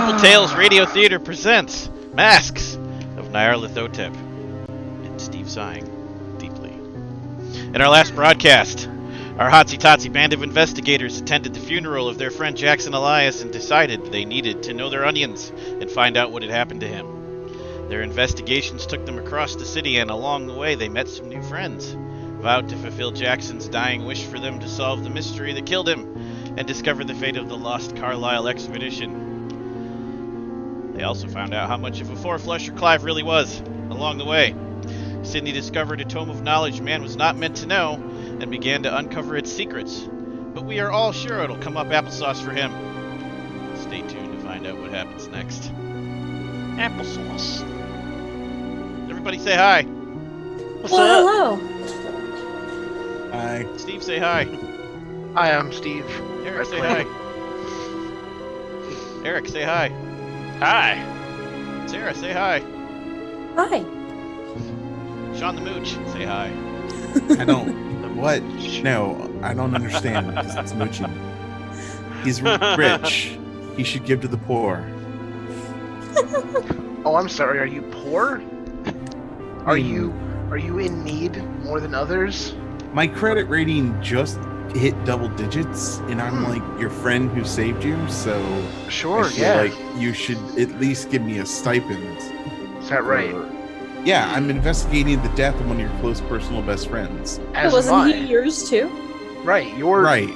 Simple Tales Radio Theater presents Masks of Nyarlathotep and Steve sighing deeply. In our last broadcast, our hotsy-totsy band of investigators attended the funeral of their friend Jackson Elias and decided they needed to know their onions and find out what had happened to him. Their investigations took them across the city, and along the way they met some new friends, vowed to fulfill Jackson's dying wish for them to solve the mystery that killed him and discover the fate of the lost Carlisle expedition. They also found out how much of a four-flusher Clive really was along the way. Sidney discovered a tome of knowledge man was not meant to know and began to uncover its secrets. But we are all sure it'll come up applesauce for him. Stay tuned to find out what happens next. Applesauce. Everybody say hi. What's up? Hello. Hi. Steve, say hi. Hi, I'm Steve. Eric, say hi. Eric, say hi. Hi. Sarah, say hi. Hi. Sean the Mooch, say hi. I don't. What? No, I don't understand because it's mooching. He's rich. He should give to the poor. Oh, I'm sorry. Are you poor? Are you in need more than others? My credit rating just hit double digits, and I'm like your friend who saved you, so Sure, I feel yeah. like you should at least give me a stipend. Is that right? Yeah, I'm investigating the death of one of your close personal best friends. As Wasn't am he I. yours too? Right, you're... Right.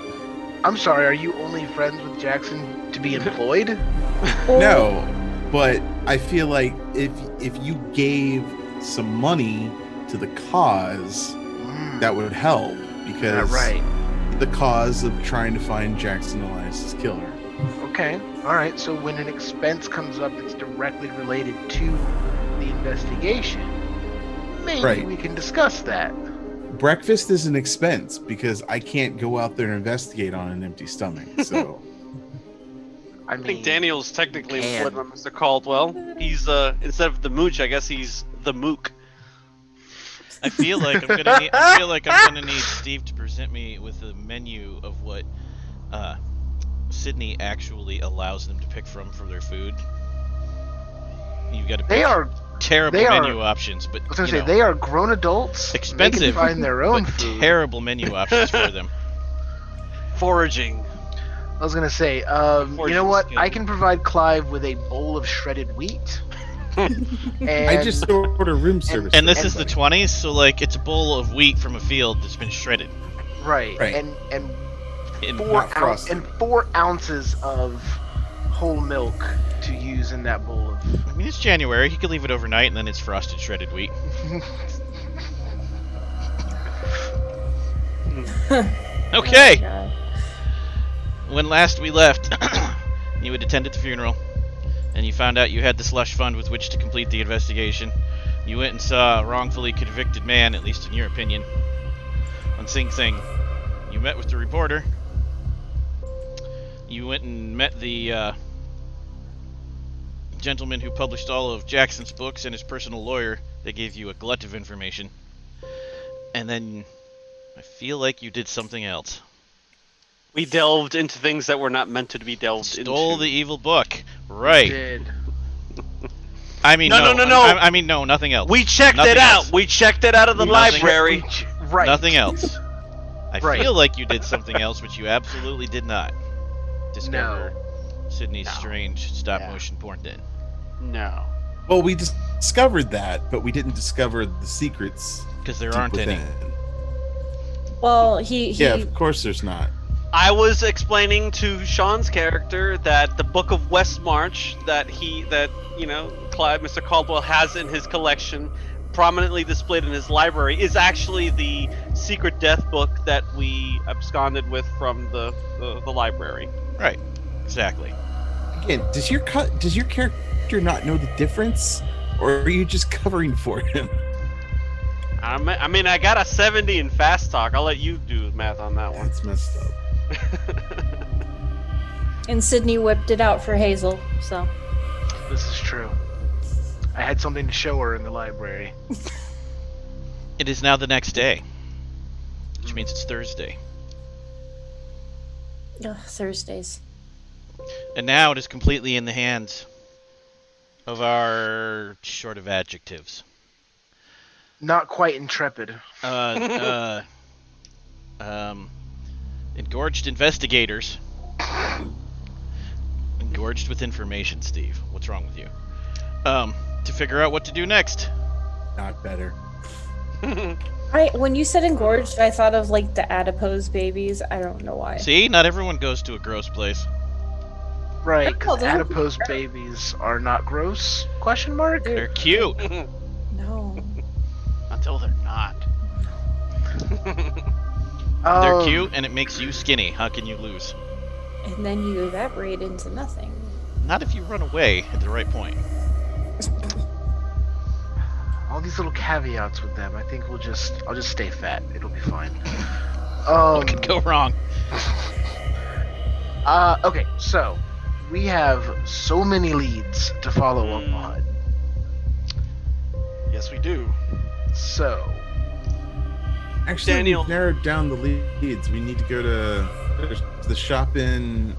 I'm sorry, are you only friends with Jackson to be employed? No, but I feel like if you gave some money to the cause, that would help, because Right. the cause of trying to find Jackson Elias's killer. Okay, alright, so when an expense comes up that's directly related to the investigation, maybe Right. we can discuss that. Breakfast is an expense because I can't go out there and investigate on an empty stomach. So I I mean, think Daniel's technically can. employed by Mr. Caldwell. He's instead of the mooch, I guess he's the mook. I feel like I'm gonna need Steve to present me with a menu of what Sydney actually allows them to pick from for their food. You've got to pick they are... terrible they are- menu options, but I was gonna you say, know, they are grown adults. expensive, They can find their own but food. terrible menu options for them. Foraging. I was gonna say, you know what? I can provide Clive with a bowl of shredded wheat. and I just order room service. And for this is the everybody. 20s, so like it's a bowl of wheat from a field that's been shredded. right, Right. and In- Not frosted. 4 ounces of whole milk to use in that bowl of. I mean, it's January. He could leave it overnight, and then it's frosted shredded wheat. Okay. Oh, God. When last we left, you had attended the funeral, and you found out you had the slush fund with which to complete the investigation. You went and saw a wrongfully convicted man, at least in your opinion, on Sing Sing. You met with the reporter. You went and met the gentleman who published all of Jackson's books and his personal lawyer. They gave you a glut of information. And then I feel like you did something else. We delved into things that were not meant to be delved Stole into. the evil book. Right. Did. I mean, No, no. I mean, no, nothing else. We checked Nothing it out. else. We checked it out of the Nothing- library. Right. Nothing else. I Right. feel like you did something else, which you absolutely did not. Discover Sydney's No. strange stop Yeah. motion porn den. No. Well, we discovered that, but we didn't discover the secrets. Because there deep aren't any. within. Well, he Yeah, of course there's not. I was explaining to Sean's character that the Book of West March that Mr. Caldwell has in his collection, prominently displayed in his library, is actually the secret death book that we absconded with from the library. Right. Exactly. Again, does your character not know the difference, or are you just covering for him? I mean, I got a 70 in fast talk. I'll let you do math on that one. That's messed up. and Sydney whipped it out for Hazel. So This is true. I had something to show her in the library. It is now the next day, which means it's Thursday. ugh, Thursdays. And now it is completely in the hands of our short of adjectives. Not quite intrepid. Engorged investigators. Engorged with information, Steve. What's wrong with you? To figure out what to do next. Not better. When you said engorged, I thought of like the adipose babies. I don't know why. See, not everyone goes to a gross place. Right, Oh, because they're- adipose babies are not gross? Question mark? They're cute. No. Until they're not. They're cute, and it makes you skinny. How can you lose? And then you evaporate into nothing. Not if you run away at the right point. All these little caveats with them. I think I'll just stay fat. It'll be fine. What could go wrong? Okay, so we have so many leads to follow up on. Yes, we do. So, Actually, Daniel. we've narrowed down the leads. We need to go to there's the shop in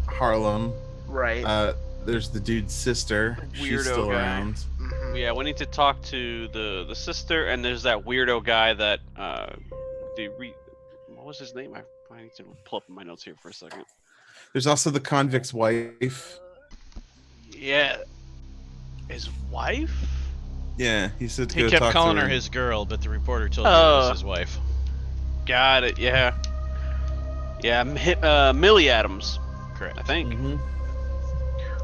Harlem. right. There's the dude's sister. She's Weirdo still guy. around. Mhm. Yeah, we need to talk to the sister, and there's that weirdo guy that what was his name? I need to pull up my notes here for a second. There's also the convict's wife. Yeah, his wife. Yeah, he said to He go kept talk calling to her his girl, but the reporter told me it Oh. was his wife. Got it. Yeah. Yeah, Millie Adams, Correct. I think. Mhm.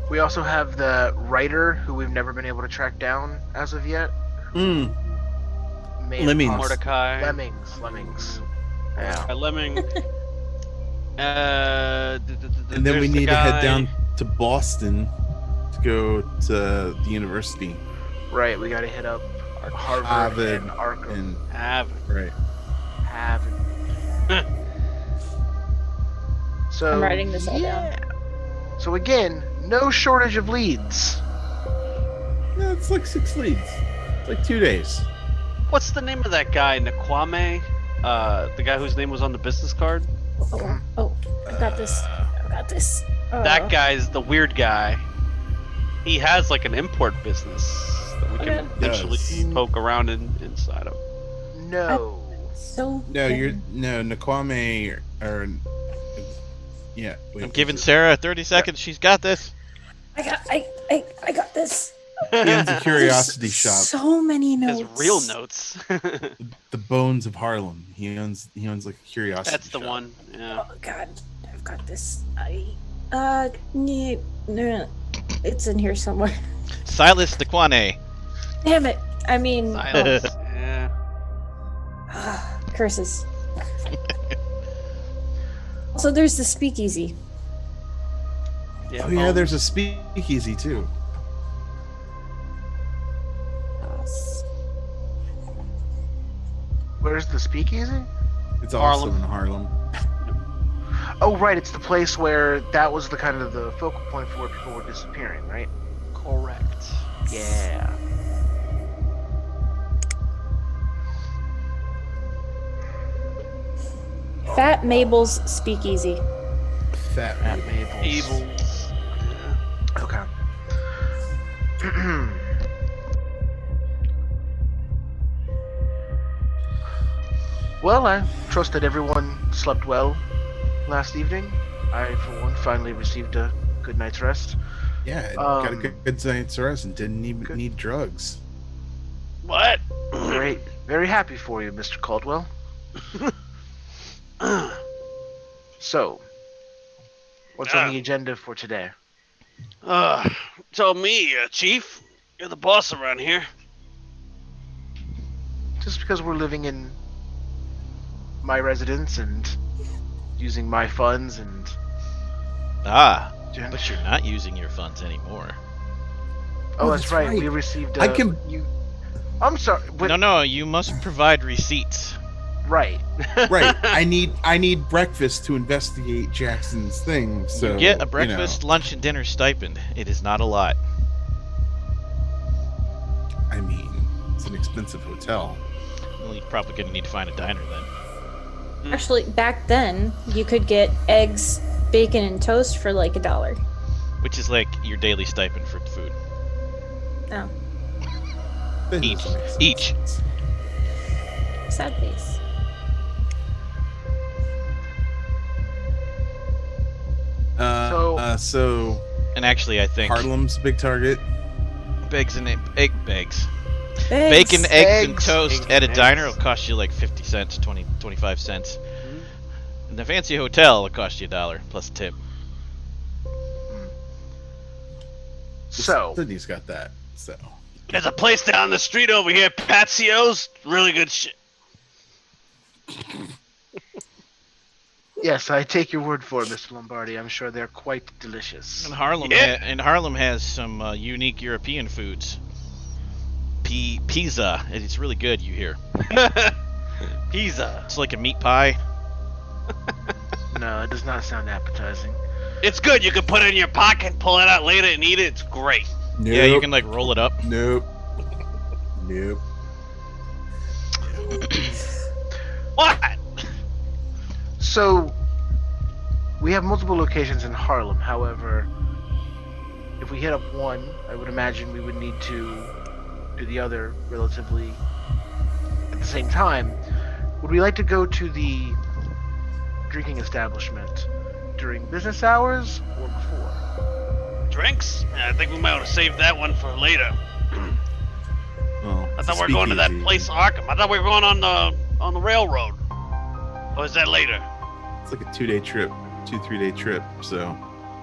We also have the writer who we've never been able to track down as of yet. Mm. May Lemmings. poss- Mordecai. Lemmings. Yeah. Lemming. And then we need to head down to Boston to go to the university. Right, we gotta hit up Harvard Harvard and Arkham. And right. Harvard. So I'm writing this all down. yeah. So again, no shortage of leads. No, it's like 6 leads. It's like 2 days. What's the name of that guy, Nakwame? The guy whose name was on the business card? Oh, I've got this. I've got this. That guy's the weird guy. He has like an import business that we can Okay. potentially Yes. poke around inside of. No. So. No, good. Nakwame or yeah. Wait, I'm giving Sarah 30 seconds. She's got this. I got this. He owns a curiosity There's shop. So many notes. His real notes. The Bones of Harlem. He owns like a curiosity. That's the shop. one. Yeah. Oh God, I've got this. It's in here somewhere. Silas Dequane. Damn it! I mean, Silence. Yeah. curses. Also, there's the speakeasy. Yeah. Oh yeah, there's a speakeasy too. Where's the speakeasy? It's also Harlem. in Harlem. Oh right, it's the place where that was the kind of the focal point for where people were disappearing, right? Correct. Yeah. Fat Mabel's speakeasy. Fat At Mabel. Mabel's. Abel's. Yeah. Okay. Well, I trust that everyone slept well last evening. I, for one, finally received a good night's rest. Yeah, got a Um, good night's rest and didn't even good. need drugs. What? Very, very happy for you, Mr. Caldwell. So, what's on the agenda for today? Tell me, Chief. You're the boss around here. Just because we're living in my residence and using my funds and But you're not using your funds anymore. oh, Oh, that's that's right. right. We received. I can- You. I'm sorry. But, No, you must provide receipts. Right. Right. I need breakfast to investigate Jackson's thing. So You get a breakfast, lunch, and dinner stipend. It is not a lot. I mean, it's an expensive hotel. Well, you're probably going to need to find a diner then. Actually, back then, you could get eggs bacon and toast for like $1. Which is like your daily stipend for food. Oh, That Each. doesn't make sense. Each. sad face. So And actually, I think Harlem's a big target. bacon, Thanks. eggs, and Eggs. toast Eggs at a and diner eggs. will cost you like 50 cents, 25 cents. In the fancy hotel, it'll cost you $1 plus a tip. So, Sydney's got that. So There's a place down the street over here, Patsio's. Really good shit. yes, I take your word for it, Mr. Lombardi. I'm sure they're quite delicious. And Harlem, Yeah. and Harlem has some unique European foods. Pizza, and it's really good. You hear? Pizza. It's like a meat pie. No, it does not sound appetizing. It's good. You can put it in your pocket, pull it out later, and eat it. It's great. nope. Yeah, you can like roll it up. Nope. Nope. What? So, we have multiple locations in Harlem. However, if we hit up one, I would imagine we would need to do the other relatively at the same time. Would we like to go to the drinking establishment during business hours or before? Drinks? Yeah, I think we might want to save that one for later. Well, I thought we were going to that speakeasy. place, Arkham. I thought we were going on the railroad. Or is that later? It's like a 2-day trip, 2-3 day trip. So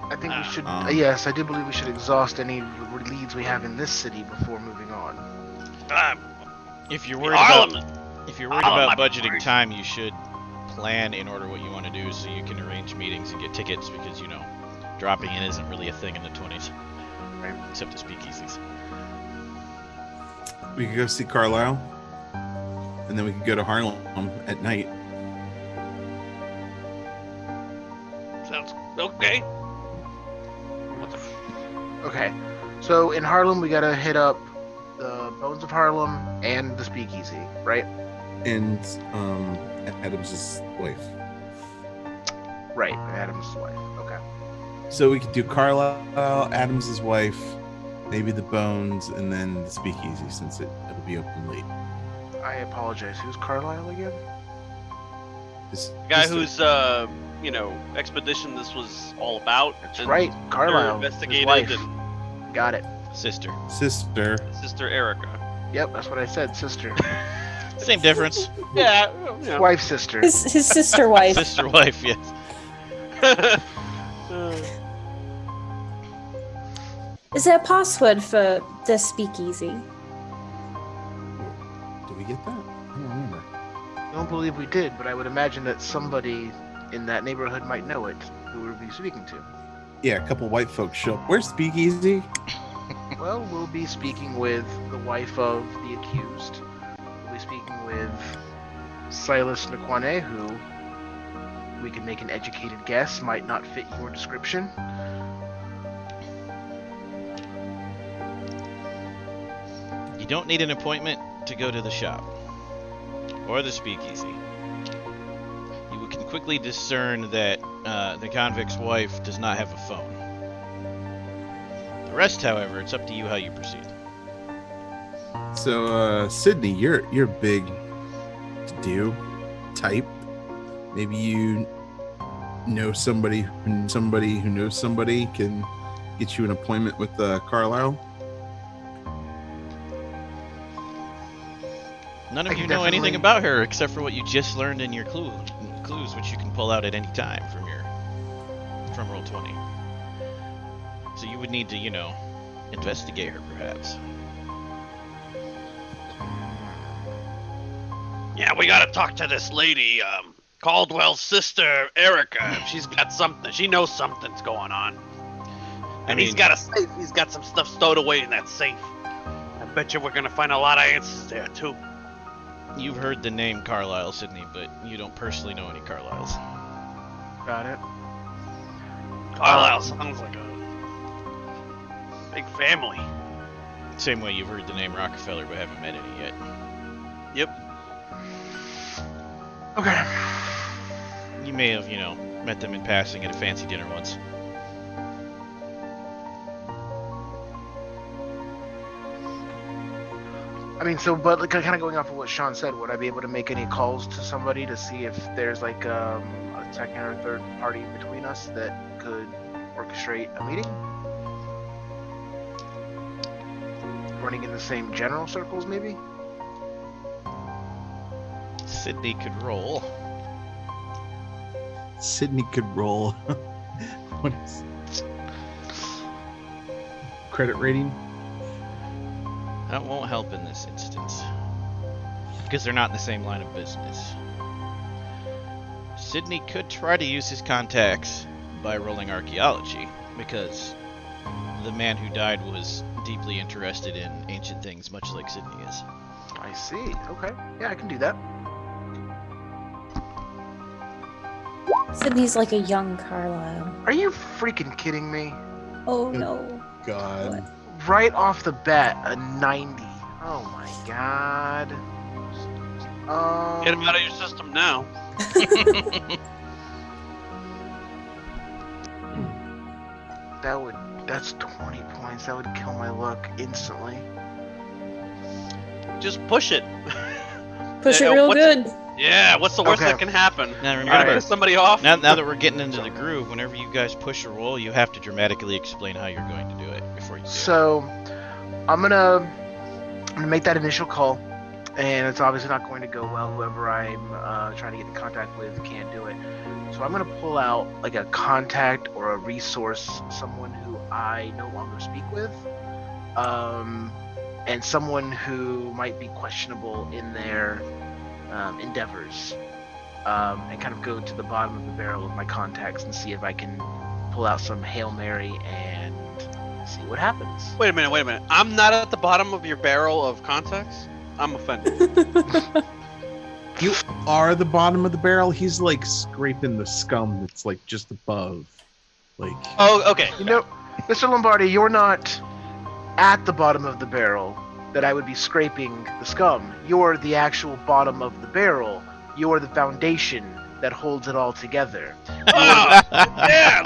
I think we should. Um, Yes, I do believe we should exhaust any leads we have in this city before moving on. If you're worried Harlem. about if you're worried Harlem about might be budgeting worried. time, you should plan in order what you want to do so you can arrange meetings and get tickets because dropping in isn't really a thing in the 20s, Right. except the speakeasies. we could go see Carlisle, and then we could go to Harlem at night. Sounds okay. What the Okay, so in Harlem we gotta hit up the Bones of Harlem and the Speakeasy, right? And Adams's wife. Right, Adam's wife. Okay. So we could do Carlisle, Adams's wife, maybe the Bones, and then the Speakeasy since it'll be open late. I apologize. Who's Carlisle again? This guy this- whose expedition this was all about. That's and right, they're Carlisle. His investigated wife. and Got it. Sister. sister. Sister Erica. Yep, that's what I said. Sister. Same difference. Yeah. Wife, sister. His sister wife. Sister wife, yes. Is there a password for the speakeasy? Did we get that? I don't remember. I don't believe we did, but I would imagine that somebody in that neighborhood might know it, who we'll be speaking to. Yeah, a couple white folks show up. Where's Speakeasy? Well, we'll be speaking with the wife of the accused. We'll be speaking with Silas Nakwane, who we can make an educated guess might not fit your description. You don't need an appointment to go to the shop or the speakeasy. You can quickly discern that the convict's wife does not have a phone. The rest, however, it's up to you how you proceed. So, Sydney, you're big to do type. Maybe you know somebody who knows somebody can get you an appointment with Carlisle. None I of you can know anything definitely- about her except for what you just learned in your clues, which you can pull out at any time from Roll20. So you would need to, investigate her, perhaps. Yeah, we gotta talk to this lady, Caldwell's sister, Erica. She's got something. She knows something's going on. And he's got a safe. He's got some stuff stowed away in that safe. I bet you we're gonna find a lot of answers there, too. You've heard the name Carlisle, Sydney, but you don't personally know any Carlisles. Got it. Carlisle sounds like a big family. Same way you've heard the name Rockefeller, but haven't met any yet. Yep. Okay. You may have, met them in passing at a fancy dinner once. I mean, so, but kind of going off of what Sean said, would I be able to make any calls to somebody to see if there's like a second or third party between us that could orchestrate a meeting? Running in the same general circles, maybe? Sydney could roll. Sydney could roll. What is credit rating? That won't help in this instance. Because they're not in the same line of business. Sydney could try to use his contacts by rolling archaeology, because the man who died was deeply interested in ancient things, much like Sydney is. I see. Okay. Yeah, I can do that. Sydney's like a young Carlisle. Are you freaking kidding me? Oh no. God. What? Right off the bat, a 90. Oh my god. Get him out of your system now. That's 20 points. That would kill my luck instantly. Just push it. Push it Yeah, real what's- good. Yeah, what's the worst Okay. that can happen? Now You're remember, gonna piss somebody off? now that we're getting into the groove, whenever you guys push a roll, you have to dramatically explain how you're going to do it before you do it. So, I'm gonna make that initial call, and it's obviously not going to go well. Whoever I'm trying to get in contact with can't do it. So I'm gonna pull out like a contact or a resource, someone who I no longer speak with, and someone who might be questionable in their endeavors, and kind of go to the bottom of the barrel of my contacts and see if I can pull out some Hail Mary and see what happens. Wait a minute. I'm not at the bottom of your barrel of contacts? I'm offended. You are the bottom of the barrel. He's like scraping the scum that's like just above. Like, Oh, okay. You know, Mr. Lombardi, you're not at the bottom of the barrel that I would be scraping the scum. You're the actual bottom of the barrel. You're the foundation that holds it all together. Oh, yeah,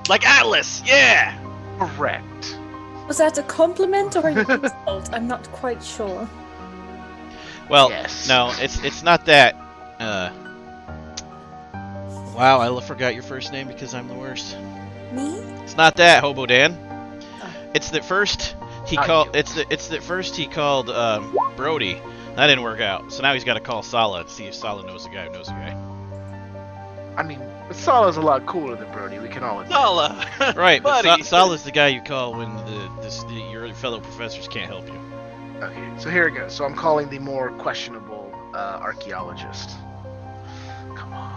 like Atlas, yeah. Correct. Was that a compliment or an insult? I'm not quite sure. Well, Yes. no, it's not that. Wow, I forgot your first name because I'm the worst. Me? It's not that, Hobo Dan. Oh. It's that first he Not called. you. It's that first he called Brody. That didn't work out. So now he's got to call Sala to see if Sala knows a guy who knows a guy. I mean, Sala's a lot cooler than Brody. We can all admit. Nala. Right, but Buddy. Sala's the guy you call when your fellow professors can't help you. Okay, so here it goes. So I'm calling the more questionable archaeologist. Come on.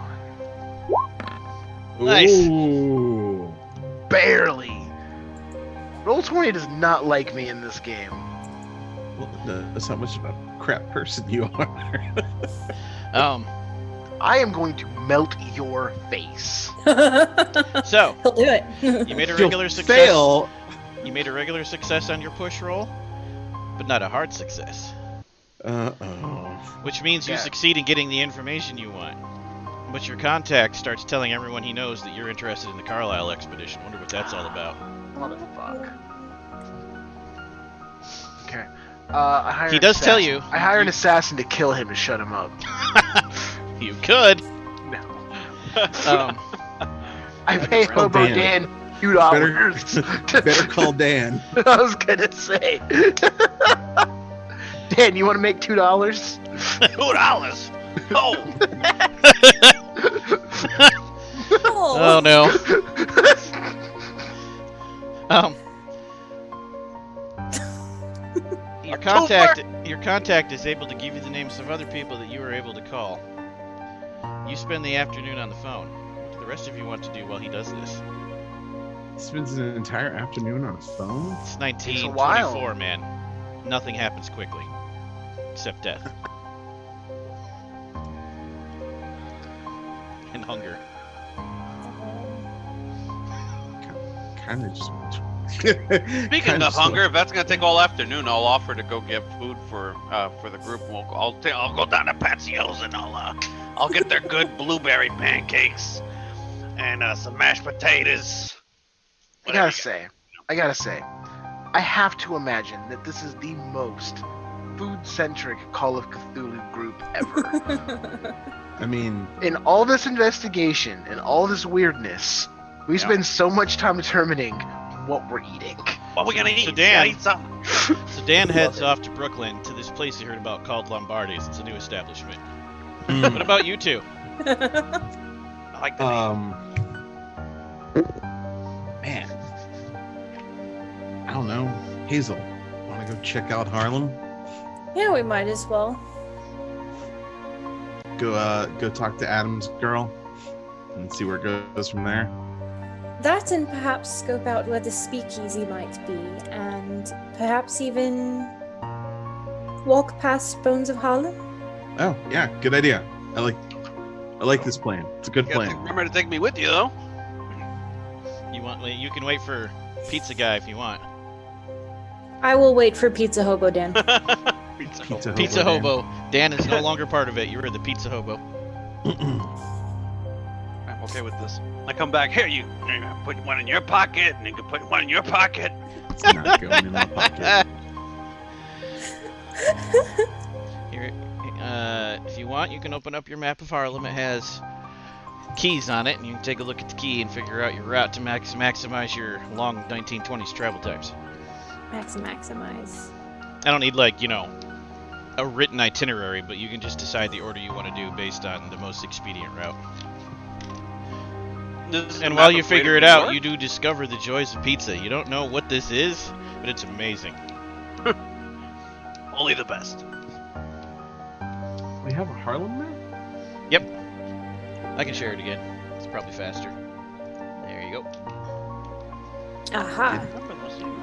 Nice. Ooh. Barely. Roll20 does not like me in this game. Well, that's how much of a crap person you are. I am going to melt your face. So He'll do it. you made a You'll regular success. fail. You made a regular success on your push roll, but not a hard success. Uh-oh. Which means you Yeah. succeed in getting the information you want. But your contact starts telling everyone he knows that you're interested in the Carlisle expedition. Wonder what that's all about. Motherfuck. Okay. I hire He an does tell assassin. you. I hire an assassin to kill him and shut him up. You could. No. I pay call Hobo Dan. Dan $2. Better call Dan. I was gonna say. Dan, you want to make $2? $2. Oh. Oh no. Your contact is able to give you the names of other people that you were able to call. You spend the afternoon on the phone. What do the rest of you want to do while he does this? He spends an entire afternoon on his phone. It's Takes a while. 1924, man. Nothing happens quickly. Except death. And hunger. Kind of just Speaking Kind of hunger, if that's gonna take all afternoon, I'll offer to go get food for the group. I'll go down to Patsio's and I'll get their good blueberry pancakes and some mashed potatoes. I gotta say, I have to imagine that this is the most food-centric Call of Cthulhu group ever. I mean, In all this investigation and all this weirdness, we spend so much time determining what we're eating. What we gonna eat? So We Dan- gotta eat something. So Dan heads off to Brooklyn to this place you heard about called Lombardi's. It's a new establishment. What about you two? I like the name. man, I don't know. Hazel, want to go check out Harlem? Yeah, we might as well. Go talk to Adam's girl and see where it goes from there. That and perhaps scope out where the speakeasy might be, and perhaps even walk past Bones of Harlem. Oh yeah, good idea. I like this plan. It's a good You gotta plan. remember to take me with you, though. You can wait for Pizza Guy if you want. I will wait for Pizza Hobo Dan. Pizza. Pizza Hobo. Dan is no longer part of it. You were the Pizza Hobo. I'm okay with this. I come back here. You put one in your pocket, and you can put one in your pocket. It's not going in my pocket. Here, if you want, you can open up your map of Harlem. It has keys on it, and you can take a look at the key and figure out your route to maximize your long 1920s travel times. Maximize. I don't need, like, a written itinerary, but you can just decide the order you want to do based on the most expedient route. And while you figure it out, you do discover the joys of pizza. You don't know what this is, but it's amazing. Only the best. We have a Harlem map? Yep. I can share it again. It's probably faster. There you go. Aha.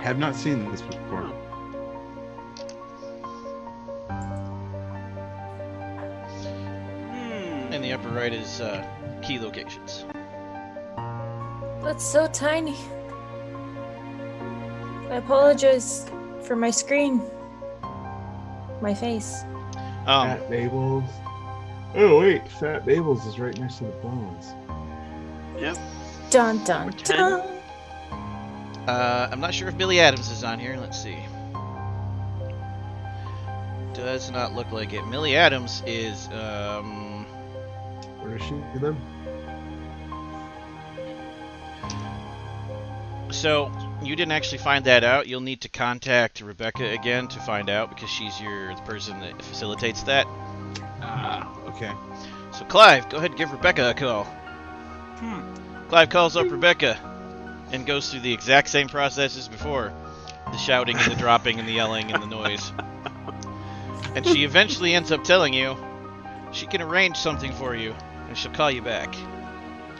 Have not seen this before. In the upper right is key locations. That's so tiny. I apologize for my screen. My face. Fat Babel's. Oh wait, Fat Babel's is right next to the Bones. Yep. Dun dun dun. I'm not sure if Billy Adams is on here. Let's see. Does not look like it. Millie Adams is Where is she then? So you didn't actually find that out. You'll need to contact Rebecca again to find out because she's the person that facilitates that. Okay. So Clive, go ahead and give Rebecca a call. Clive calls up Rebecca and goes through the exact same process as before. The shouting and the dropping and the yelling and the noise. And she eventually ends up telling you she can arrange something for you and she'll call you back.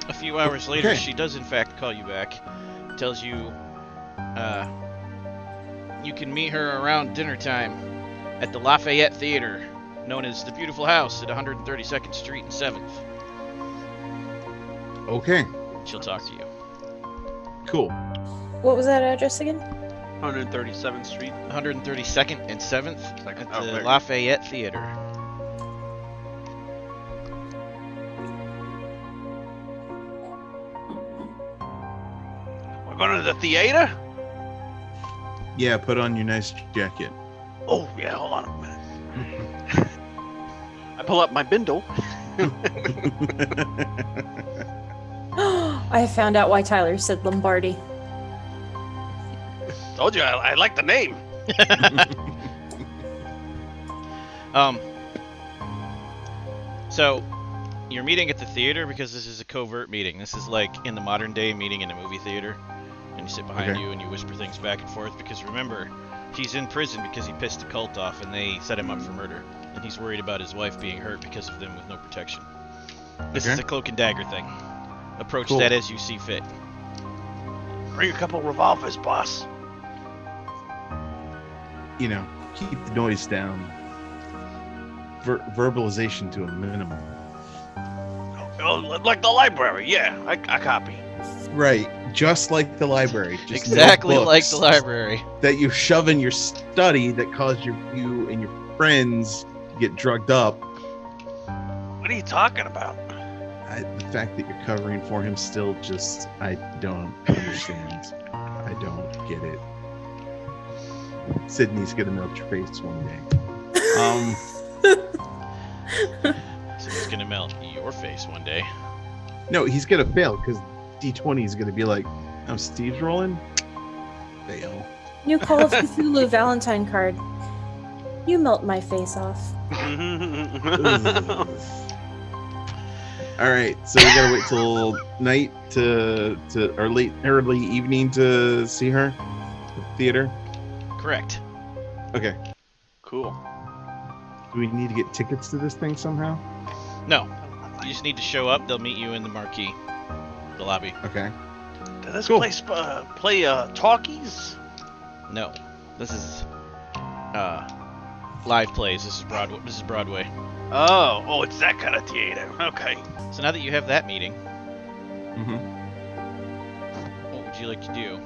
A few hours later, she does in fact call you back. Tells you you can meet her around dinner time at the Lafayette Theater, known as the Beautiful House at 132nd Street and 7th. Okay. She'll talk to you. Cool. What was that address again? 137th Street. 132nd and 7th at Oh, the there. Lafayette Theater. We're going to the theater? Yeah, put on your nice jacket. Oh, yeah, hold on a minute. I pull up my bindle. I have found out why Tyler said Lombardi. Told you, I like the name. So you're meeting at the theater because this is a covert meeting. This is like in the modern day meeting in a movie theater. And you sit behind you and you whisper things back and forth because remember, he's in prison because he pissed the cult off and they set him up for murder. And he's worried about his wife being hurt because of them with no protection. This is a cloak and dagger thing. Approach that as you see fit. Bring a couple revolvers, boss. You know, keep the noise down. Verbalization to a minimum. Oh, like the library, yeah, I copy. Right. just like the library. Just Exactly no like the books library. that you shove in your study that cause you and your friends to get drugged up. What are you talking about? The fact that you're covering for him still just, I don't understand. I don't get it. Sydney's gonna melt your face one day. So he's gonna melt your face one day. No, he's gonna fail because D20 is gonna be like, oh, Steve's rolling? Fail. New Call of Cthulhu Valentine card. You melt my face off. All right, so we gotta wait till night to or early evening to see her at the theater. Correct. Okay. Cool. Do we need to get tickets to this thing somehow? No, you just need to show up. They'll meet you in the marquee, the lobby. Okay. Does this Cool. place play talkies? No, this is live plays. This is Broadway. This is Broadway. Oh, it's that kind of theater. Okay. So now that you have that meeting, Mm-hmm. what would you like to do?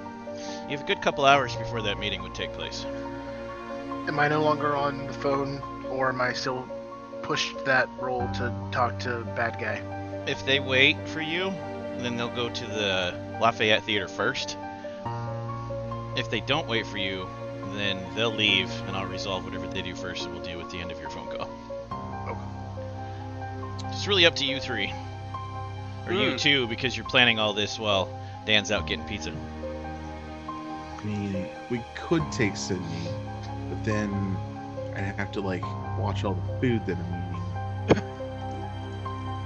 You have a good couple hours before that meeting would take place. Am I no longer on the phone, or am I still pushed that role to talk to bad guy? If they wait for you, then they'll go to the Lafayette Theater first. If they don't wait for you, then they'll leave, and I'll resolve whatever they do first, and we'll deal with the end of your phone call. Okay. It's really up to you three. Or you two, because you're planning all this while Dan's out getting pizza. I mean, we could take Sydney, but then I'd have to like watch all the food that I'm eating.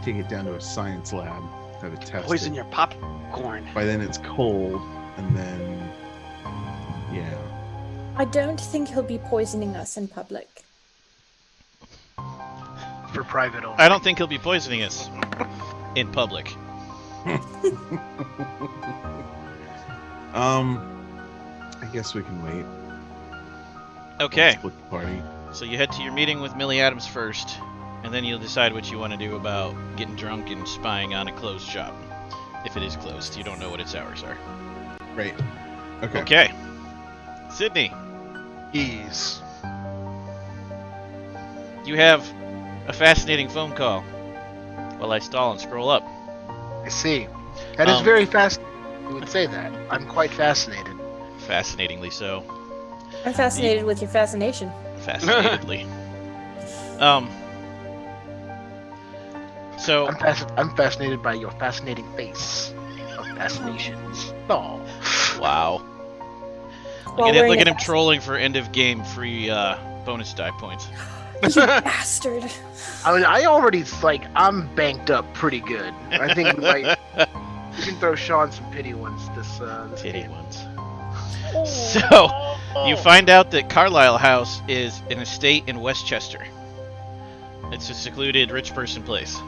Take it down to a science lab, have it tested. Poison your popcorn. By then it's cold, and then yeah. I don't think he'll be poisoning us in public. For private only. I don't think he'll be poisoning us in public. I guess we can wait. Okay, Split the party. so you head to your meeting with Millie Adams first, and then you'll decide what you want to do about getting drunk and spying on a closed shop. If it is closed, you don't know what its hours are. Right. Okay. Okay. Sydney, Ease. you have a fascinating phone call. While I stall and scroll up. I see. That is Um, very fast. You would say that. I'm quite fascinated. Fascinatingly so. I'm fascinated with your fascination. Fascinatedly. So I'm fascinated by your fascinating face of fascinations. Oh. wow. While Look wearing at a him trolling for end of game free bonus die points. You bastard. I mean, I already I'm banked up pretty good. I think we might. We can throw Sean some pity ones this Pity game. ones. So you find out that Carlisle House is an estate in Westchester. It's a secluded rich person place.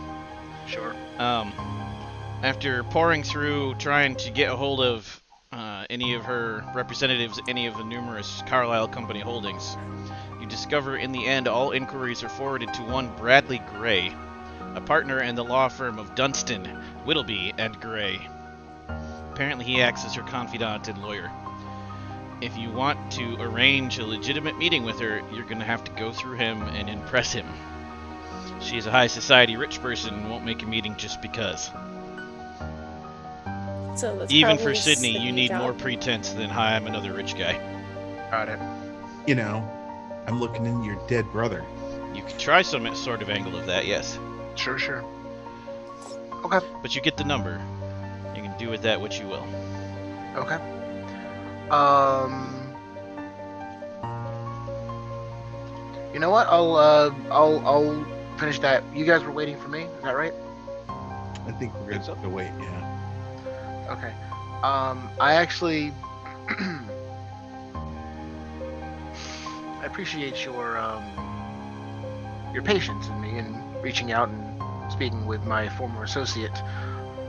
Sure. After pouring through trying to get a hold of any of her representatives, any of the numerous Carlisle Company holdings, you discover in the end all inquiries are forwarded to one Bradley Gray, a partner in the law firm of Dunstan, Whittleby, and Gray. Apparently he acts as her confidant and lawyer. If you want to arrange a legitimate meeting with her, you're going to have to go through him and impress him. She is a high society rich person and won't make a meeting just because. So that's Even probably for Sydney, you Sydney's need job. more pretense than, hi, I'm another rich guy. Got it. You know, I'm looking into your dead brother. You can try some sort of angle of that, yes. Sure. Okay. But you get the number. You can do with that what you will. Okay. You know what? I'll finish that. You guys were waiting for me. Is that right? I think we're Think so. gonna wait. Yeah. Okay. I actually I appreciate your patience in me and reaching out and speaking with my former associate.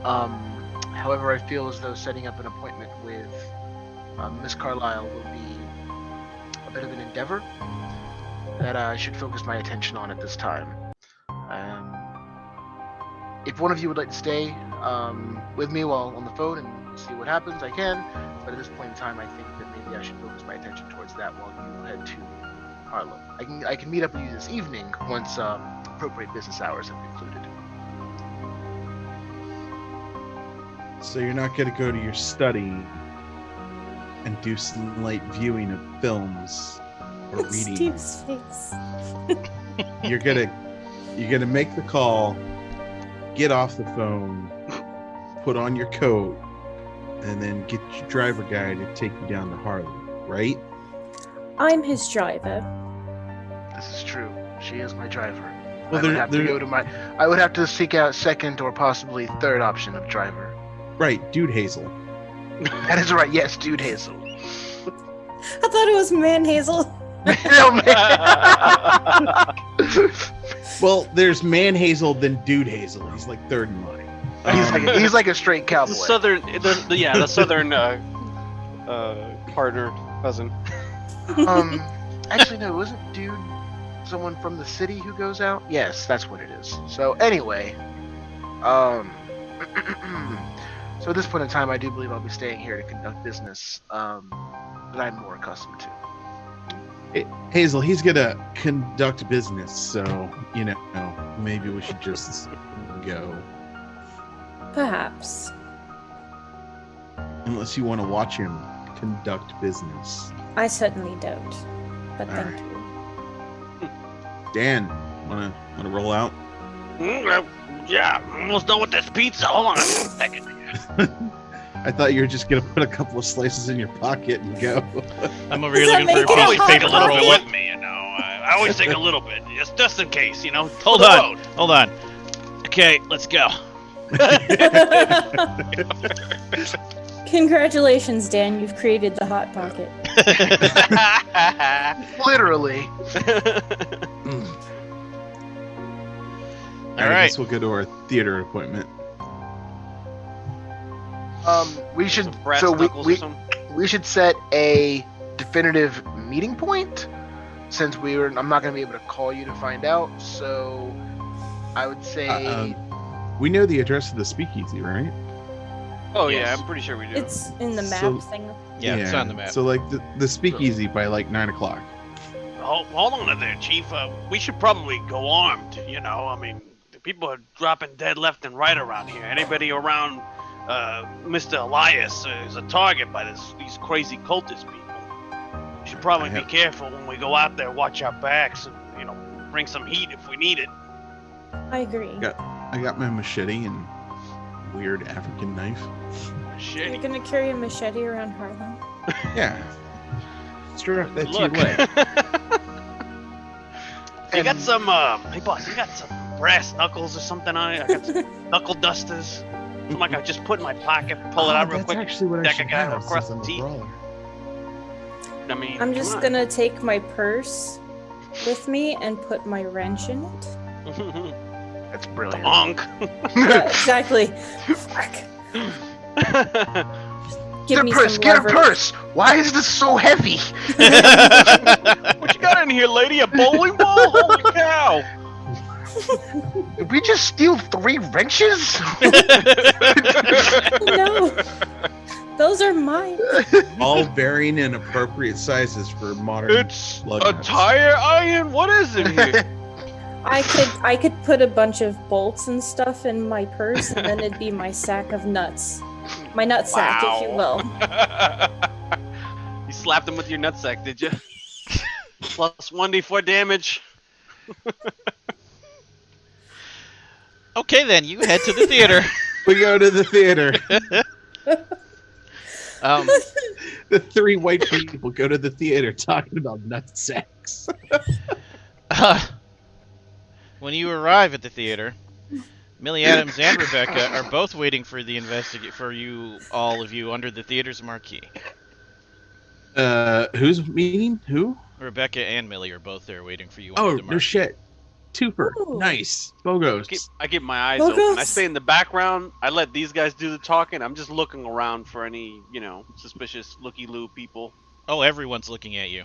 However, I feel as though setting up an appointment with Miss Carlisle will be a bit of an endeavor that I should focus my attention on at this time. If one of you would like to stay with me while on the phone and see what happens. I can, but at this point in time, I think that maybe I should focus my attention towards that while you head to Harlem. I can meet up with you this evening once appropriate business hours have concluded. So you're not going to go to your study and do some light viewing of films or reading. Steve's face. You're gonna make the call, get off the phone, put on your coat, and then get your driver guy to take you down to Harlem, right? I'm his driver. This is true. She is my driver. Well, I would have to seek out second or possibly third option of driver. Right, Dude Hazel. That is right. Yes, Dude Hazel. I thought it was Man Hazel. No, man. Well, there's Man Hazel, then Dude Hazel. He's like third in line. He's like a straight cowboy. The southern partner cousin. Actually, no, wasn't Dude someone from the city who goes out? Yes, that's what it is. So anyway, so at this point in time, I do believe I'll be staying here to conduct business that I'm more accustomed to. Hazel, he's gonna conduct business, so maybe we should just go. Perhaps. Unless you want to watch him conduct business. I certainly don't. But All thank right. you. Dan, wanna roll out? Yeah, almost done with this pizza. Hold on a second. I thought you were just gonna put a couple of slices in your pocket and go. I'm over here Does that looking for a make it piece of a paper hot to roll pocket? with. me, I always take a little bit, just in case, Hold on. Okay, let's go. Congratulations, Dan. You've created the Hot Pocket. Literally. I right. guess we'll go to our theater appointment. We should. Brass So knuckles or we something. we should set a definitive meeting point. Since I'm not going to be able to call you to find out. So I would say. We know the address of the speakeasy, right? Oh Yes. yeah, I'm pretty sure we do. It's in the map So- thing. Yeah, it's on the map. So like the speakeasy by like 9 o'clock. Hold on there, Chief. We should probably go armed. The people are dropping dead left and right around here. Anybody around Mr. Elias is a target by these crazy cultist people. We should probably be careful when we go out there. Watch our backs and bring some heat if we need it. I agree. Yeah. I got my machete and weird African knife. Shit. You're gonna carry a machete around Harlem? Yeah. Strap that to your Look. leg. You got some, hey boss, you got some brass knuckles or something on it? I got some knuckle dusters. Something like I just put in my pocket, pull it out real That's quick. actually what I deck a should guy have across since I'm the a teeth. brawler. I mean, I'm just gonna take my purse with me and put my wrench in it. gonna. That's brilliant. Honk. Yeah, exactly. Fuck. Give me Get some a lever. purse. Why is this so heavy? What you got in here, lady? A bowling ball? Holy cow! Did we just steal 3 wrenches? No, those are mine. All varying in appropriate sizes for modern It's lug a nuts. tire iron. What is it here? I could put a bunch of bolts and stuff in my purse, and then it'd be my sack of nuts. My nut sack, if you will. You slapped him with your nutsack, did you? Plus 1d4 damage. Okay, then you head to the theater. We go to the theater. Um, The 3 white people go to the theater talking about nut sacks. when you arrive at the theater, Millie Adams and Rebecca are both waiting for the all of you under the theater's marquee. Who's meeting? Who? Rebecca and Millie are both there waiting for you. Oh, under the no marquee. shit. Twofer. Ooh. Nice. Bogos. I keep my eyes Well, open. I that's- stay in the background. I let these guys do the talking. I'm just looking around for any, suspicious looky-loo people. Oh, everyone's looking at you,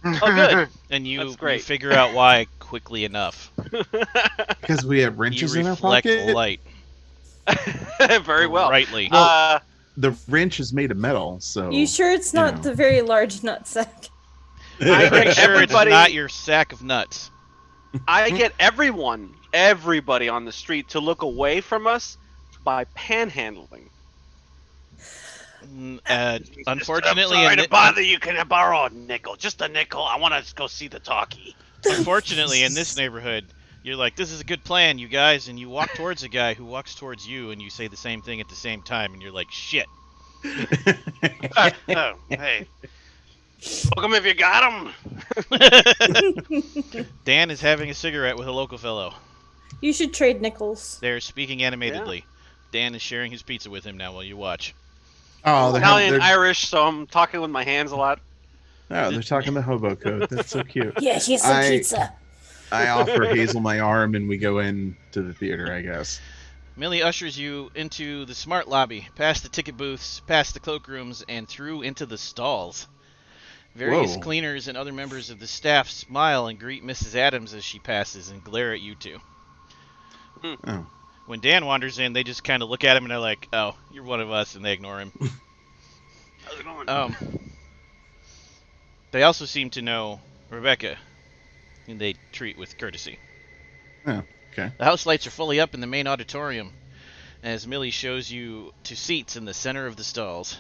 Oh, good. and you That's great. figure out why quickly enough. Because we have You wrenches in our reflect pocket. light Very well. brightly. Uh, the wrench is made of metal, so You sure it's not the very large nutsack? I Pretty get sure it's everybody. not your sack of nuts. I get everybody on the street to look away from us by panhandling. Unfortunately, sorry in to bother you. Can I borrow a nickel? Just a nickel. I want to go see the talkie. unfortunately, in this neighborhood, you're like, this is a good plan, you guys, and you walk towards a guy who walks towards you, and you say the same thing at the same time, and you're like, shit. Oh, hey. Hook 'em if you got 'em. Dan is having a cigarette with a local fellow. You should trade nickels. They're speaking animatedly. Dan is sharing his pizza with him now while you watch. Oh, Italian, Irish, so I'm talking with my hands a lot. they're talking the hobo code. That's so cute. Yeah, here's some pizza. I offer Hazel my arm, and we go into the theater, I guess. Millie ushers you into the smart lobby, past the ticket booths, past the cloakrooms, and through into the stalls. Various Whoa. cleaners and other members of the staff smile and greet Mrs. Adams as she passes and glare at you two. Oh. When Dan wanders in, they just kind of look at him and they're like, oh, you're one of us, and they ignore him. How's it going? They also seem to know Rebecca, and they treat with courtesy. Oh, okay. The house lights are fully up in the main auditorium, as Millie shows you to seats in the center of the stalls.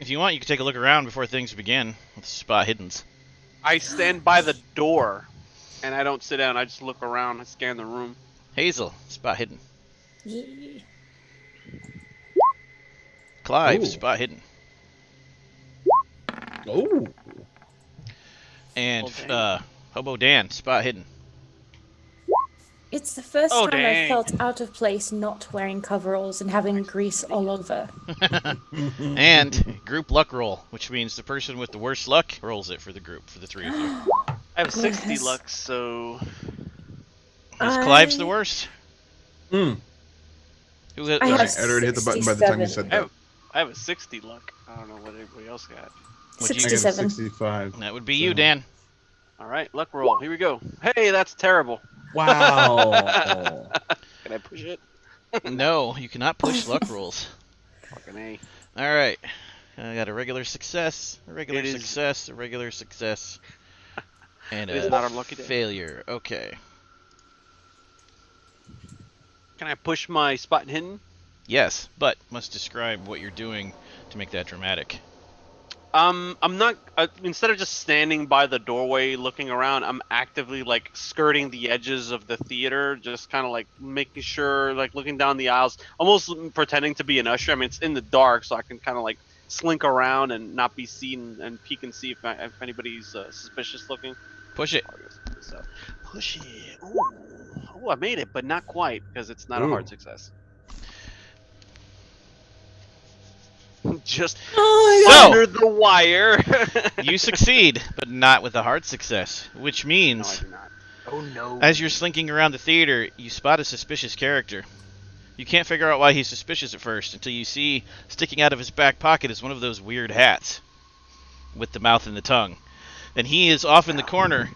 If you want, you can take a look around before things begin with spot hiddens. I stand by the door, and I don't sit down. I just look around. I scan the room. Hazel, spot hidden. Yeah. Clive, Ooh. spot hidden. Oh. And Well, Hobo Dan, spot hidden. It's the first Oh, time I dang. felt out of place not wearing coveralls and having grease all over. And group luck roll, which means the person with the worst luck rolls it for the group, for the three of you. I have 60 Yes. lux, so Is Clive's the worst? Hmm. Who had, I have I'd already hit the button by the time you said that. I have a 60 luck. I don't know what anybody else got. What'd you I got a 67. 65. that would be you, So- Dan. All right, luck roll. Here we go. Hey, that's terrible. Wow. Can I push it? No, you cannot push luck rolls. Fucking A. All right. I got a regular success, a regular It is- success, a regular success, and It is a not our lucky day. failure. Okay. Can I push my spot hidden? Yes, but must describe what you're doing to make that dramatic. I'm not. Instead of just standing by the doorway looking around, I'm actively like skirting the edges of the theater, just kind of like making sure, like looking down the aisles, almost pretending to be an usher. I mean, it's in the dark, so I can kind of like slink around and not be seen and peek and see if anybody's suspicious looking. Push it. So, push it. Ooh, I made it, but not quite because it's not a hard Ooh. success. Just Oh So- under the wire. You succeed, but not with a hard success, which No, I means, do not. Oh no. as you're slinking around the theater, you spot a suspicious character. You can't figure out why he's suspicious at first until you see sticking out of his back pocket is one of those weird hats with the mouth and the tongue. And he is off in the corner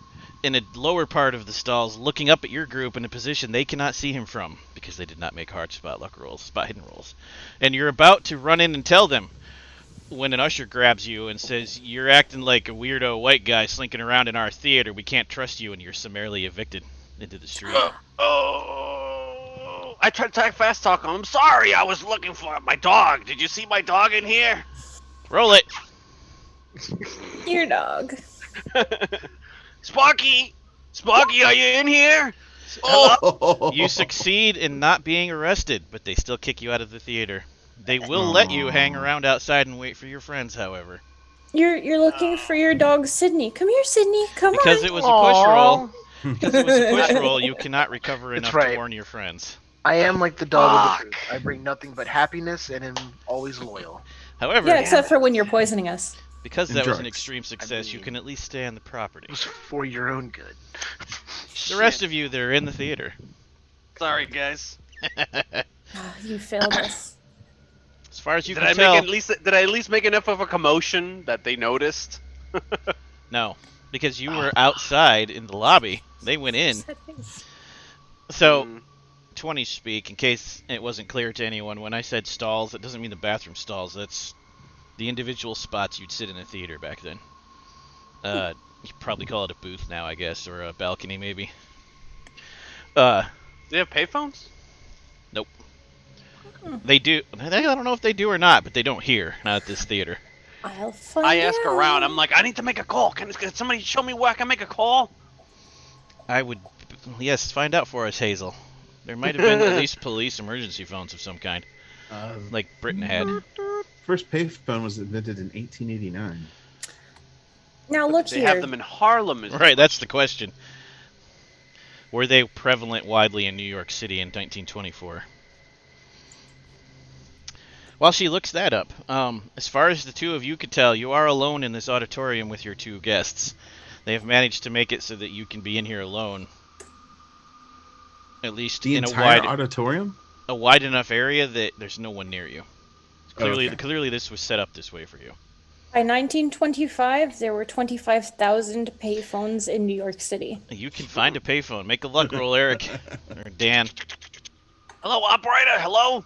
in a lower part of the stalls looking up at your group in a position they cannot see him from because they did not make hard spot hidden rolls. And you're about to run in and tell them when an usher grabs you and says, you're acting like a weirdo white guy slinking around in our theater, we can't trust you, and you're summarily evicted into the street. Oh, I tried to fast talk on him. Sorry, I was looking for my dog. Did you see my dog in here? Roll it! Your dog. Sparky, are you in here? Hello? Oh. You succeed in not being arrested, but they still kick you out of the theater. They will let you hang around outside and wait for your friends, however. You're looking for your dog, Sydney. Come here, Sydney. Come Because on. it was a push roll, because it was a push Aw. roll, you cannot recover That's enough right. to warn your friends. I am like the dog of the Fuck. group. I bring nothing but happiness and am always loyal. However, Yeah, except for when you're poisoning us. because And that was an drugs. extreme success, you mean- can at least stay on the property. It was for your own good. The rest of you, they're in the theater. Sorry, guys. Ah, you failed us. As far as you Did can I tell, at least make enough of a commotion that they noticed? no, because you were outside in the lobby. They went in. So Mm. 1920s speak, in case it wasn't clear to anyone, when I said stalls, it doesn't mean the bathroom stalls. That's the individual spots you'd sit in a theater back then. You probably call it a booth now, I guess, or a balcony maybe. Do they have payphones? Nope. They do. I don't know if they do or not, but they don't here. Not at this theater. I'll find I ask out. around. I'm like, I need to make a call. Can somebody show me where I can make a call? I would. Yes, find out for us, Hazel. There might have been at least police emergency phones of some kind, like Britain had. First payphone was invented in 1889. Now look They here. have them in Harlem. Right, that's the question. Were they prevalent widely in New York City in 1924? While she looks that up, as far as the two of you could tell, you are alone in this auditorium with your two guests. They have managed to make it so that you can be in here alone. At least The in entire auditorium? a wide enough area that there's no one near you. Clearly, Okay. clearly this was set up this way for you. By 1925, there were 25,000 payphones in New York City. You can find a payphone. Make a luck roll, Eric. Or Dan. Hello, operator. Hello.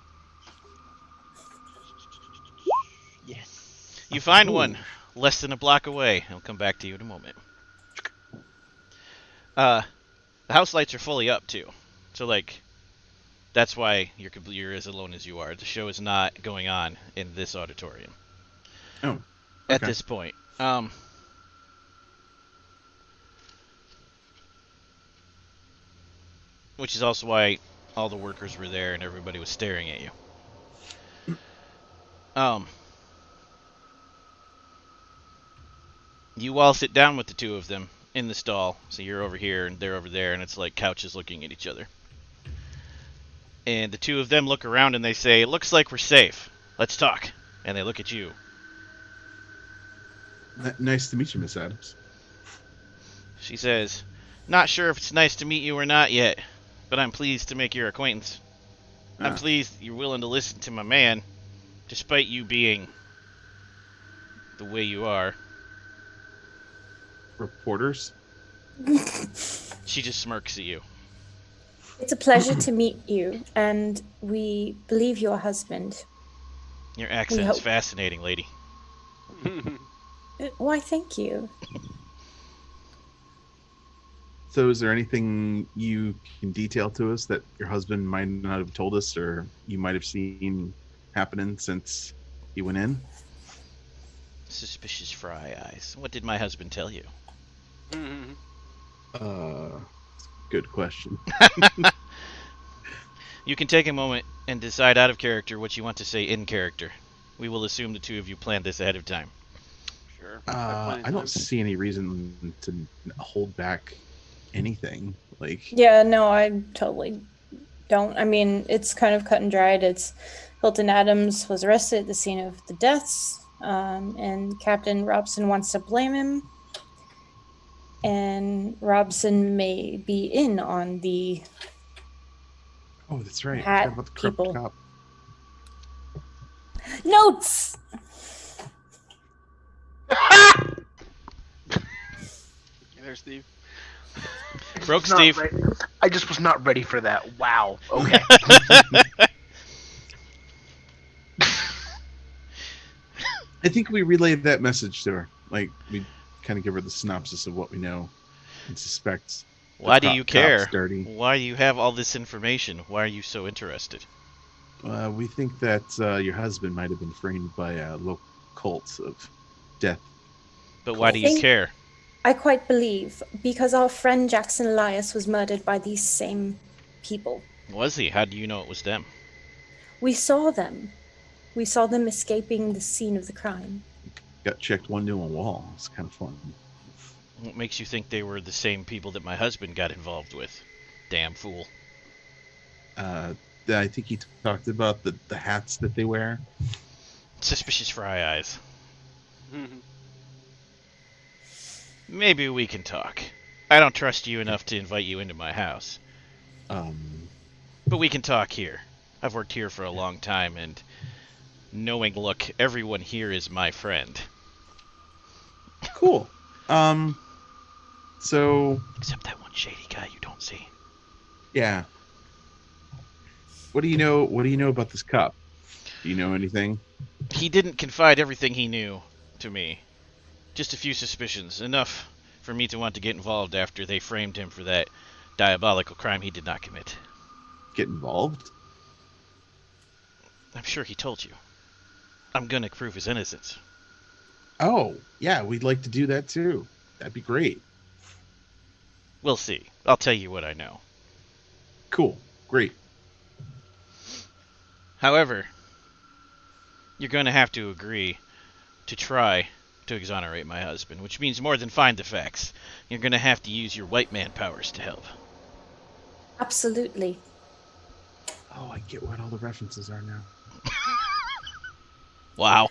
Yes. You find Ooh. one less than a block away. I'll come back to you in a moment. The house lights are fully up too, so like that's why you're as alone as you are. The show is not going on in this auditorium Oh. at okay. this point. Which is also why all the workers were there and everybody was staring at you. You all sit down with the two of them in the stall. So you're over here and they're over there, and it's like couches looking at each other. And the two of them look around and they say, "It looks like we're safe. Let's talk." And they look at you. Nice to meet you, Miss Adams. She says, "Not sure if it's nice to meet you or not yet, but I'm pleased to make your acquaintance. I'm Ah. pleased you're willing to listen to my man, despite you being the way you are." Reporters? She just smirks at you. It's a pleasure to meet you, and we believe your husband. Your accent is hope- fascinating, lady. Why, thank you. So is there anything you can detail to us that your husband might not have told us, or you might have seen happening since he went in? Suspicious fry eyes. What did my husband tell you? Good question. You can take a moment and decide out of character what you want to say in character. We will assume the two of you planned this ahead of time. Sure. I don't see any reason to hold back anything. Like, Yeah, no, I totally don't. I mean, it's kind of cut and dried. It's Hilton Adams was arrested at the scene of the deaths, and Captain Robson wants to blame him. And Robson may be in on the oh, that's right. I Hat forgot about the corrupt people. cop. notes. There's Steve. Broke Not Steve. ready- I just was not ready for that. Wow. Okay. I think we relayed that message to her. Like, we kind of give her the synopsis of what we know and suspect. the Why do cop- you care? cop's dirty. Why do you have all this information? Why are you so interested? We think that your husband might have been framed by a local cult of death. But why do you Think- care? I quite believe, because our friend Jackson Elias was murdered by these same people. Was he? How do you know it was them? We saw them. We saw them escaping the scene of the crime. Got checked one to a wall. It's kind of fun. What makes you think they were the same people that my husband got involved with? Damn fool. I think he talked about the hats that they wear. Suspicious fry eyes. Maybe we can talk. I don't trust you enough to invite you into my house. But we can talk here. I've worked here for a long time, and look, everyone here is my friend. Cool. So Except that one shady guy you don't see. yeah. What do you know? What do you know about this cop? Do you know anything? He didn't confide everything he knew to me. Just a few suspicions, enough for me to want to get involved after they framed him for that diabolical crime he did not commit. Get involved? I'm sure he told you. I'm gonna prove his innocence. Oh, yeah, we'd like to do that too. That'd be great. We'll see. I'll tell you what I know. Cool. Great. However, you're gonna have to agree to try to exonerate my husband, which means more than find the facts. You're gonna have to use your white man powers to help. Absolutely. Oh, I get what all the references are now. Wow.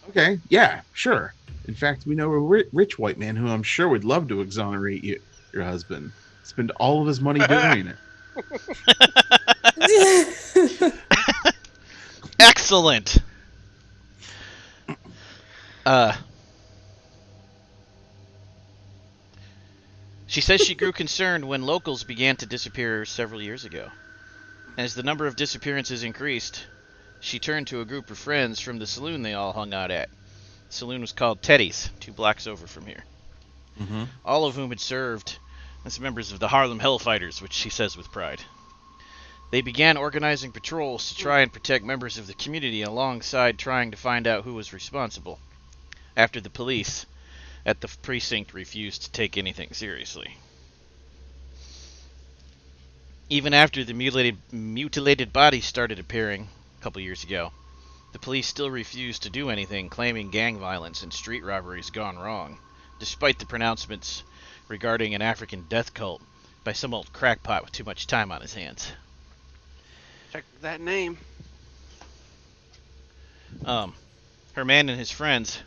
Okay, yeah, sure. In fact, we know a rich white man who I'm sure would love to exonerate your husband. Spend all of his money doing it. Excellent. She says she grew concerned when locals began to disappear several years ago. As the number of disappearances increased, she turned to a group of friends from the saloon they all hung out at. The saloon was called Teddy's, 2 blocks over from here. Mm-hmm. All of whom had served as members of the Harlem Hellfighters, which she says with pride. They began organizing patrols to try and protect members of the community alongside trying to find out who was responsible, after the police at the precinct refused to take anything seriously. Even after the mutilated bodies started appearing a couple years ago, the police still refused to do anything, claiming gang violence and street robberies gone wrong, despite the pronouncements regarding an African death cult by some old crackpot with too much time on his hands. Check that name. Her man and his friends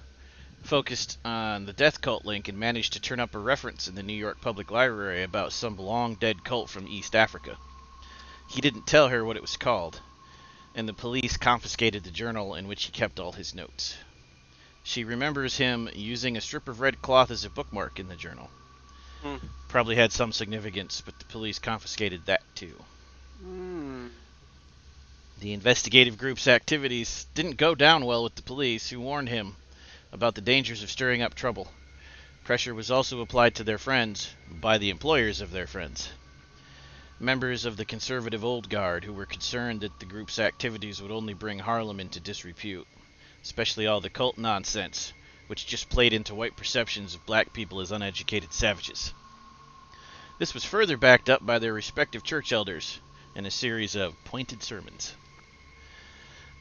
focused on the death cult link and managed to turn up a reference in the New York Public Library about some long-dead cult from East Africa. He didn't tell her what it was called, and the police confiscated the journal in which he kept all his notes. She remembers him using a strip of red cloth as a bookmark in the journal. Probably had some significance, but the police confiscated that too. The investigative group's activities didn't go down well with the police, who warned him about the dangers of stirring up trouble. Pressure was also applied to their friends by the employers of their friends. Members of the conservative old guard who were concerned that the group's activities would only bring Harlem into disrepute, especially all the cult nonsense, which just played into white perceptions of black people as uneducated savages. This was further backed up by their respective church elders in a series of pointed sermons.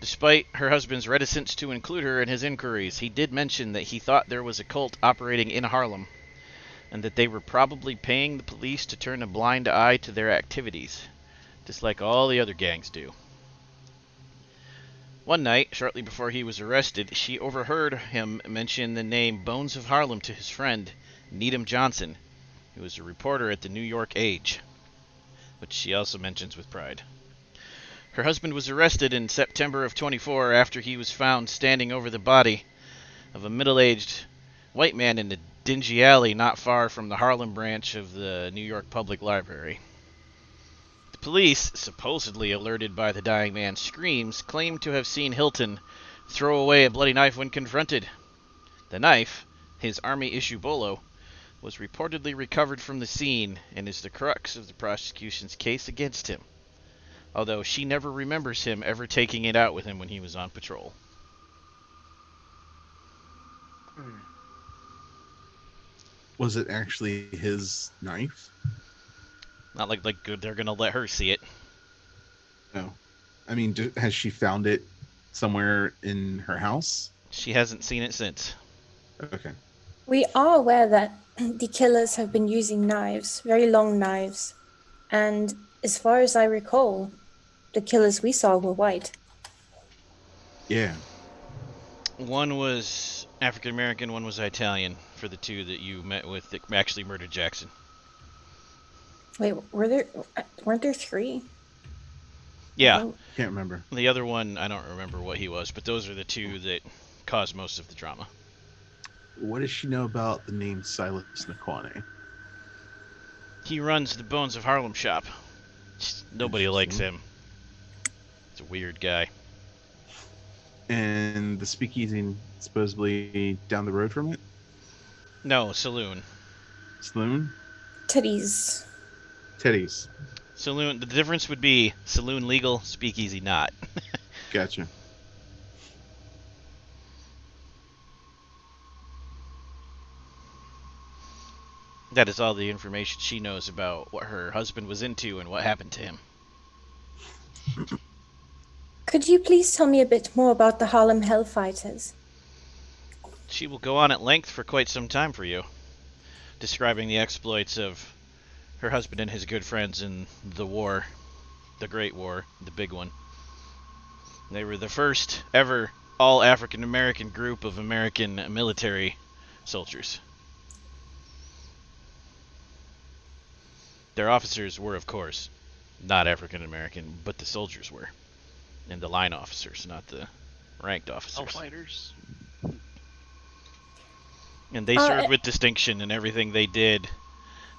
Despite her husband's reticence to include her in his inquiries, he did mention that he thought there was a cult operating in Harlem, and that they were probably paying the police to turn a blind eye to their activities, just like all the other gangs do. One night, shortly before he was arrested, she overheard him mention the name Bones of Harlem to his friend, Needham Johnson, who was a reporter at the New York Age, which she also mentions with pride. Her husband was arrested in September of 24 after he was found standing over the body of a middle-aged white man in a dingy alley not far from the Harlem branch of the New York Public Library. The police, supposedly alerted by the dying man's screams, claimed to have seen Hilton throw away a bloody knife when confronted. The knife, his army-issue bolo, was reportedly recovered from the scene and is the crux of the prosecution's case against him, although she never remembers him ever taking it out with him when he was on patrol. Was it actually his knife? Not like they're gonna let her see it. No. I mean, has she found it somewhere in her house? She hasn't seen it since. Okay. We are aware that the killers have been using knives, very long knives. And as far as I recall, the killers we saw were white. Yeah. One was African American, one was Italian, for the two that you met with that actually murdered Jackson. Wait, weren't there 3? Yeah. Oh, Can't remember. The other one, I don't remember what he was, but those are the two that caused most of the drama. What does she know about the name Silas Nakwane? He runs the Bones of Harlem shop. Nobody likes him. He's a weird guy. And the speakeasy supposedly down the road from it? No, saloon. Saloon? Titties. Teddy's. Saloon. The difference would be saloon legal, speakeasy not. Gotcha. That is all the information she knows about what her husband was into and what happened to him. Could you please tell me a bit more about the Harlem Hellfighters? She will go on at length for quite some time for you, describing the exploits of her husband and his good friends in the war, the Great War, the big one. They were the first ever all African American group of American military soldiers. Their officers were, of course, not African American, but the soldiers were. And the line officers, not the ranked officers. Fighters. And they served with distinction, and everything they did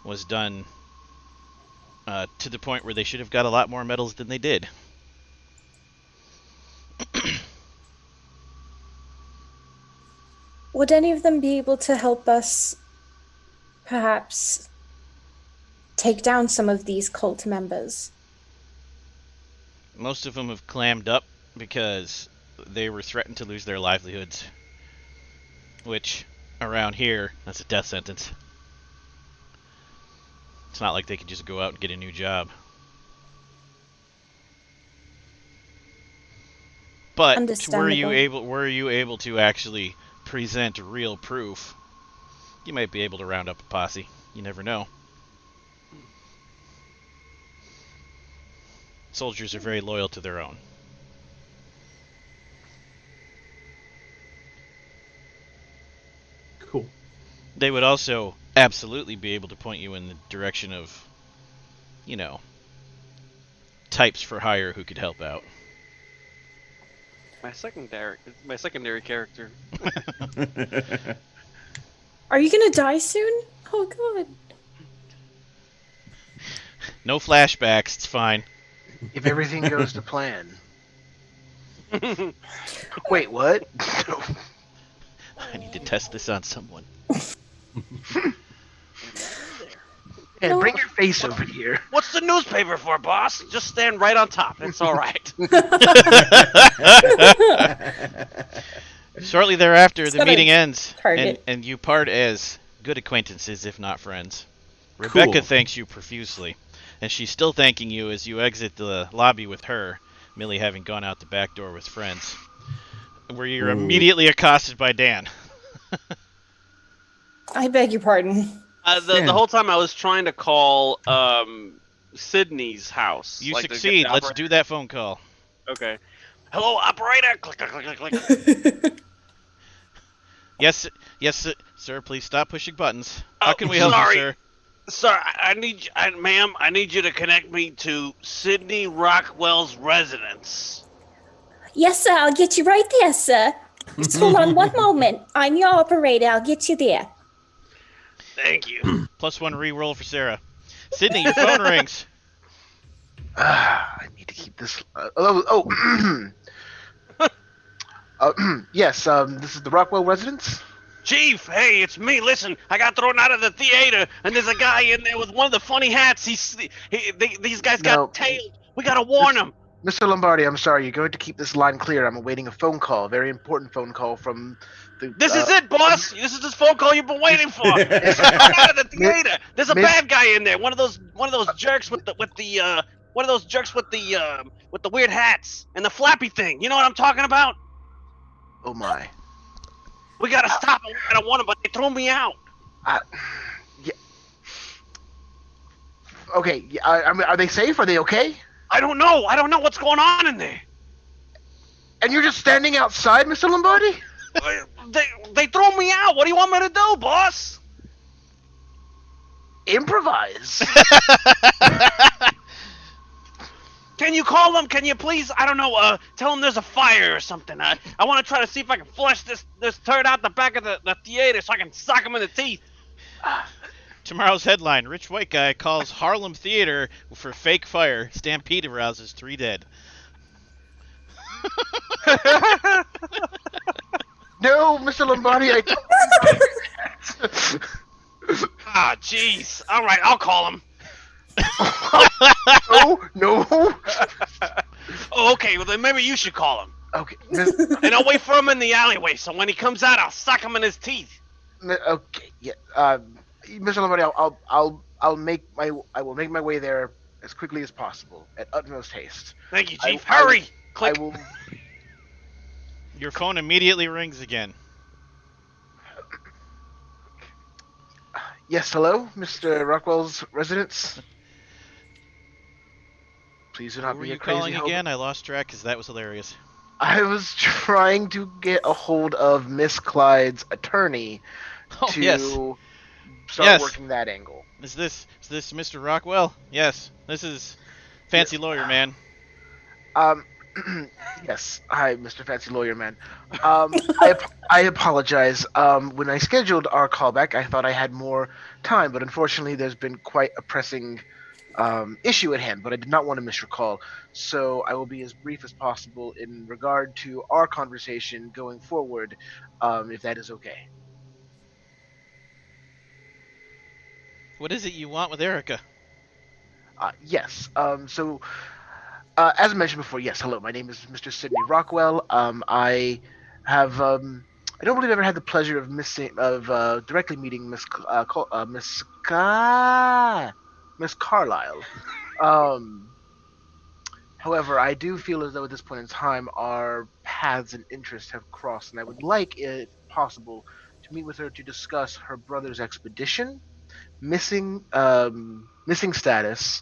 was done to the point where they should have got a lot more medals than they did. Would any of them be able to help us, perhaps, take down some of these cult members? Most of them have clammed up because they were threatened to lose their livelihoods, which, around here, that's a death sentence. It's not like they could just go out and get a new job. But were you able to actually present real proof, you might be able to round up a posse. You never know. Soldiers are very loyal to their own. Cool. They would also absolutely be able to point you in the direction of, you know, types for hire who could help out. My secondary character. Are you gonna die soon? Oh god. No flashbacks, it's fine. If everything goes to plan. Wait, what? I need to test this on someone. Yeah, bring your face over here. What's the newspaper for, boss? Just stand right on top. It's all right. Shortly thereafter, the meeting ends, target. and you part as good acquaintances, if not friends. Rebecca Cool. thanks you profusely, and she's still thanking you as you exit the lobby with her, Millie having gone out the back door with friends, where you're immediately accosted by Dan. I beg your pardon. The whole time I was trying to call Sydney's house. You like, to get succeed. the Let's operator. do that phone call. Okay. Hello, operator. Click, click, click, click, click. Yes, sir. Please stop pushing buttons. How can we help sorry. you, sir? Sir, ma'am, I need you to connect me to Sydney Rockwell's residence. Yes, sir. I'll get you right there, sir. Just hold on one moment. I'm your operator. I'll get you there. Thank you. +1 re-roll for Sarah. Sydney, your phone rings. I need to keep this. Yes. This is the Rockwell residence. Chief, hey, it's me. Listen, I got thrown out of the theater, and there's a guy in there with one of the funny hats. These guys got tailed. We gotta warn them. Mr. Lombardi, I'm sorry. You're going to keep this line clear. I'm awaiting a phone call, a very important phone call from the. This is it, boss. This is this phone call you've been waiting for. It's thrown out of the theater. There's a bad guy in there. One of those jerks with the weird hats and the flappy thing. You know what I'm talking about? Oh my. We gotta stop him. We gotta warn him, but they threw me out. Yeah. Okay. I mean, are they safe? Are they okay? I don't know. I don't know what's going on in there. And you're just standing outside, Mr. Lombardi? They threw me out. What do you want me to do, boss? Improvise. Can you call them? Can you please? I don't know. Tell them there's a fire or something. I want to try to see if I can flush this turd out the back of the theater so I can sock him in the teeth. Tomorrow's headline: Rich white guy calls Harlem theater for fake fire. Stampede arouses 3 dead. No, Mr. Lombardi, I don't think Ah, jeez. All right, I'll call him. No. Oh, okay. Well, then maybe you should call him. Okay, And I'll wait for him in the alleyway. So when he comes out, I'll suck him in his teeth. okay, yeah. Mr. Lombardi, I will make my way there as quickly as possible at utmost haste. Thank you, I- Chief. Hurry! Click. I will. Your phone immediately rings again. Yes, hello, Mr. Rockwell's residence. Please do Who not were be you a crazy calling hobo. again? I lost track because that was hilarious. I was trying to get a hold of Miss Clyde's attorney Oh, to yes. start Yes. working that angle. Is this Mr. Rockwell? Yes. This is Fancy Lawyer Man. Yes. Hi, Mr. Fancy Lawyer Man. I apologize. When I scheduled our callback, I thought I had more time, but unfortunately, there's been quite a pressing issue at hand. But I did not want to miss your call, so I will be as brief as possible in regard to our conversation going forward, if that is okay. What is it you want with Erica? Yes. As I mentioned before, yes. Hello, my name is Mr. Sidney Rockwell. I have. I don't believe I've ever had the pleasure of directly meeting Miss Carlyle. Um, However, I do feel as though at this point in time our paths and interests have crossed, and I would like, if possible, to meet with her to discuss her brother's expedition, missing status,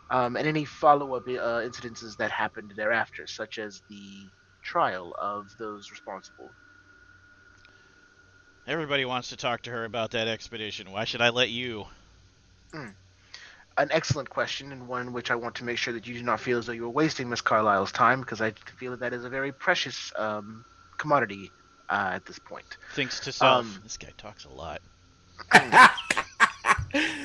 and any follow-up incidences that happened thereafter, such as the trial of those responsible. Everybody wants to talk to her about that expedition. Why should I let you? An excellent question, and one in which I want to make sure that you do not feel as though you are wasting Miss Carlyle's time, because I feel that that is a very precious commodity at this point. Thinks to self. This guy talks a lot.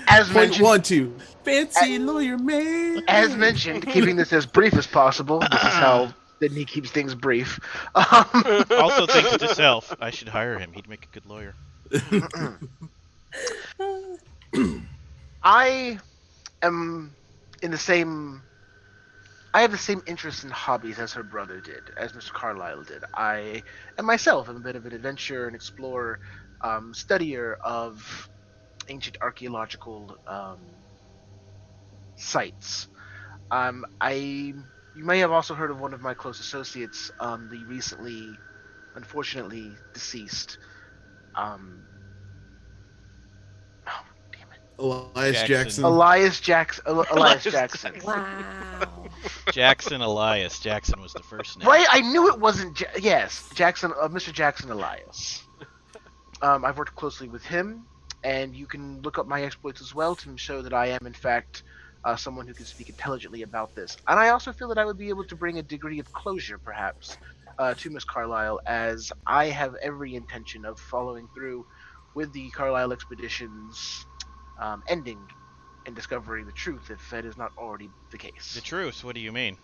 As Point mentioned, 1, 2. Fancy lawyer man. as mentioned, keeping this as brief as possible. This is how Sydney keeps things brief. Also thinks to self, I should hire him. He'd make a good lawyer. I am in the same. I have the same interests and hobbies as her brother did, as Mr. Carlyle did. I am myself am a bit of an adventurer and explorer, studier of ancient archaeological sites. You may have also heard of one of my close associates, the recently, unfortunately deceased. Oh, damn it. Elias Jackson. Jackson. Elias Jackson. Elias Jackson. Wow. Jackson Elias. Jackson was the first name. Right? I knew it wasn't. Yes, Jackson. Mr. Jackson Elias. I've worked closely with him, and you can look up my exploits as well to show that I am, in fact, someone who can speak intelligently about this. And I also feel that I would be able to bring a degree of closure, perhaps, to Miss Carlyle, as I have every intention of following through with the Carlyle expedition's ending and discovering the truth, if that is not already the case. The truth? What do you mean?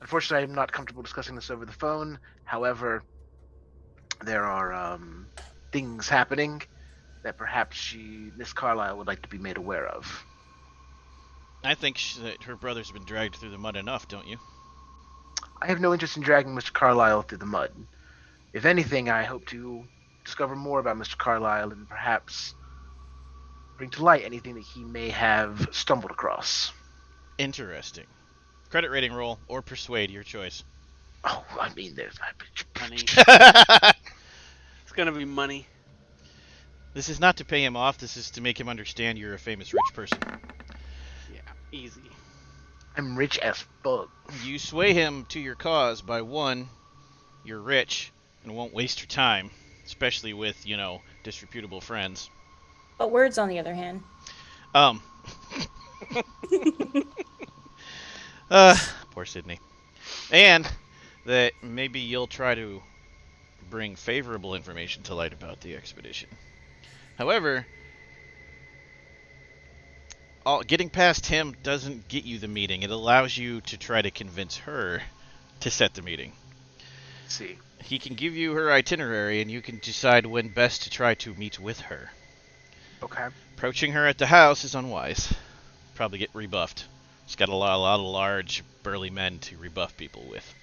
Unfortunately, I'm not comfortable discussing this over the phone. However, there are things happening that perhaps Miss Carlyle would like to be made aware of. I think that her brother's been dragged through the mud enough, don't you? I have no interest in dragging Mr. Carlyle through the mud. If anything, I hope to discover more about Mr. Carlyle and perhaps bring to light anything that he may have stumbled across. Interesting. Credit rating roll or persuade, your choice. Oh, I mean, there's... Money. It's gonna be money. This is not to pay him off. This is to make him understand you're a famous rich person. Yeah, easy. I'm rich as fuck. You sway him to your cause by, one, you're rich and won't waste your time, especially with, disreputable friends. But words, on the other hand. Poor Sydney. And that maybe you'll try to bring favorable information to light about the expedition. However, getting past him doesn't get you the meeting. It allows you to try to convince her to set the meeting. See. He can give you her itinerary, and you can decide when best to try to meet with her. Okay. Approaching her at the house is unwise. Probably get rebuffed. She's got a lot of large, burly men to rebuff people with.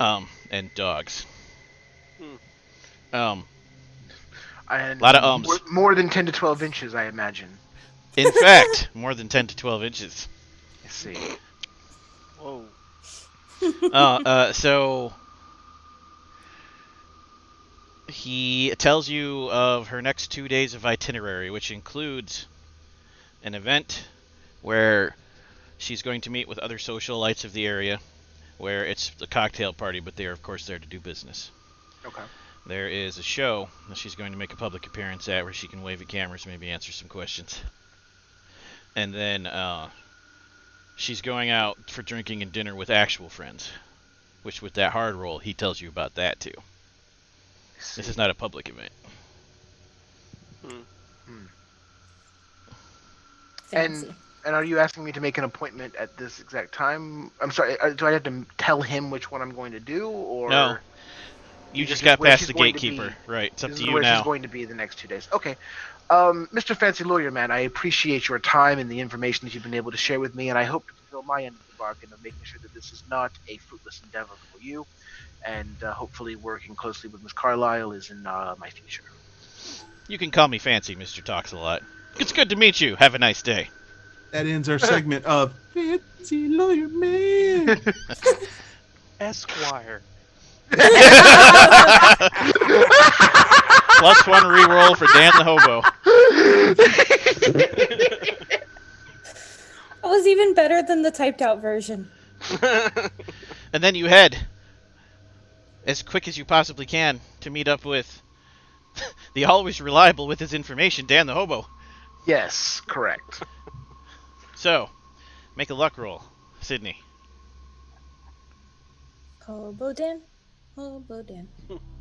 And dogs. And a lot of ums. More than 10 to 12 inches, I imagine. In fact, more than 10 to 12 inches. I see. Whoa. So he tells you of her next 2 days of itinerary, which includes an event where she's going to meet with other socialites of the area, where it's the cocktail party, but they're of course there to do business. Okay. There is a show that she's going to make a public appearance at where she can wave at cameras, maybe answer some questions. And then she's going out for drinking and dinner with actual friends, which with that hard roll, he tells you about that too. This is not a public event. Fancy. And are you asking me to make an appointment at this exact time? I'm sorry, do I have to tell him which one I'm going to do, or No. You This just is got where past she's the going to gatekeeper. be- Right, it's up this to is you where now. she's going to be the next 2 days? Okay. Mr. Fancy Lawyer Man, I appreciate your time and the information that you've been able to share with me, and I hope to fulfill my end of the bargain of making sure that this is not a fruitless endeavor for you, and hopefully working closely with Ms. Carlisle is in my future. You can call me Fancy, Mr. Talks a Lot. It's good to meet you. Have a nice day. That ends our segment of Fancy Lawyer Man. Esquire. +1 reroll for Dan the Hobo. That was even better than the typed out version. And then you head as quick as you possibly can to meet up with the always reliable with his information, Dan the Hobo. Yes, correct. So, make a luck roll, Sydney. Hobo Dan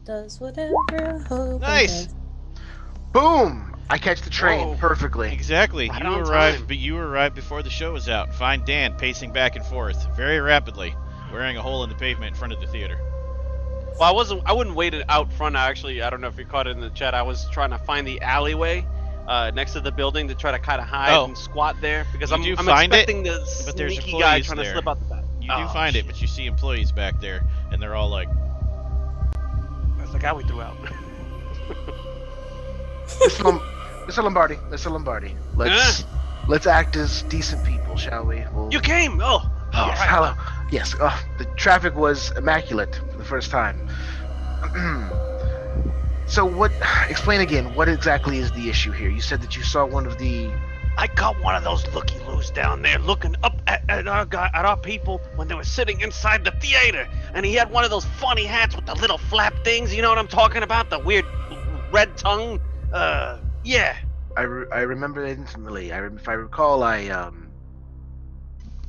does whatever a hobo Nice. does. Boom! I catch the train Whoa. perfectly. Exactly. Right You on arrived, time. but you arrived before the show was out. Find Dan pacing back and forth very rapidly, wearing a hole in the pavement in front of the theater. Well, I wouldn't wait it out front. I don't know if you caught it in the chat. I was trying to find the alleyway next to the building to try to kind of hide Oh. and squat there because You I'm do find it, expecting the but there's sneaky guy employees trying there. to slip out the back. You do Oh, find it, shit. but you see employees back there, and they're all like, That's the guy we threw out. Mr. Lombardi, let's act as decent people, shall we? You came! Oh! Yes, right. hello. Yes, the traffic was immaculate for the first time. So explain again, what exactly is the issue here? You said that you saw one of the... I caught one of those looky-loos down there looking up at our people when they were sitting inside the theater. And he had one of those funny hats with the little flap things, you know what I'm talking about? The weird red tongue? Yeah. I remember it intimately. If I recall, I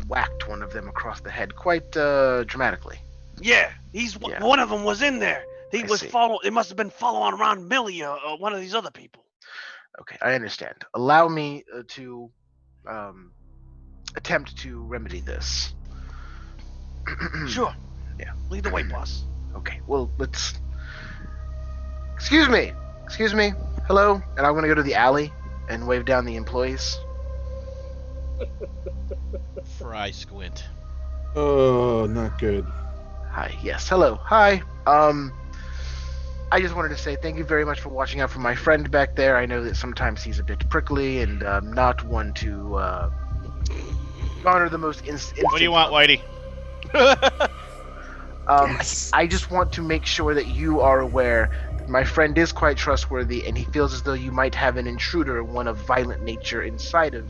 whacked one of them across the head quite dramatically. Yeah, Yeah. one of them was in there. He I was see. It must have been following around Millie or one of these other people. Okay, I understand. Allow me to attempt to remedy this. Sure. Yeah. Lead the way, boss. Okay, well, let's... Excuse me! Hello? And I'm gonna go to the alley and wave down the employees. Fry squint. Oh, not good. Hi, yes, hello, hi. I just wanted to say thank you very much for watching out for my friend back there. I know that sometimes he's a bit prickly and not one to garner the most instant... What do you want, Whitey? Yes. I just want to make sure that you are aware that my friend is quite trustworthy and he feels as though you might have an intruder, one of violent nature, inside of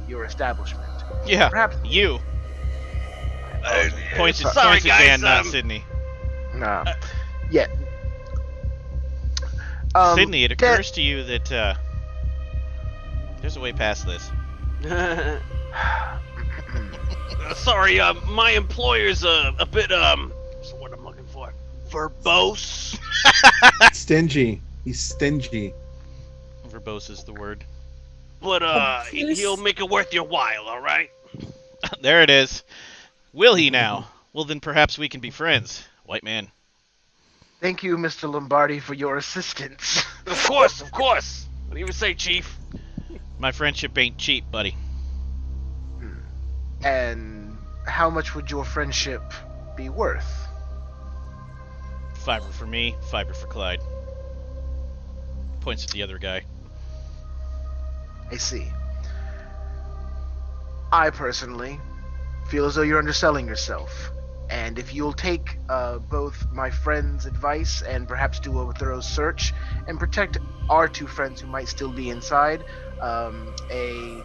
your establishment. Yeah, Perhaps... you. Points at Sorry, points at Dan, guys, not Sydney. Yeah. Sydney, it occurs to you that there's a way past this. Sorry, my employer's a bit what's the word I'm looking for? verbose. Stingy. He's stingy. Verbose is the word. But Obtuse? he'll make it worth your while, all right? There it is. Will he now? Well, then perhaps we can be friends, white man. Thank you, Mr. Lombardi, for your assistance. Of course, of course. What do you say, Chief? My friendship ain't cheap, buddy. And how much would your friendship be worth? Fiber for me, fiber for Clyde. Points at the other guy. I see. I personally feel as though you're underselling yourself. And if you'll take both my friend's advice and perhaps do a thorough search and protect our two friends who might still be inside, a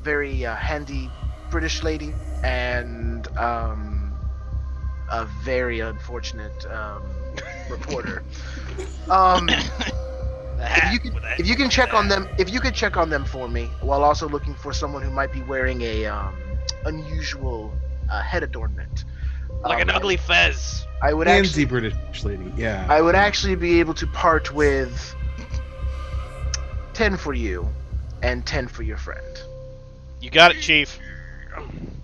very handy British lady and a very unfortunate reporter. If you can check on them, if you could check on them for me, while also looking for someone who might be wearing a unusual head adornment, Like an ugly fez. I would Handsy actually, British lady. Yeah. I would actually be able to part with 10 for you and 10 for your friend. You got it, Chief.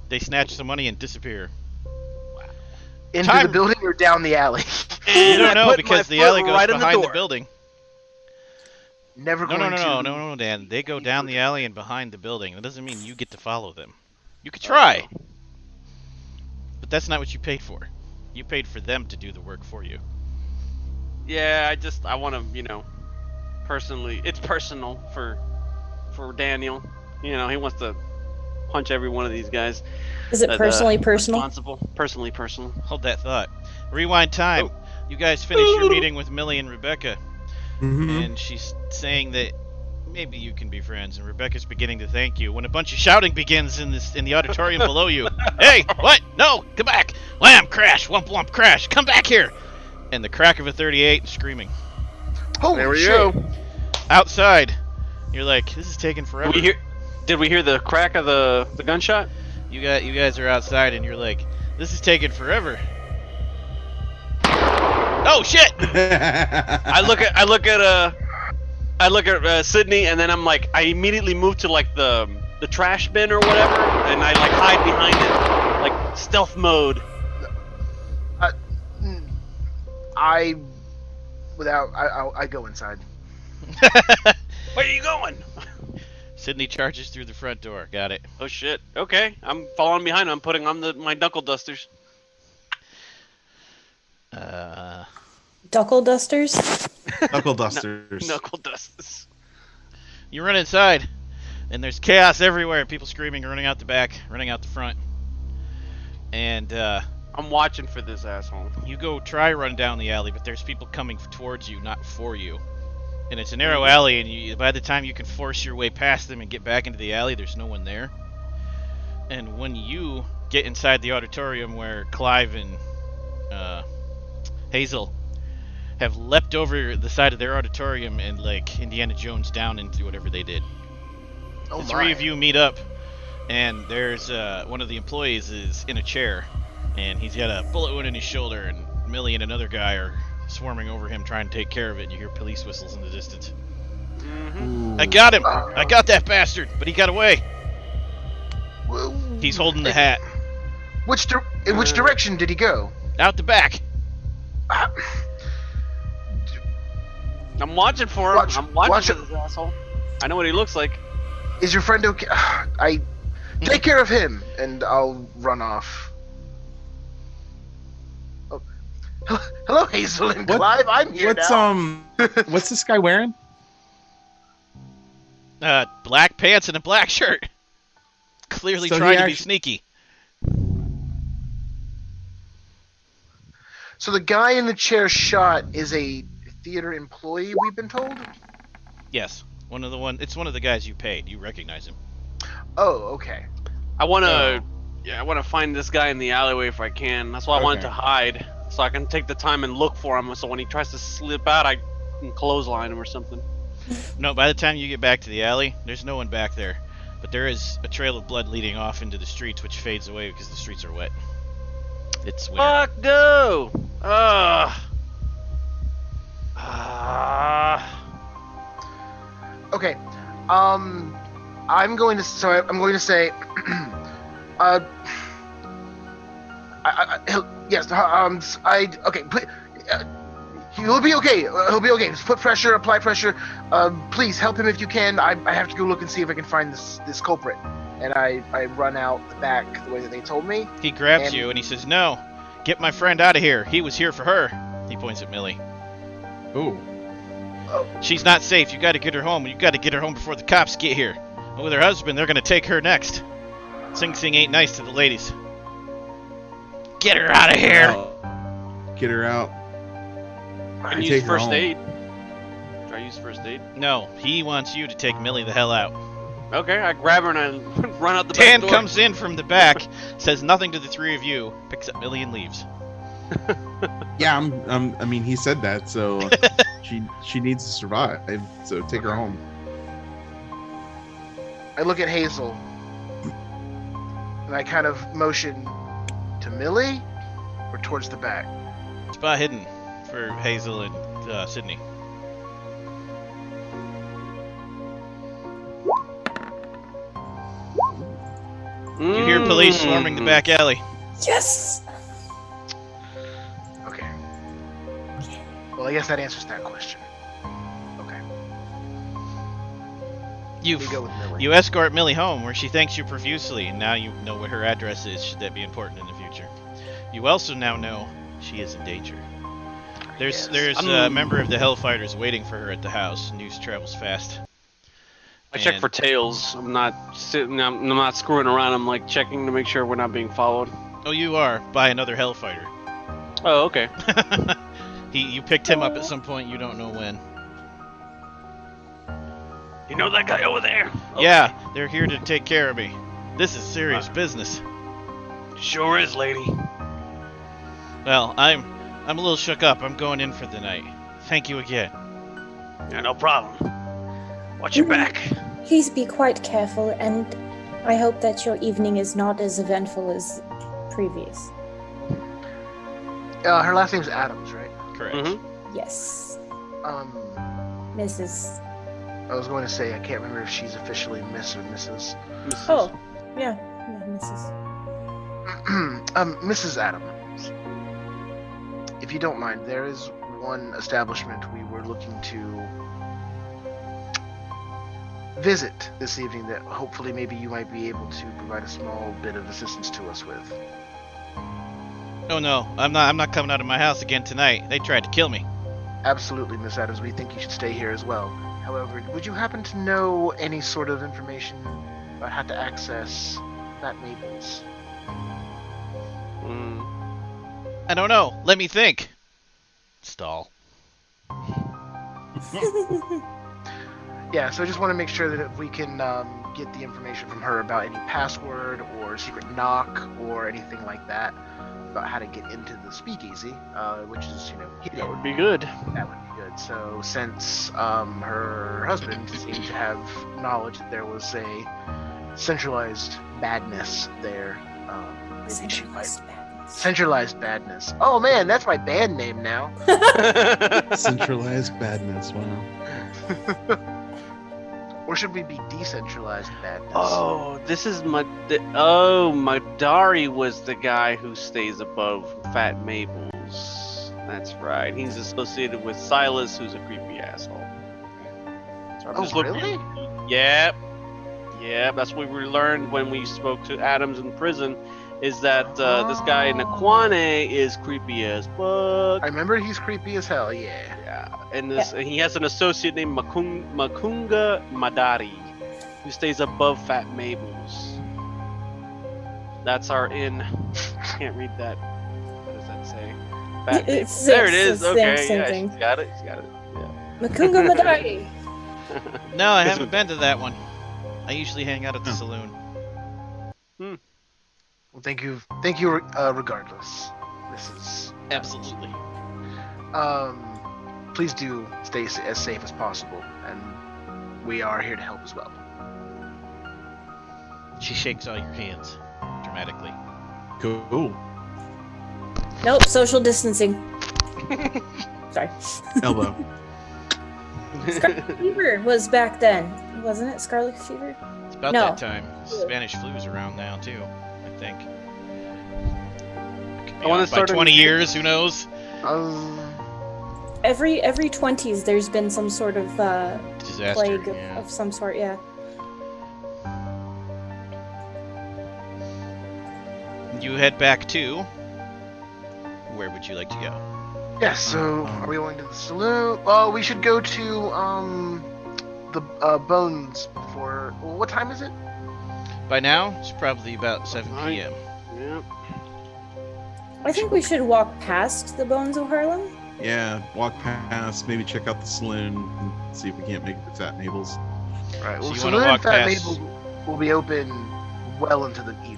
They snatch some money and disappear. Into Time- the building or down the alley? You And don't I know put because my the alley foot goes right in behind the door. building. Never No, going no, Dan. They go down the alley and behind the building. That doesn't mean you get to follow them. You could try. But that's not what you paid for. You paid for them to do the work for you. Yeah, I want to, personally, it's personal for Daniel. He wants to punch every one of these guys. Is it that, personally personal? Responsible. Personally personal. Hold that thought. Rewind time. Oh. You guys finish your meeting with Millie and Rebecca, Mhm. and she's saying that maybe you can be friends, and Rebecca's beginning to thank you when a bunch of shouting begins in the auditorium below you. Hey, what? No, come back! Wham! Crash! Wump wump! Crash! Come back here! And the crack of a 38 screaming. Holy There we shit. go. Outside, you're like, this is taking forever. Did we hear the crack of the gunshot? You guys are outside, and you're like, this is taking forever. Oh shit! I look at Sydney, and then I'm like, I immediately move to like the trash bin or whatever, and I like hide behind it, like stealth mode. I go inside. Where are you going? Sydney charges through the front door. Got it. Oh shit. Okay, I'm following behind. I'm putting on my knuckle dusters. Duckle dusters? Knuckle dusters. Knuckle dusters. You run inside, and there's chaos everywhere. People screaming, running out the back, running out the front. And I'm watching for this asshole. you go try run down the alley, but there's people coming towards you, not for you. And it's a narrow alley, and by the time you can force your way past them and get back into the alley, there's no one there. And when you get inside the auditorium where Clive and Hazel have leapt over the side of their auditorium and like Indiana Jones down into whatever they did. Oh The three my. of you meet up, and there's one of the employees is in a chair, and he's got a bullet wound in his shoulder, and Millie and another guy are swarming over him trying to take care of it, and you hear police whistles in the distance. Mm-hmm. I got him! I got that bastard, but he got away. Well, He's holding the hat. In which direction did he go? Out the back. I'm watching for him. I'm watching watch for it. this asshole. I know what he looks like. Is your friend okay? I take care of him, and I'll run off. Oh. Hello, Hazel and What- Clive. I'm here What's now. what's this guy wearing? Black pants and a black shirt. Clearly So he trying to be actu- sneaky. So the guy in the chair shot is a theater employee, we've been told? Yes. It's one of the guys you paid. You recognize him. Oh, okay. I wanna find this guy in the alleyway if I can. That's why I wanted Okay. to hide, so I can take the time and look for him. So when he tries to slip out, I can clothesline him or something. No, by the time you get back to the alley, there's no one back there. But there is a trail of blood leading off into the streets, which fades away because the streets are wet. It's winter. Fuck no! Okay. I'm going to say, okay. He'll be okay. He'll be okay. Just put pressure, apply pressure. Please help him if you can. I have to go look and see if I can find this culprit. And I run out the back the way that they told me. He grabs you and he says, "No, get my friend out of here. He was here for her." He points at Millie. Oh. She's not safe. You got to get her home. You got to get her home before the cops get here. And with her husband, they're gonna take her next. Sing Sing ain't nice to the ladies. Get her out of here. Get her out. Can And you take use her first home. aid? Try to use first aid. No, he wants you to take Millie the hell out. Okay, I grab her and I run out the Dan back door. comes in from the back, says nothing to the three of you, picks up Millie and leaves. Yeah, I mean, he said that, so she needs to survive. So take her home. I look at Hazel, and I kind of motion to Millie, or towards the back. Spot hidden for Hazel and Sydney. You hear police swarming the back alley. Yes. Okay. Well, I guess that answers that question. Okay. You We go with Millie. you escort Millie home, where she thanks you profusely, and now you know what her address is, should that be important in the future. You also now know she is in danger. There's a member of the Hellfighters waiting for her at the house. News travels fast. I check And- for tails. I'm not sitting. I'm not screwing around. I'm like checking to make sure we're not being followed. Oh, you are, by another Hellfighter. Oh, okay. You picked him up at some point, you don't know when. You know that guy over there? Yeah, they're here to take care of me. This is serious business. Sure is, lady. Well, I'm a little shook up. I'm going in for the night. Thank you again. Yeah, no problem. Watch your back. Please be quite careful, and I hope that your evening is not as eventful as previous. Her last name's Adams, right? Correct. Mm-hmm. Yes, Mrs. I was going to say I can't remember if she's officially Miss or Mrs. Oh, yeah, Mrs. Mrs. Adams. If you don't mind, there is one establishment we were looking to visit this evening that hopefully maybe you might be able to provide a small bit of assistance to us with. Oh no, I'm not coming out of my house again tonight. They tried to kill me. Absolutely, Miss Adams. We think you should stay here as well. However, would you happen to know any sort of information about how to access Fat Maples? I don't know. Let me think. Stall. Yeah, so I just want to make sure that if we can get the information from her about any password or secret knock or anything like that, about how to get into the speakeasy, which is, hidden. That would be good. That would be good. So since her husband seemed to have knowledge that there was a centralized badness there, maybe she might... Centralized badness. Oh man, that's my band name now. Centralized badness. Wow. Or should we be decentralized badness? Oh, this is Madari was the guy who stays above Fat Maples. That's right. He's associated with Silas, who's a creepy asshole. So I'm just looking. Really? Yep. Yep. That's what we learned when we spoke to Adams in prison. Is that this guy Nakwane is creepy as fuck. I remember he's creepy as hell. Yeah. Yeah, and he has an associate named Makunga Madari, who stays above Fat Maples. That's our inn. Can't read that. What does that say? Fat Maples. There it is. Okay, yeah, she's got it. She's got it. Yeah. Makunga Madari. No, I haven't been to that one. I usually hang out at the saloon. Well, thank you, regardless. This is Absolutely. Please do stay as safe as possible, and we are here to help as well. She shakes all your hands dramatically. Cool. Nope, social distancing. Sorry. Elbow. Scarlet fever was back then, wasn't it? Scarlet fever? It's about No. that time. Spanish flu's around now too, I think. Could be I wanna off by start a 20 new- years, who knows? Every 20s, there's been some sort of Disaster. plague Yeah. of some sort. Yeah. You head back to. Where would you like to go? Yes. So, are we going to the saloon? Oh, we should go to the Bones before. Well, what time is it? By now, it's probably about 7 Right. p.m. Yeah. I think we should walk past the Bones of Harlem. Yeah, walk past, maybe check out the saloon, and see if we can't make it to Fat Mabel's. Right. So Well, you wanna Saloon walk Fat past- Mabel will be open well into the evening.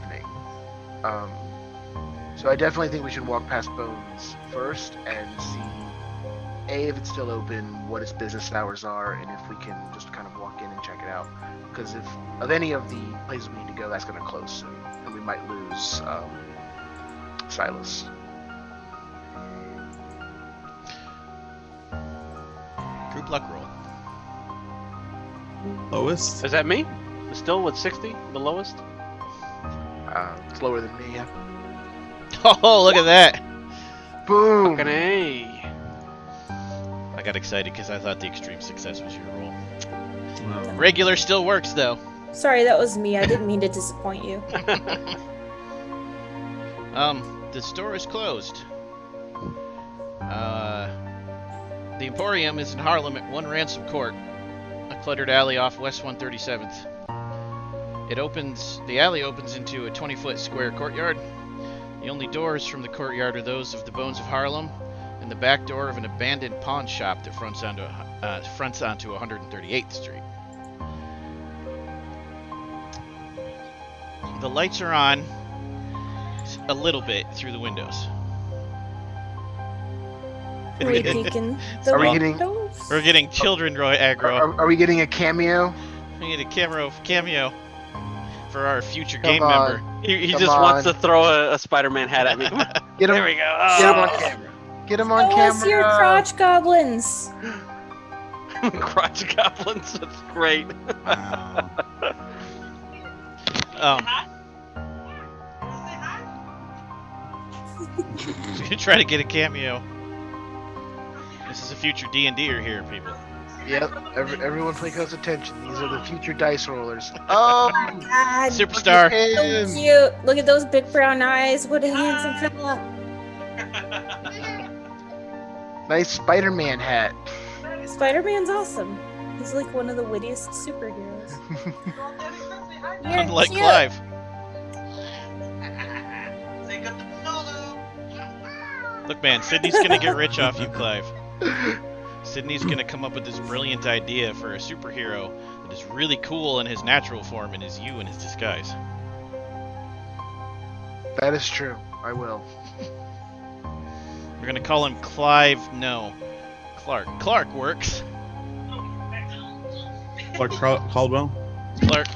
So I definitely think we should walk past Bones first and see if it's still open, what its business hours are, and if we can just kind of walk in and check it out. Because if of any of the places we need to go, that's going to close soon, and we might lose Silas. Group luck roll. Lowest? Is that me? Still with 60, the lowest? It's lower than me. Yeah. Oh, look at that! Boom. Fucking A. I got excited because I thought the extreme success was your roll. Well, Regular still works though. Sorry, that was me. I didn't mean to disappoint you. The store is closed. The Emporium is in Harlem at 1 Ransom Court, a cluttered alley off West 137th. The alley opens into a 20-foot square courtyard. The only doors from the courtyard are those of the Bones of Harlem and the back door of an abandoned pawn shop that fronts onto 138th Street. The lights are on a little bit through the windows. Are we peeking the Are we getting- windows? We're getting children aggro. Are we getting a cameo? We need a cameo for our future Come game on. member. He Come just wants on. to throw a Spider-Man hat at me. Get him. There we go. Get him Oh. on camera. Get him on Show camera. us your crotch goblins. Crotch goblins. That's great. wow. Try to get a cameo. This is a future D&D-er here, people. Yep. Everyone pay close attention. These are the future dice rollers. Oh my god. Superstar. So cute. Look at those big brown eyes. What a handsome fella. Nice Spider-Man hat. Spider-Man's awesome. He's like one of the wittiest superheroes. You're Unlike cute. Clive. Look, man, Sydney's gonna get rich off you, Clive. Sydney's gonna come up with this brilliant idea for a superhero that is really cool in his natural form and is you in his disguise. That is true. I will. We're gonna call him Clive. No, Clark. Clark works. Clark Caldwell? Clark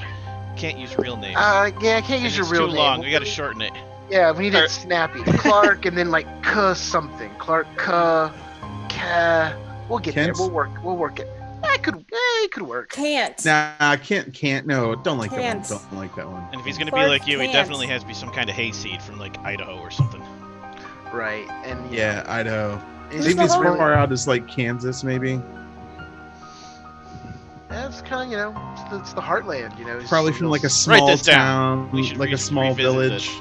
can't use real name. Yeah, I can't use your it's real too name. long. We gotta shorten it. Yeah, we need it snappy. Clark and then like something. Clark K. We'll get Kent? there. We'll work it. It could work. Can't. Nah, I can't. No, don't like Can't. that one. Don't like that one. And if he's gonna be Clark like you, he can't. definitely has to be some kind of hayseed from like Idaho or something. Right. And Yeah, Idaho. It's Maybe as really, far out as like Kansas, maybe. it's kind of it's the heartland. It's Probably just from like a Write small this down. town, We should like a small revisit village.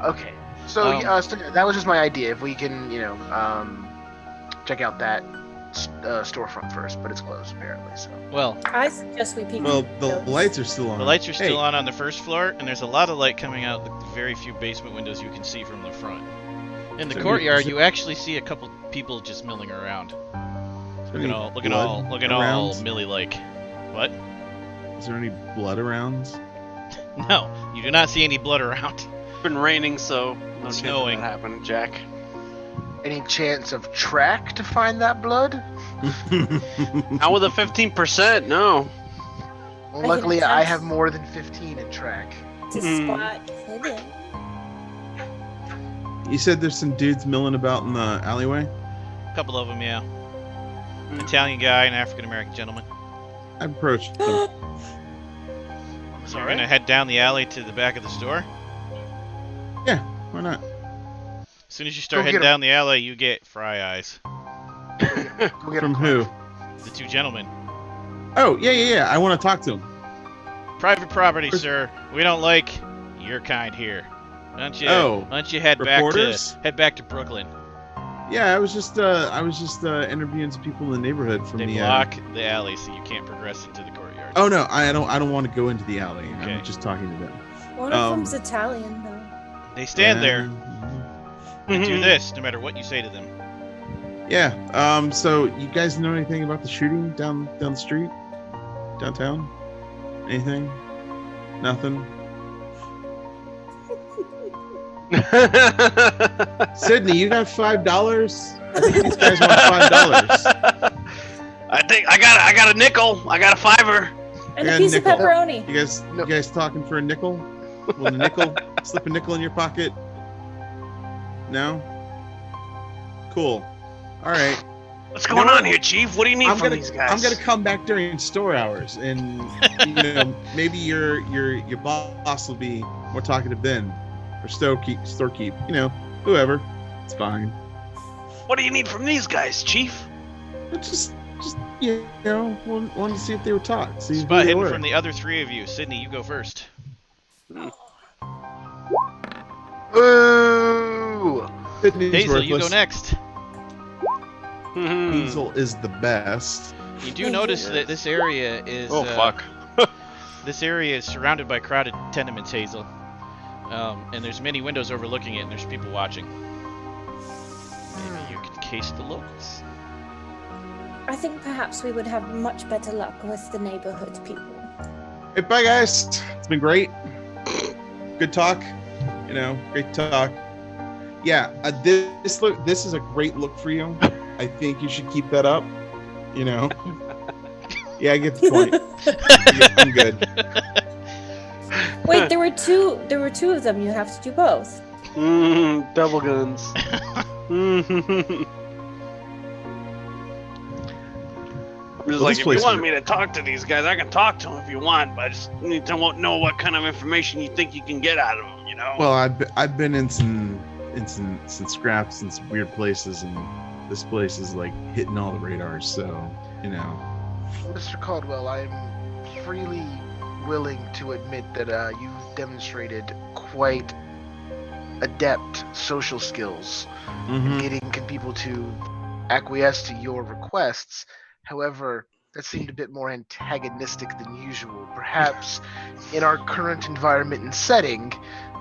Okay. So, so that was just my idea. If we can, check out that storefront first, but it's closed apparently. So. Well, I suggest we peek. Well, the the windows. lights are still on. the lights are still Hey, on the first floor, and there's a lot of light coming out the very few basement windows you can see from the front. In the So courtyard, is it- you actually see a couple people just milling around. is there Looking any all blood around? Millie-like. What? Is there any blood around? No, you do not see any blood around. It's been raining, so no chance of Snowing. that happened, Jack. Any chance of track to find that blood? Not with a 15%, no. Well, I luckily, can I attest- have more than 15 in track. To Hmm. spot hidden. You said there's some dudes milling about in the alleyway? A couple of them, yeah. An Italian guy and an African-American gentleman. I approached them. So we're going to head down the alley to the back of the store. Yeah, why not? As soon as you start Go heading get 'em. down the alley, you get fry eyes. Go get From him, who? The two gentlemen. Oh, yeah. I want to talk to him. Private property, Where's- sir. We don't like your kind here. Why don't you head reporters? back to Brooklyn? Yeah, I was just interviewing some people in the neighborhood from They the. block the alley so you can't progress into the courtyard. Oh no, I don't want to go into the alley. Okay. I'm just talking to them. One of them's Italian, though. They stand there Yeah. and do this no matter what you say to them. Yeah. So you guys know anything about the shooting down the street, downtown? Anything? Nothing. Sydney, you got $5? I think these guys want $5. I think I got a nickel. I got a $5. And Yeah, a piece nickel. of pepperoni. You guys talking for a nickel? Will the nickel slip a nickel in your pocket? No. Cool. All right. What's going on here, Chief? What do you need from these guys? I'm gonna come back during store hours, and maybe your boss will be more talkative then, or storekeep. Whoever. It's fine. What do you need from these guys, Chief? Just wanted to see if they would talk. See who Spot they hidden were. from the other three of you. Sydney, you go first. Ooh! Sydney's Hazel, you go worthless. next. Hazel is the best. You do notice that this area is fuck. this area is surrounded by crowded tenements, Hazel. And there's many windows overlooking it, and there's people watching. Maybe you could case the locals. I think perhaps we would have much better luck with the neighborhood people. Hey, bye guys. It's been great. Good talk. Great talk. Yeah, this is a great look for you. I think you should keep that up. Yeah, I get the point. I'm good. Wait, there were two of them. You have to do both. Double guns. Just Well, like, this if place you want is- me to talk to these guys, I can talk to them if you want, but I just need to know what kind of information you think you can get out of them, Well, I've been in some scraps in some weird places, and this place is like hitting all the radars. So Mr. Caldwell, I'm freely willing to admit that you've demonstrated quite adept social skills in getting people to acquiesce to your requests. However, that seemed a bit more antagonistic than usual. Perhaps in our current environment and setting,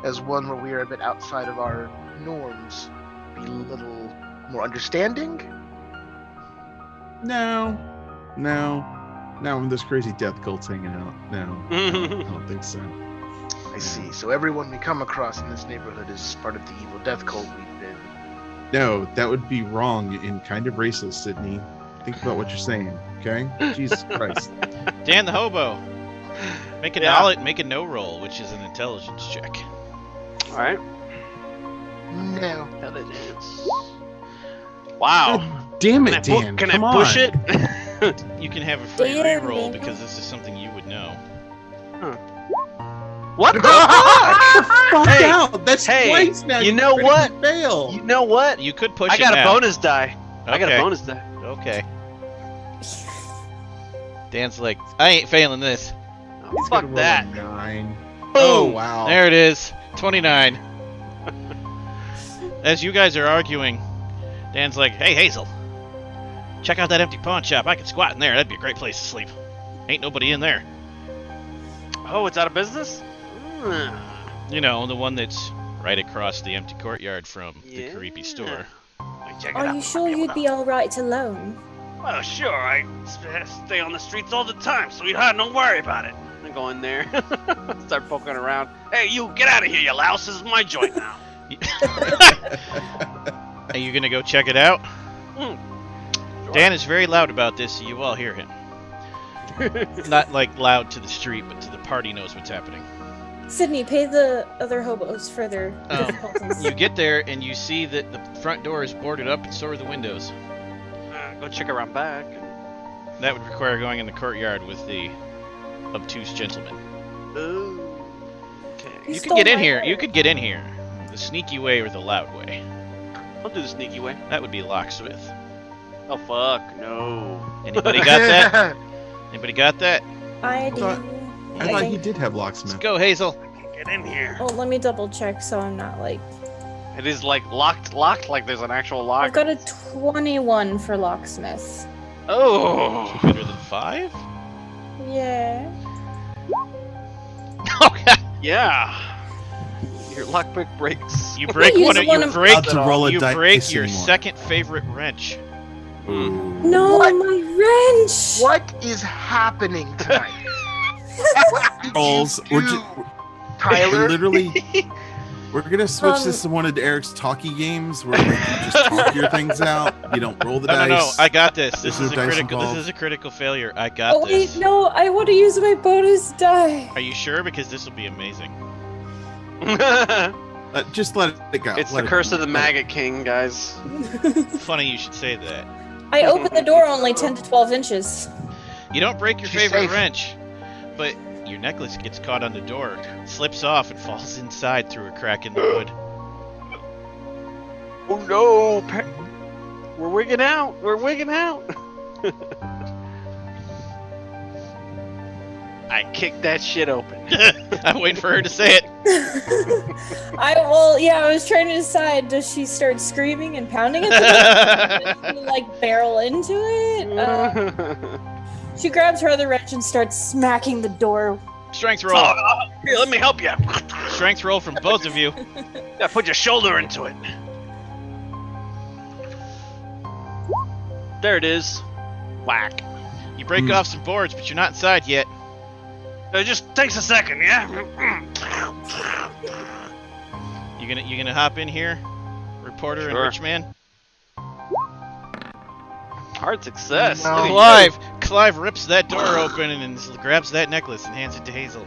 as one where we are a bit outside of our norms, be a little more understanding? No. Now when this crazy death cult's hanging out. No, I don't think so. I see. So everyone we come across in this neighborhood is part of the evil death cult we've been. No, that would be wrong and kind of racist, Sydney. Think about what you're saying, okay? Jesus Christ. Dan the hobo. Make a no roll, which is an intelligence check. All right. No. Intelligence. Wow. God damn it, Dan. Can Come I push on. it? You can have a free Dan, reroll Dan. because this is something you would know. What the Fuck Hey, out. That's hey, twice now. you know what? Fail. You know what? You could push I got it a now. bonus die. I got a Okay. bonus die. Okay. Dan's like, I ain't failing this. Oh, He's fuck gonna roll that. a 9. Boom. Oh wow. There it is. 29. As you guys are arguing, Dan's like, hey, Hazel. Check out that empty pawn shop. I could squat in there. That'd be a great place to sleep. Ain't nobody in there. Oh, it's out of business? The one that's right across the empty courtyard from the creepy store. Check it Are out. you sure you'd be all right alone? Well, sure. I stay on the streets all the time, sweetheart. Don't worry about it. I go in there, start poking around. Hey, you get out of here, you louse. This is my joint now. Are you gonna go check it out? Sure. Dan is very loud about this, so you all hear him. Not like loud to the street, but to the party knows what's happening. Sydney, pay the other hobos for their difficulties. You get there and you see that the front door is boarded up and so are the windows. Go check around back. That would require going in the courtyard with the obtuse gentleman. Ooh. Okay. You You could stole get in my here. heart. You could get in here. The sneaky way or the loud way. I'll do the sneaky way. That would be locksmith. Oh fuck, no. Anybody got that? Anybody got that? I do. I thought he did have locksmith. Let's go, Hazel. Get in here. Oh, let me double check so I'm not like. It is like locked, like there's an actual lock. I've got a 21 for locksmith. Oh. Better than 5? Yeah. Oh god. Yeah. Your lockpick breaks. You break use one of one you of- break About to roll a you dice break your anymore. second favorite wrench. Ooh. No, What? my wrench. What is happening tonight? Rolls. We're Tyler? literally. We're gonna switch this to one of Eric's talkie games where like, you just talk your things out. You don't roll the No, dice. no, I got this. This There's is no a dice critical. This involved. is a critical failure. I got Oh wait, this. no, I want to use my bonus die. Are you sure? Because this will be amazing. Just let it go. It's Let the it curse go. of the maggot king, guys. Funny you should say that. I opened the door only 10 to 12 inches. You don't break your She's favorite safe. wrench, but your necklace gets caught on the door, slips off, and falls inside through a crack in the wood. Oh no! We're wigging out. We're wigging out. I kicked that shit open. I'm waiting for her to say it. I was trying to decide, does she start screaming and pounding at the door? Does she, like, barrel into it? She grabs her other wrench and starts smacking the door. Strength roll. Here, let me help you. Strength roll from both of you. Yeah, put your shoulder into it. There it is. Whack. You break off some boards, but you're not inside yet. It just takes a second, yeah? You gonna hop in here, reporter and Sure. rich man? Hard success. No. Look at Clive rips that door open and grabs that necklace and hands it to Hazel.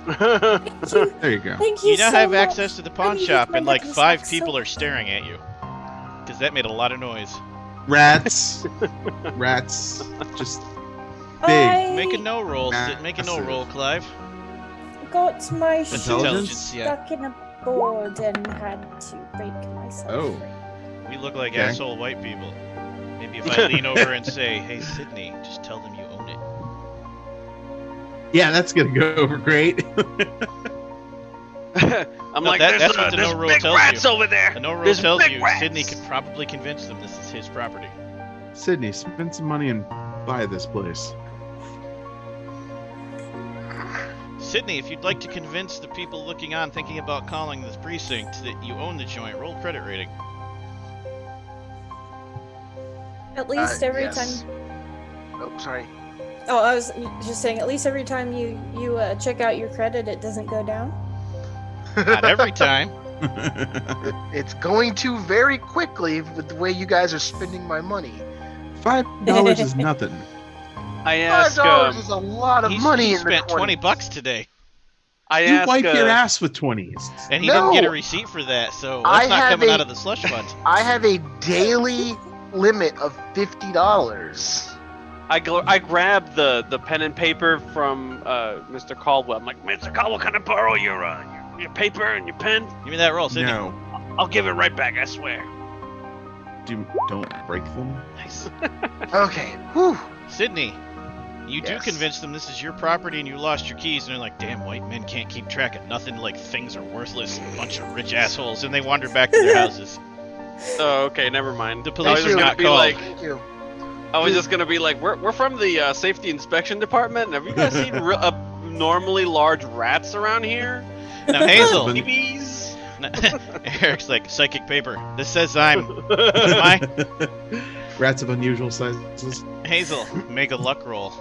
you. There you go. Thank you You now so have much. access to the pawn needed shop, my and like necklace 5 back people so are staring at you. Because that made a lot of noise. Rats. Rats. Just big. I Make a no roll. Make a no Massive. roll, Clive. got my That's shoe Intelligence? yeah. stuck in a board and had to break myself Oh. free. We look like Okay. asshole white people. Maybe if I lean over and say, "Hey, Sydney, just tell them you own it." Yeah, that's gonna go over great. I'm No, like, that's there's, what the there's no rule big tells rats you. over there. The no roll There's tells big you rats. Sydney could probably convince them this is his property. Sydney, spend some money and buy this place. Sydney, if you'd like to convince the people looking on thinking about calling this precinct that you own the joint, roll credit rating. At least every yes. time. Oh, sorry. Oh, I was just saying. At least every time you check out your credit, it doesn't go down. Not every time. It's going to very quickly with the way you guys are spending my money. $5 is nothing. I ask, $5 is a lot of He money in spent the 20 bucks today, I You ask, wipe your ass with 20s. and he No. didn't get a receipt for that, so I that's not have coming a- out of the slush fund. I have a daily limit of $50. I grab the pen and paper from Mr. Caldwell. I'm like, Mr. Caldwell, can I borrow your paper and your pen? Give me that roll, Sydney. No, I'll give it right back, I swear. don't break them. Nice. Okay. Whew. Sydney, you do Yes. convince them this is your property and you lost your keys, and they're like, damn, white men can't keep track of nothing, like things are worthless, bunch of rich assholes, and they wander back to their houses. Oh, okay, never mind. The I police was are just gonna not be called. like, Thank you. I was just gonna be like, we're from the safety inspection department. Have you guys seen abnormally large rats around here? Now, Hazel, Babies. Eric's like, psychic paper. This says am I? Rats of unusual sizes. Hazel, make a luck roll.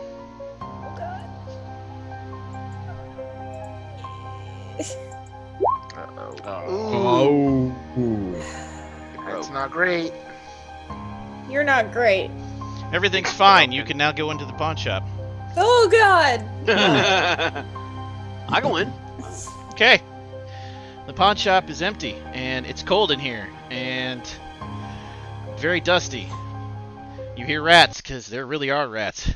Uh-oh. Oh. Ooh, that's not great. You're not great. Everything's fine. You can now go into the pawn shop. Oh God! I go in. Okay. The pawn shop is empty, and it's cold in here, and very dusty. You hear rats, because there really are rats.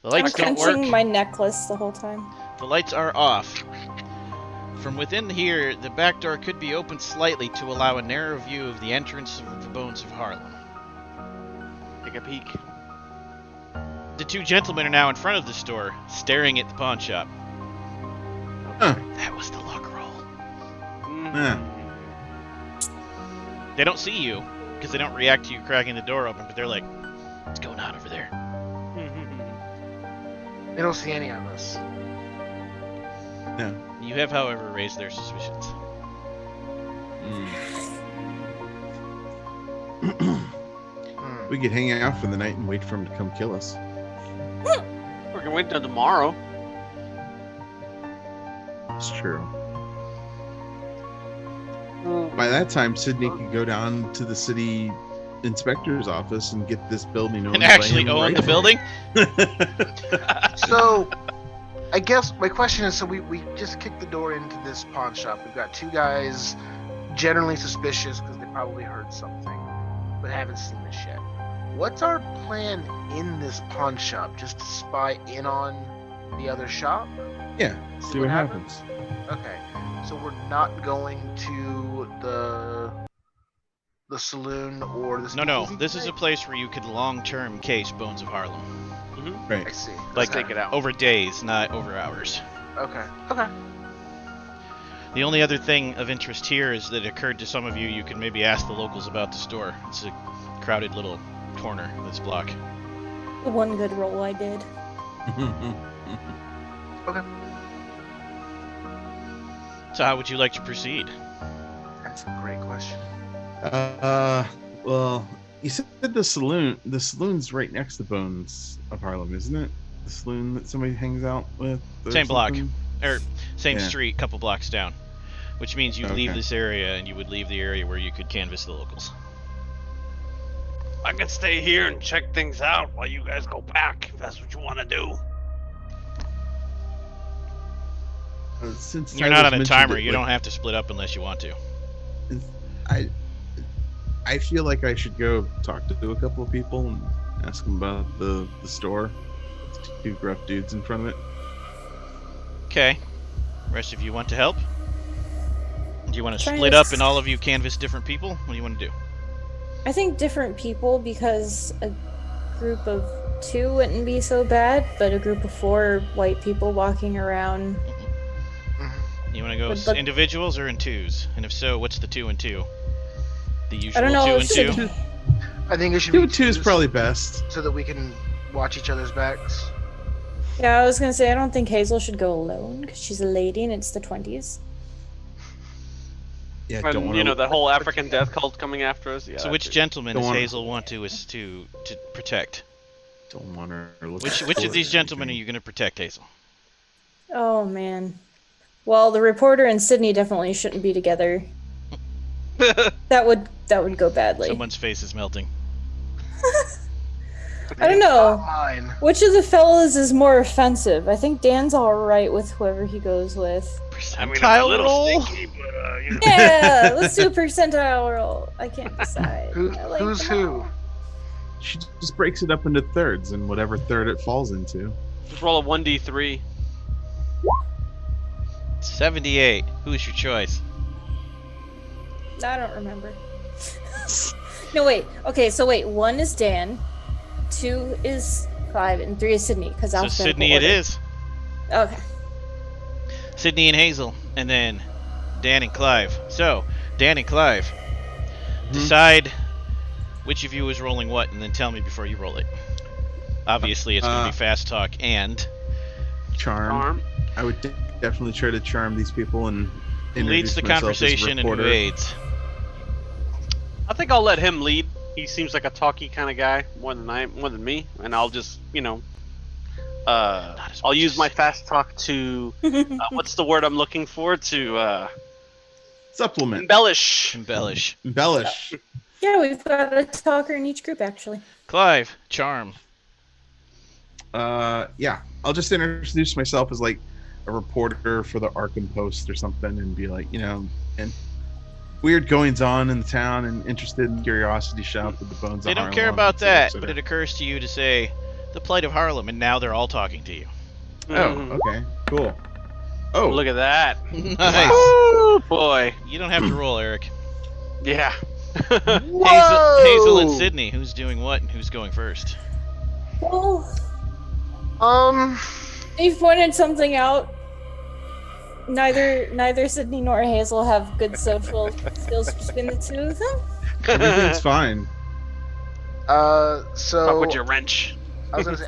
The lights I'm don't work. clenching my necklace the whole time. The lights are off. From within here, the back door could be opened slightly to allow a narrow view of the entrance of the Bones of Harlem. Take a peek. The two gentlemen are now in front of the store, staring at the pawn shop. Huh. That was the luck roll. Yeah. They don't see you, because they don't react to you cracking the door open, but they're like, what's going on over there? They don't see any of us. No. You have, however, raised their suspicions. We could hang out for the night and wait for him to come kill us. We can wait until tomorrow. It's true. By that time, Sydney could go down to the city inspector's office and get this building owned And actually by him own the rightfully. building? So, I guess my question is, so we just kicked the door into this pawn shop. We've got two guys generally suspicious because they probably heard something, but haven't seen this yet. What's our plan in this pawn shop? Just to spy in on the other shop? Yeah, see what happens. Okay, so we're not going to the saloon or the No. speakeasy This is a tonight? place where you could long-term case Bones of Harlem. Mm-hmm. Right. I see. Like, Okay. Take it out. over days, not over hours. Okay. The only other thing of interest here is that it occurred to some of you, you can maybe ask the locals about the store. It's a crowded little corner of this block. The one good roll I did. Okay. So how would you like to proceed? That's a great question. Well, you said the saloon. The saloon's right next to Bones of Harlem, isn't it? The saloon that somebody hangs out with. or Same block. something? Or same Yeah. street, couple blocks down. Which means you leave Okay. this area and you would leave the area where you could canvass the locals. I can stay here and check things out while you guys go back, if that's what you want to do. Since You're I not was on a mentioned timer. it, You like, don't have to split up unless you want to. I feel like I should go talk to a couple of people and ask them about the store. Two gruff dudes in front of it. Okay. Rest of you want to help? Do you want to Trying split to up and all of you canvass different people? What do you want to do? I think different people, because a group of 2 wouldn't be so bad, but a group of 4 white people walking around. You want to go But- as but- individuals or in twos? And if so, what's the 2 and 2? The usual I don't know. 2 and if 2? Sydney- I think it should Two be and two is twos probably best. so that we can watch each other's backs. Yeah, I was gonna say I don't think Hazel should go alone because she's a lady and it's the 20s. Yeah, And, don't want you know, the whole African death cult coming after us. Yeah. So that which too. gentleman Don't does wanna- Hazel want to protect? Don't want her. to look Which forward of these or gentlemen are anything. you going to protect, Hazel? Oh man. Well, the reporter and Sydney definitely shouldn't be together. That would go badly. Someone's face is melting. I don't know. Not mine. Which of the fellas is more offensive? I think Dan's all right with whoever he goes with. Percentile roll? you know. Yeah, let's do a percentile roll. I can't decide. I like Who's them who? all. She just breaks it up into thirds, and whatever third it falls into. Just roll a 1d3. 78. Who's your choice? I don't remember. No, wait. Okay, so wait. 1 is Dan, 2 is Clive, and 3 is Sydney. Because So Sydney it is. Okay. Sydney and Hazel. And then Dan and Clive. So, Dan and Clive. Decide which of you is rolling what, and then tell me before you roll it. Obviously, it's going to be fast talk and... Charm. Arm. I would definitely try to charm these people and Who leads introduce the myself as conversation and who reporter. aids? I think I'll let him lead. He seems like a talky kind of guy more than me, and I'll just, you know, Not as I'll much use as my Sydney. fast talk to what's the word I'm looking for, to Supplement. embellish. Embellish. Embellish. Yeah, we've got a talker in each group, actually. Clive, charm. Yeah. I'll just introduce myself as like, a reporter for the Arkham Post or something and be like, and weird goings on in the town and interested in curiosity shop with the bones They of don't care Harlem, about et cetera, et that, cetera. but it occurs to you to say the plight of Harlem, and now they're all talking to you. Oh, okay, cool. Oh, Look at that. Nice. Woo, boy. You don't have to roll, Eric. Yeah. Hazel and Sydney, who's doing what and who's going first? Well, Um, you've pointed something out. Neither Sydney nor Hazel have good social skills between the two of them. everything's fine. Fuck so with your wrench. I was gonna say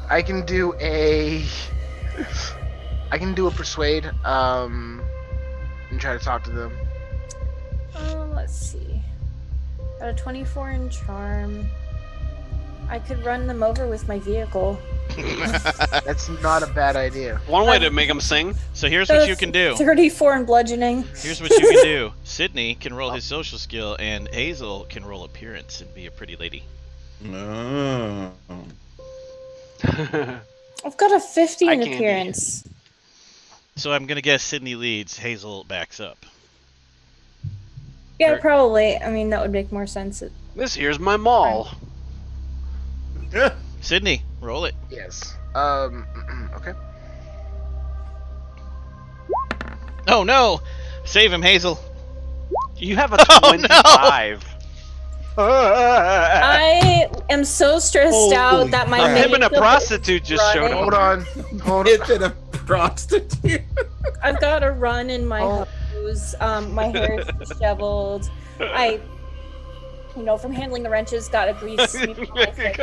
I can do a persuade, and try to talk to them. Let's see. Got a 24 in charm. I could run them over with my vehicle. That's not a bad idea. One way to make him sing. So here's what you can do. 34 in bludgeoning. Here's what you can do. Sydney can roll his social skill, and Hazel can roll appearance and be a pretty lady. Oh. I've got a 50 Eye in candy. appearance. So I'm gonna guess Sydney leads, Hazel backs up. Yeah, probably. I mean, that would make more sense. This here's my mall. Sydney, roll it. Yes. Okay. Oh no! Save him, Hazel. You have a Oh, no. 25. I am so stressed Holy out that my crap. Him and a makeup prostitute is just showed running. up. Hold on. It's in a prostitute. I've got a run in my Oh. hose. My hair is disheveled. From handling the wrenches, got a grease smear on my face.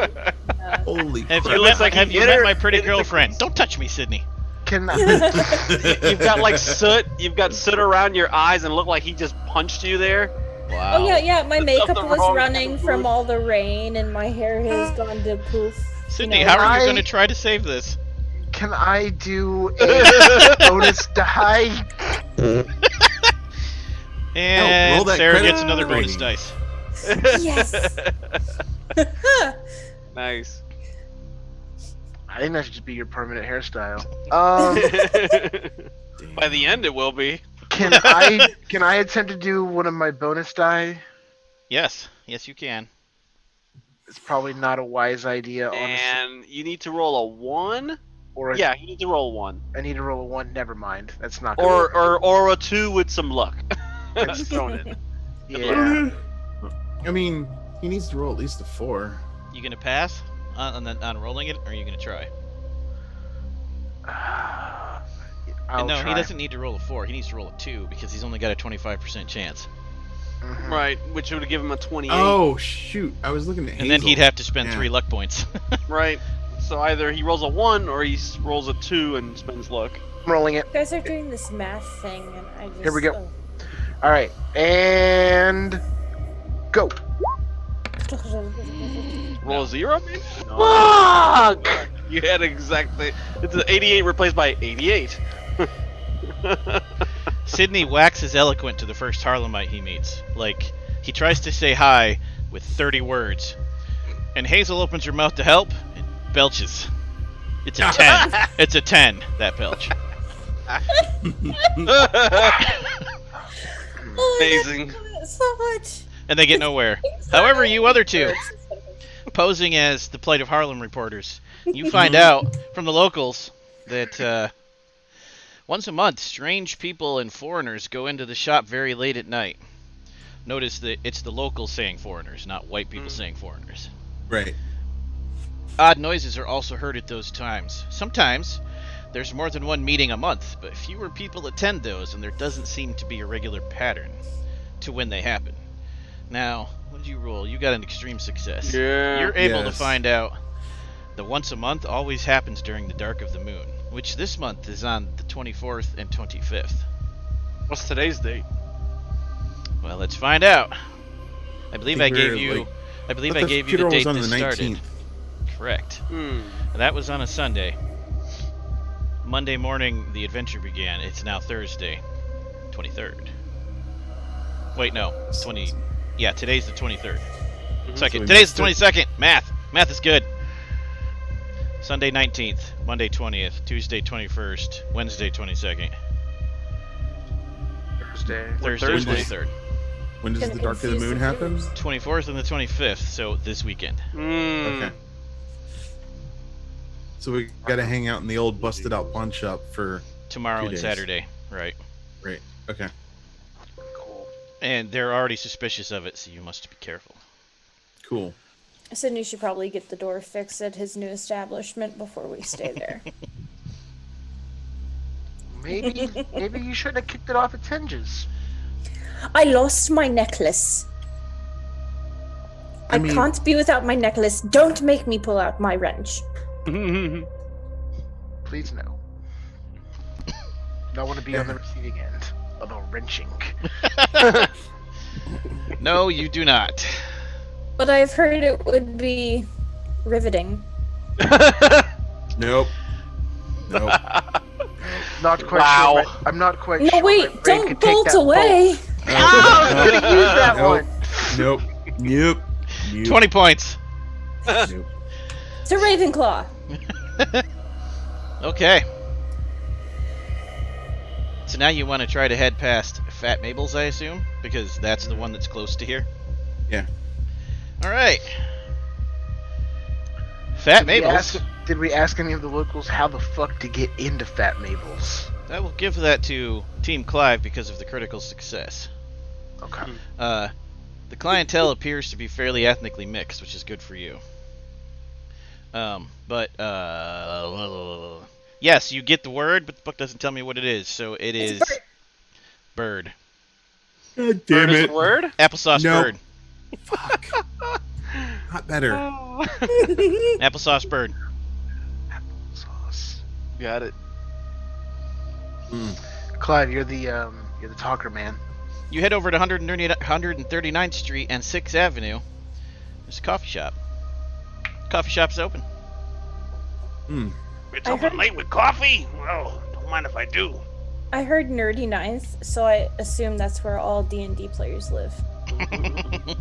Holy Have crap. you met, like have you you get met her my pretty in the- girlfriend? Don't touch me, Sydney. Can You've got like soot. You've got soot around your eyes and look like he just punched you there. Wow. Oh yeah. My makeup Something was wrong running with the from roof. all the rain, and my hair has gone to poof. Sydney, You know, how are you I- going to try to save this? Can I do a bonus die? And roll that Sarah credit gets another bonus rating. dice. Yes. Nice. I think that should just be your permanent hairstyle. By the end, it will be. Can I attempt to do one of my bonus die? Yes, you can. It's probably not a wise idea, honestly. And you need to roll a 1. Or Yeah, you need to roll a 1. I need to roll a 1. Never mind. That's not. Gonna work. Or a 2 with some luck. Just throwing it. Yeah. I mean, he needs to roll at least a 4. You going to pass on rolling it, or are you going to try? I'll No, try. he doesn't need to roll a 4. He needs to roll a 2 because he's only got a 25% chance. Mhm. Right, which would give him a 28. Oh shoot! I was looking at. And then Hazel. he'd have to spend Yeah. 3 luck points. Right. So either he rolls a 1 or he rolls a 2 and spends luck. I'm rolling it. You guys are doing this math thing, and I just. Here we go. All right, and go. Roll a 0, maybe? Fuck! You had exactly. It's an 88 replaced by 88. Sydney waxes eloquent to the first Harlemite he meets. Like, he tries to say hi with 30 words. And Hazel opens her mouth to help and belches. It's a 10. It's a 10, that belch. Amazing. So much. And they get nowhere. However, you other two, posing as the Plight of Harlem reporters, you find out from the locals that once a month, strange people and foreigners go into the shop very late at night. Notice that it's the locals saying foreigners, not white people saying foreigners. Right. Odd noises are also heard at those times. Sometimes there's more than one meeting a month, but fewer people attend those, and there doesn't seem to be a regular pattern to when they happen. Now, what did you roll? You got an extreme success. Yeah. You're able to Yes. find out that once a month always happens during the dark of the moon, which this month is on the 24th and 25th. What's today's date? Well, let's find out. I believe I think gave we're, you. like- I believe But I gave you the funeral date was on this the started. 19th. Correct. Hmm. That was on a Sunday. Monday morning, the adventure began. It's now Thursday, 23rd. Wait, no, 20. Yeah, today's the 23rd. Mhm. Second. So we Today's the missed 22nd. Math is good. Sunday 19th, Monday 20th, Tuesday 21st, Wednesday 22nd, Thursday. Thursday Thursday? 23rd, When does Gonna the Dark of the confuse Moon the happen? groups. 24th, and the 25th. So this weekend. Okay. So we gotta hang out in the old busted out pawn shop for Tomorrow 2 and days. Saturday, right? Right. Okay. Cool. And they're already suspicious of it, so you must be careful. Cool. Sydney should probably get the door fixed at his new establishment before we stay there. Maybe you should have kicked it off at Tenge's. I lost my necklace. I mean- can't be without my necklace. Don't make me pull out my wrench. Please no. Don't want to be on the receiving end of a wrenching. No, you do not. But I've heard it would be riveting. Nope. Nope. Not quite Wow. sure. I'm not quite No, sure. my wait, brain don't could take bolt that away. I was gonna use that Nope. one. Nope. Nope. Nope. 20 points. Nope. To Ravenclaw. Okay. So now you want to try to head past Fat Mabel's, I assume? Because that's the one that's close to here? Yeah. Alright. Fat Mabel's. Did we ask any of the locals how the fuck to get into Fat Mabel's? I will give that to Team Clive because of the critical success. Okay. The clientele appears to be fairly ethnically mixed, which is good for you. Yes, you get the word, but the book doesn't tell me what it is, so it is It's bird. God damn Bird is it. the word? Applesauce Nope. bird. Fuck. Not better. Applesauce bird. Sauce. Got it. Clive, you're the talker, man. You head over to 139th Street and 6th Avenue. There's a coffee shop. Coffee shop's open. It's I open heard- late with coffee? Well, don't mind if I do. I heard Nerdy Ninth, so I assume that's where all D&D players live. $1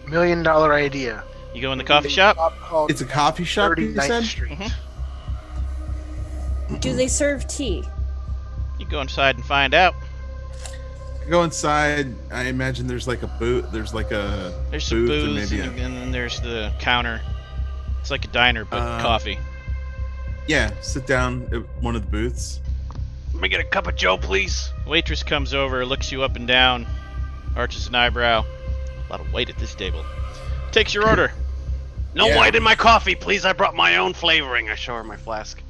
million idea. You go in the coffee shop. Called It's a coffee shop, you 39th said? Street. Do they serve tea? You go inside and find out. Go inside. I imagine there's like a booth. There's like a There's some booth and booze, maybe and then there's the counter. It's like a diner, but Uh, coffee. yeah. Sit down at one of the booths. Let me get a cup of Joe, please. Waitress comes over, looks you up and down, arches an eyebrow. A lot of white at this table. Takes your order. No Yeah. white in my coffee, please. I brought my own flavoring. I show her my flask.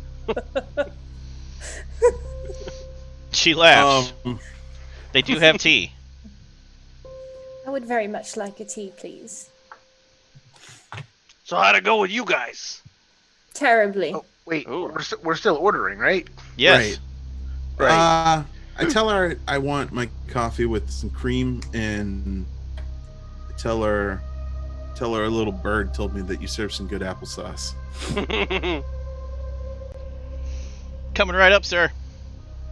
She laughs. Um, They do have tea. I would very much like a tea, please. So how'd it go with you guys? Terribly. Oh, wait, Ooh. we're still ordering, right? Yes. I tell her I want my coffee with some cream, and I tell her a little bird told me that you serve some good applesauce. Coming right up, sir.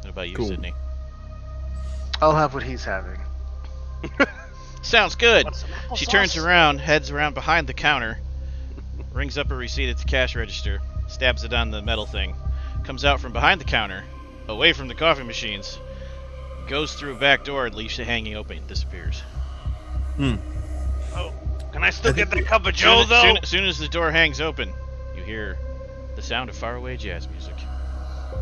What about you, Cool. Sydney? I'll have what he's having. Sounds good. Want some She applesauce? turns around, heads around behind the counter, rings up a receipt at the cash register, stabs it on the metal thing, comes out from behind the counter, away from the coffee machines, goes through a back door and leaves it hanging open and disappears. Oh, can I still I get think that cup of Joe, though? Soon as the door hangs open, you hear the sound of faraway jazz music.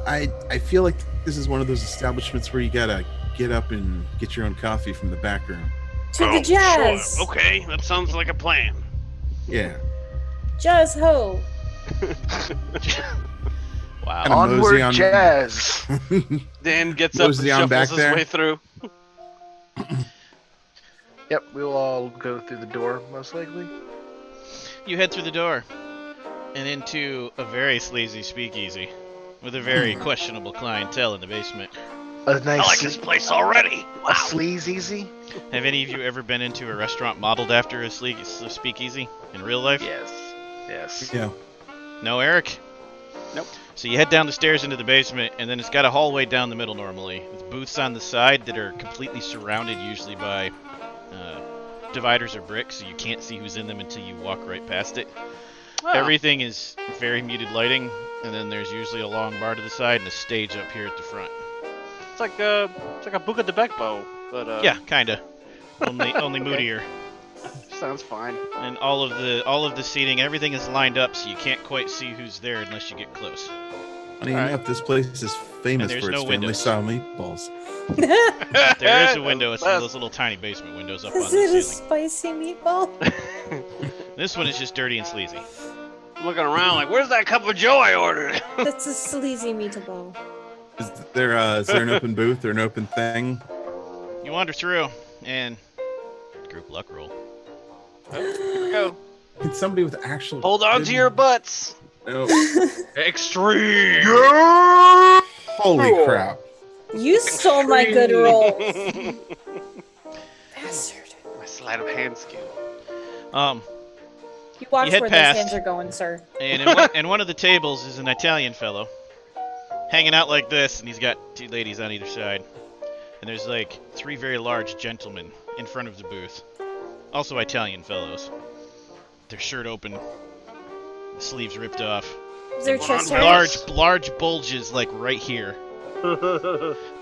I feel like this is one of those establishments where you gotta get up and get your own coffee from the back room. To Oh, the jazz! Sure. Okay, that sounds like a plan. Yeah. Jazz ho! Wow. Kinda mosey Onward on- jazz. Dan gets up and Mosey on shuffles back his there. way through. Yep, we'll all go through the door, most likely. You head through the door and into a very sleazy speakeasy with a very questionable clientele in the basement. A I nice like this place already. a Wow. sleaze easy. Have any of you ever been into a restaurant modeled after a speakeasy in real life? Yes. Yes. Yeah. No, Eric? Nope. So you head down the stairs into the basement, and then it's got a hallway down the middle normally, with booths on the side that are completely surrounded usually by dividers or bricks, so you can't see who's in them until you walk right past it. Oh, Everything is very muted lighting, and then there's usually a long bar to the side and a stage up here at the front. it's like a Buca de Becbo, but Yeah, kinda. Only Okay. moodier. Sounds fine. And all of the seating, everything is lined up, so you can't quite see who's there unless you get close. Funny All right. enough, this place is famous there's for its no family windows. style meatballs. There is a window. It's one of those little tiny basement windows up on Is the it a ceiling. spicy meatball? This one is just dirty and sleazy. I'm looking around like, where's that cup of Joe I ordered? That's a sleazy meatball. Is there an open booth or an open thing? You wander through, and group luck roll. Here we go. Can somebody with actual Hold on to your butts. No. Extreme. Holy crap! You stole my good roll, bastard. My sleight of hand skill. You watch head where past. those hands are going, sir. And in one of the tables is an Italian fellow, hanging out like this, and he's got two ladies on either side. And there's like three very large gentlemen in front of the booth, also Italian fellows. Their shirt open, the sleeves ripped off, Is there chest hair? large bulges like right here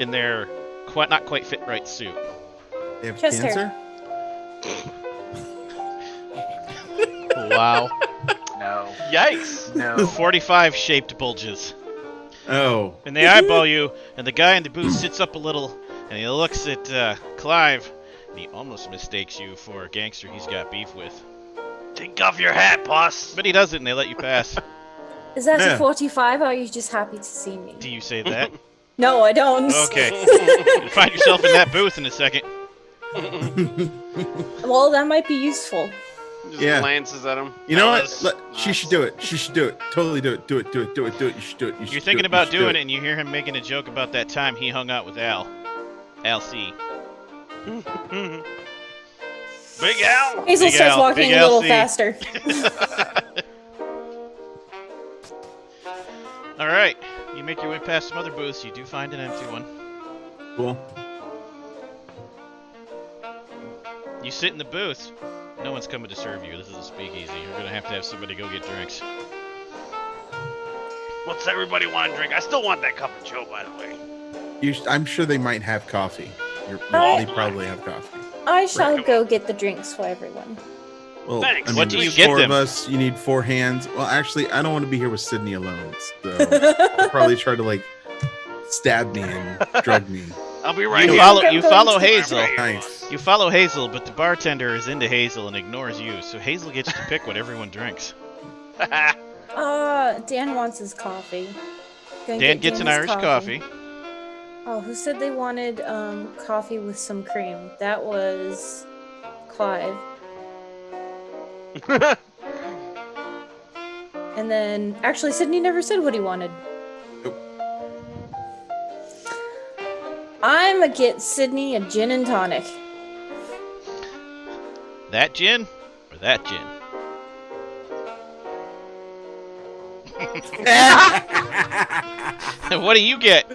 in their not quite fit right suit. They have Chest hair. cancer. Wow. No. Yikes. No. 45 shaped bulges. Oh, And they eyeball you, and the guy in the booth sits up a little, and he looks at Clive, and he almost mistakes you for a gangster he's got beef with. Take off your hat, boss. But he doesn't, and they let you pass. Is that Yeah. a 45, or are you just happy to see me? Do you say that? No, I don't. Okay. You'll find yourself in that booth in a second. Well, that might be useful. Just Yeah. glances at him. you know what? Fellas. She should do it. She should do it. Totally do it. Do it. Do it. Do it. Do it. You should do it. You should You're do thinking it. about You should doing do it, and you hear him making a joke about that time he hung out with Al. Al C. Big Al. Hazel Big starts Al, walking Big a little LC. faster. All right. You make your way past some other booths. You do find an empty one. Cool. You sit in the booth. No one's coming to serve you. This is a speakeasy. You're gonna have somebody go get drinks. What's everybody want to drink? I still want that cup of Joe, by the way. I'm sure they might have coffee. Hi. They probably have coffee. I shall go get the drinks for everyone. Well, Thanks. I mean, What do you there's get four them? of us. You need four hands. Well, actually, I don't want to be here with Sydney alone. So they'll probably try to like stab me and drug me. I'll be right You here. follow I'm Hazel. right here, Nice. boss. You follow Hazel, but the bartender is into Hazel and ignores you, so Hazel gets to pick what everyone drinks. Dan wants his coffee. Gonna Dan get gets an Dan's Irish coffee. Oh, who said they wanted coffee with some cream? That was Clive. And then, actually, Sydney never said what he wanted. Nope. I'ma get Sydney a gin and tonic. That gin or that gin? What do you get?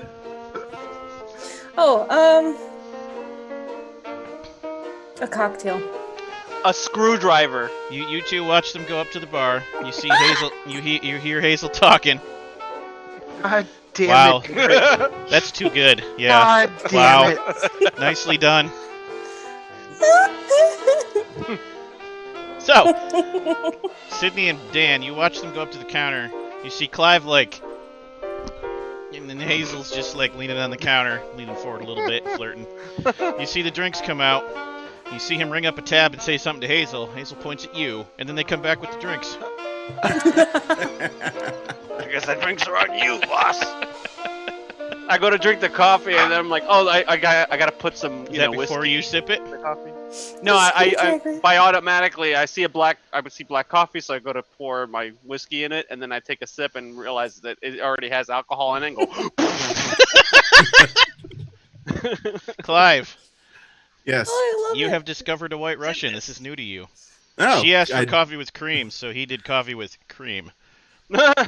Oh, a cocktail. A screwdriver. You two watch them go up to the bar. You see Hazel. You hear Hazel talking. God damn Wow. it. That's too good. Yeah. God damn Wow. it. Nicely done. So, Sydney and Dan, you watch them go up to the counter. You see Clive and then Hazel's just like leaning on the counter, leaning forward a little bit, flirting. You see the drinks come out. You see him ring up a tab and say something to Hazel. Hazel points at you, and then they come back with the drinks. I guess the drinks are on you, boss. I go to drink the coffee, and then I'm like, oh, I gotta put some, Is that before whiskey you sip it? in the coffee. No, by automatically, I would see black coffee, so I go to pour my whiskey in it, and then I take a sip and realize that it already has alcohol in it, and go, Clive, Yes. Oh, I love you it. have discovered a White Russian. This is new to you. Oh, She asked for I, coffee with cream, so he did coffee with cream. I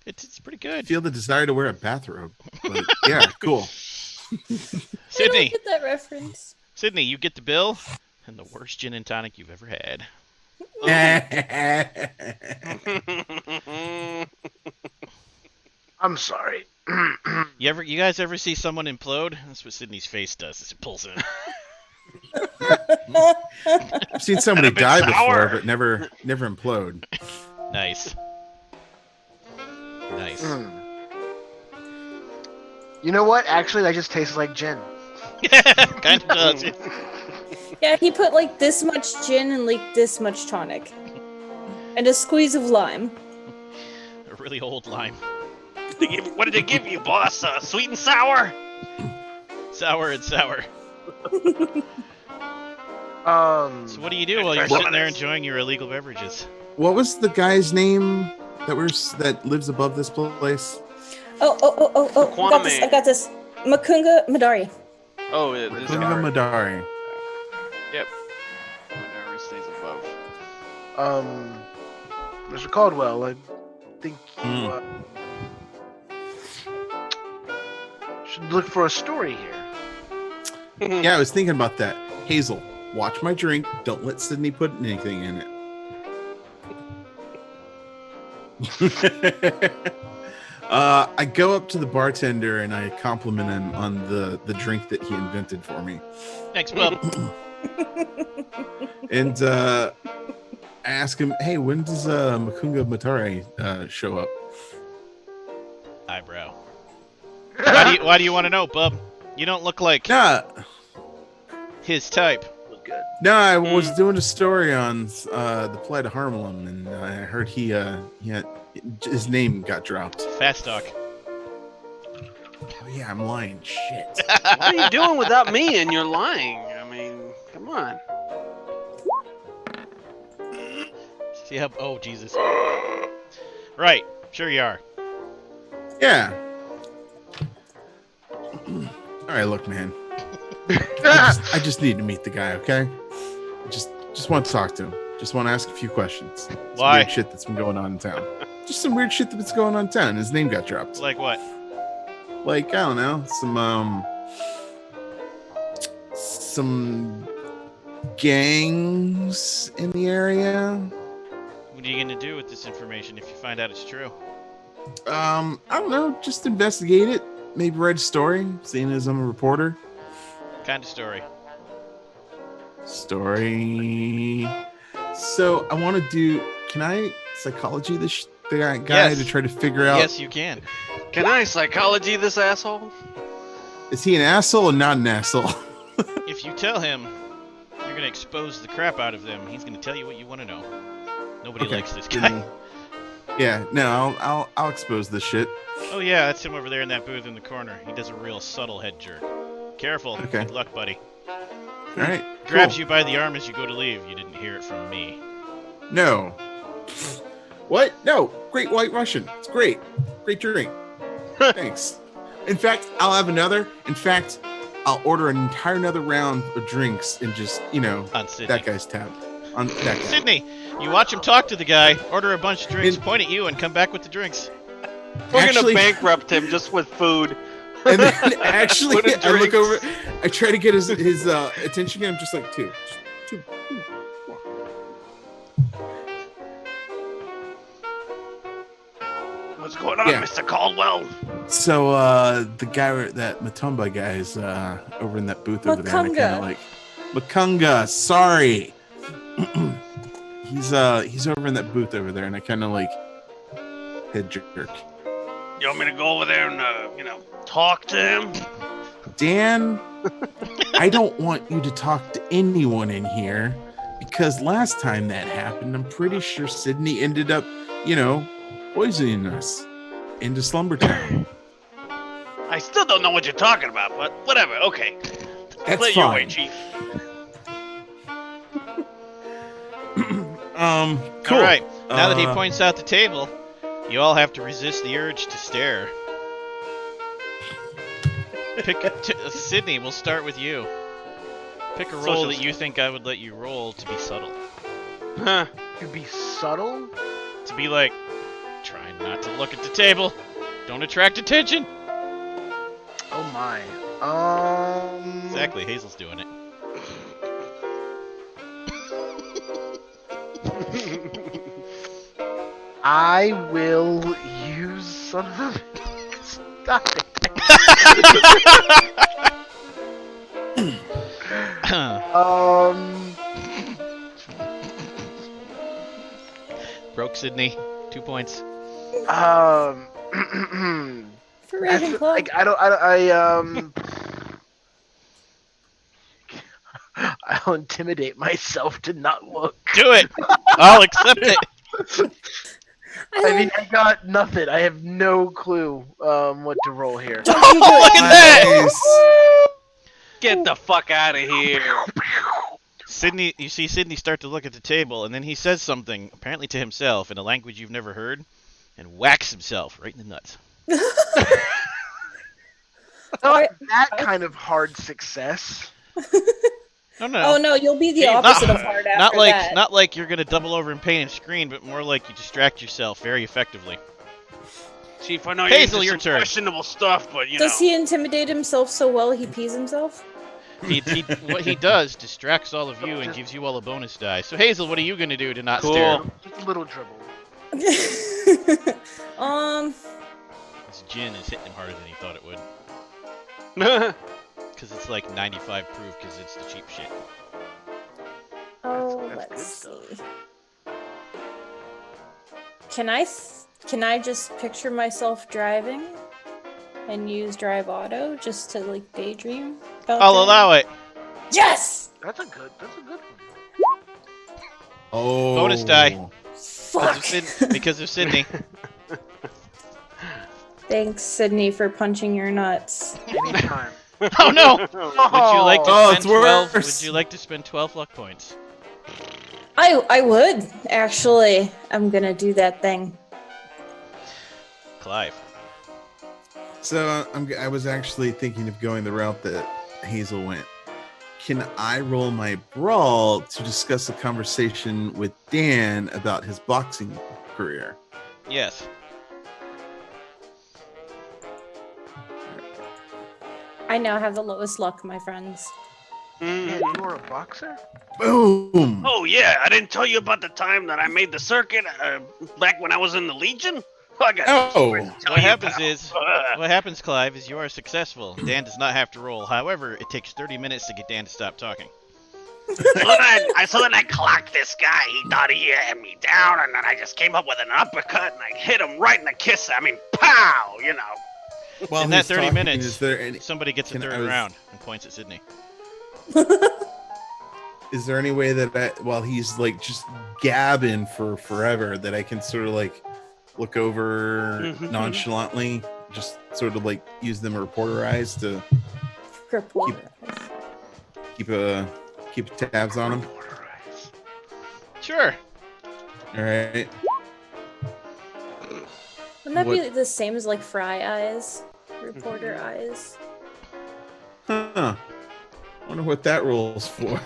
It's pretty good. feel the desire to wear a bathrobe. But yeah, cool. I don't Sydney, get that reference. Sydney, you get the bill, and the worst gin and tonic you've ever had. I'm sorry. You guys ever see someone implode? That's what Sydney's face does. Is it pulls in. I've seen somebody And a bit die sour. before, but never implode. Nice. Mm. You know what? Actually, that just tastes like gin. Kind of does. Yeah, he put like this much gin and like this much tonic. And a squeeze of lime. A really old lime. What did they give you, boss? Sweet and sour? Sour and sour. So what do you do while you're Some sitting of there this. enjoying your illegal beverages? What was the guy's name that lives above this place? Oh. Got this. I got this. Makunga Madari. Oh, it is Kunga Madari. Yep. Whenever stays above. Mr. Caldwell, I think you should look for a story here. Yeah, I was thinking about that. Hazel, watch my drink. Don't let Sydney put anything in it. I go up to the bartender and I compliment him on the drink that he invented for me. Thanks, bub. And I ask him, hey, when does Makunga Matari show up? Eyebrow. Why do you want to know, bub? You don't look like Nah, his type. Look good. no, I was doing a story on the plight of Harlem, and I heard he had his name got dropped. Fast talk. Oh yeah, I'm lying. Shit. What are you doing without me and you're lying? I mean, come on. See how? Oh Jesus. Right. Sure you are. Yeah. All right, look, man. I just need to meet the guy, okay? I just want to talk to him. Just want to ask a few questions. Some Why? weird shit that's been going on in town. Just some weird shit that's going on in town. His name got dropped. Like what? Like, I don't know, some gangs in the area. What are you gonna do with this information if you find out it's true? I don't know, just investigate it. Maybe write a story, seeing as I'm a reporter. Kind of story. Story. So I want to do. Can I psychology the guy Yes. to try to figure out? Yes, you can. Can I psychology this asshole? Is he an asshole or not an asshole? If you tell him you're gonna expose the crap out of them, he's gonna tell you what you want to know. Nobody Okay. likes this guy. Yeah. No, I'll expose this shit. Oh yeah, that's him over there in that booth in the corner. He does a real subtle head jerk. Careful. Okay. Good luck, buddy. All right. Grabs cool. you by the arm as you go to leave. You didn't hear it from me. No. What? No. Great White Russian. It's great. Great drink. Thanks. In fact, I'll have another. In fact, I'll order an entire another round of drinks and just, On Sydney. that guy's tab. On that guy. Sydney, you watch him talk to the guy, order a bunch of drinks, point at you, and come back with the drinks. We're Actually- gonna bankrupt him just with food. And then actually, Put in I look drinks. over. I try to get his attention. I'm just like two. What's going on, Yeah. Mr. Caldwell? So the guy, that Matumba guy, is over in that booth over there. And I kind Makunga. of like Makunga. Sorry, he's over in that booth over there, and I kind of like head jerk. You want me to go over there and, talk to him? Dan, I don't want you to talk to anyone in here because last time that happened, I'm pretty sure Sydney ended up, poisoning us into Slumber Town. I still don't know what you're talking about, but whatever. Okay. That's Play your way, fine. Chief. Cool. All right. Now that he Uh, points out the table, you all have to resist the urge to stare. Sydney, we'll start with you. Pick a role Social that you think I would let you roll to be subtle. Huh. To be subtle? To be like, try not to look at the table. Don't attract attention. Oh my. Exactly, Hazel's doing it. I will use son of a. Stop it. Broke Sydney. 2 points. For Ravenclaw. I'll intimidate myself to not look. Do it. I'll accept it. I mean, I got nothing. I have no clue what to roll here. Oh, look at that! Get the fuck out of here. Sydney, you see Sydney start to look at the table, and then he says something, apparently to himself, in a language you've never heard, and whacks himself right in the nuts. Not that kind of hard success. No. Oh no, you'll be the opposite of hard after that. Not like you're gonna double over in pain and scream, but more like you distract yourself very effectively. Chief, I know Hazel, you're your into turn. some questionable stuff, but you Does know. he intimidate himself so well he pees himself? What he does distracts all of you and gives you all a bonus die. So Hazel, what are you gonna do to not Cool. stare? Just a little dribble. This gin is hitting him harder than he thought it would. Because it's like 95 proof because it's the cheap shit. Oh, That's let's good see. Can I just picture myself driving and use drive auto just to like daydream about I'll allow it. Yes! That's a good one. Oh. Bonus die. Fuck! Because of Sydney. Thanks, Sydney, for punching your nuts. Anytime. Oh no! Would you like to Oh, spend it's 12? worse. Would you like to spend 12 luck points? I would, actually. I'm gonna do that thing. Clive. So I was actually thinking of going the route that Hazel went. Can I roll my brawl to discuss a conversation with Dan about his boxing career? Yes. I now have the lowest luck, my friends. Yeah, you're a boxer? Boom! Oh yeah, I didn't tell you about the time that I made the circuit back when I was in the Legion. I got Oh. What happens, Clive, is you are successful. Dan does not have to roll. However, it takes 30 minutes to get Dan to stop talking. So then I clocked this guy. He thought he had me down, and then I just came up with an uppercut, and I hit him right in the kiss. I mean, pow! You know. While In that he's 30 talking, minutes, is there any, somebody gets a Can third I was- round and points at Sydney. is there any way that while he's like just gabbing for forever, that I can sort of like look over nonchalantly, just sort of like use them reporter eyes to Reporter. keep tabs on him? Sure. All right. Wouldn't that be What- the same as like fry eyes? Reporter eyes? Huh. Wonder what that rolls for.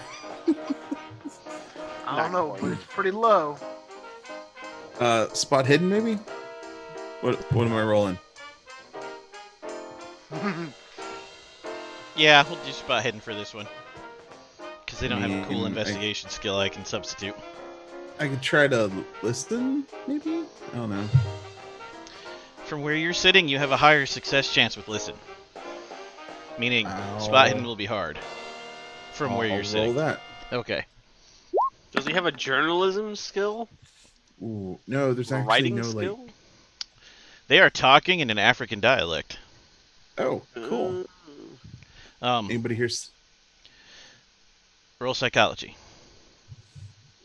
I don't know, but it's pretty low. Spot hidden maybe? What am I rolling? Yeah, we'll do spot hidden for this one. Because they don't have a cool I- investigation skill I can substitute. I could try to listen, maybe? I don't know. From where you're sitting, you have a higher success chance with listen. Meaning, spot hidden will be hard. From where I'll you're sitting. roll that. Okay. Does he have a journalism skill? Ooh, no, there's A actually writing no skill? They are talking in an African dialect. Oh, cool. Anybody here Roll psychology.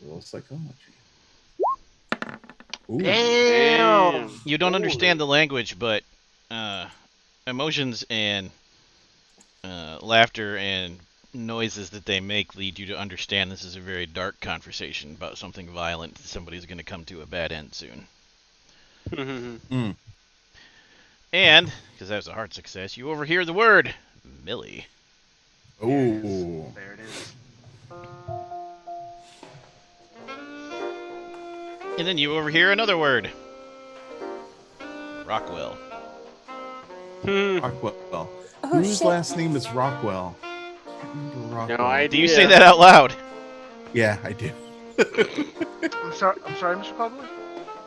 roll psychology? Ooh. Damn! You don't understand the language, but emotions and laughter and noises that they make lead you to understand this is a very dark conversation about something violent. Somebody's going to come to a bad end soon. Mm. And, because that was a hard success, you overhear the word Millie. Ooh. There it is. And then you overhear another word. Rockwell. Rockwell. Oh, Whose shit. last name is Rockwell? Can't remember Rockwell. No idea. Do you say that out loud? Yeah, I do. I'm sorry, Mr. Caldwell?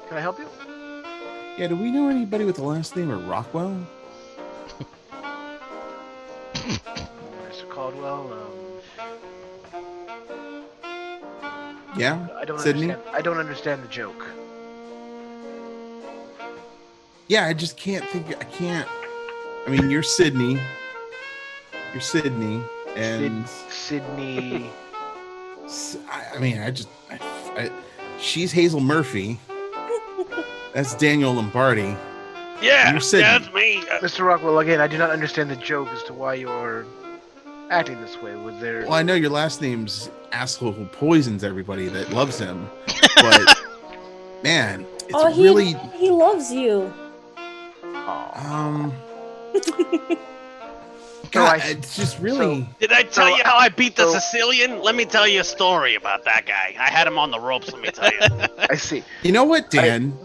Can I help you? Yeah, do we know anybody with the last name of Rockwell? Mr. Caldwell, Yeah, I don't Sydney? understand. I don't understand the joke. Yeah, I just can't think. I can't. I mean, you're Sydney. You're Sydney, and Sydney. I mean, she's Hazel Murphy. That's Daniel Lombardi. Yeah, You're Sydney. that's me. Mr. Rockwell, again, I do not understand the joke as to why you're acting this way. Was there? Well, I know your last name's asshole who poisons everybody that loves him, but man, it's really. He loves you. God, it's just really. Did I tell you how I beat the Sicilian? Let me tell you a story about that guy. I had him on the ropes, let me tell you. I see. You know what, Dan?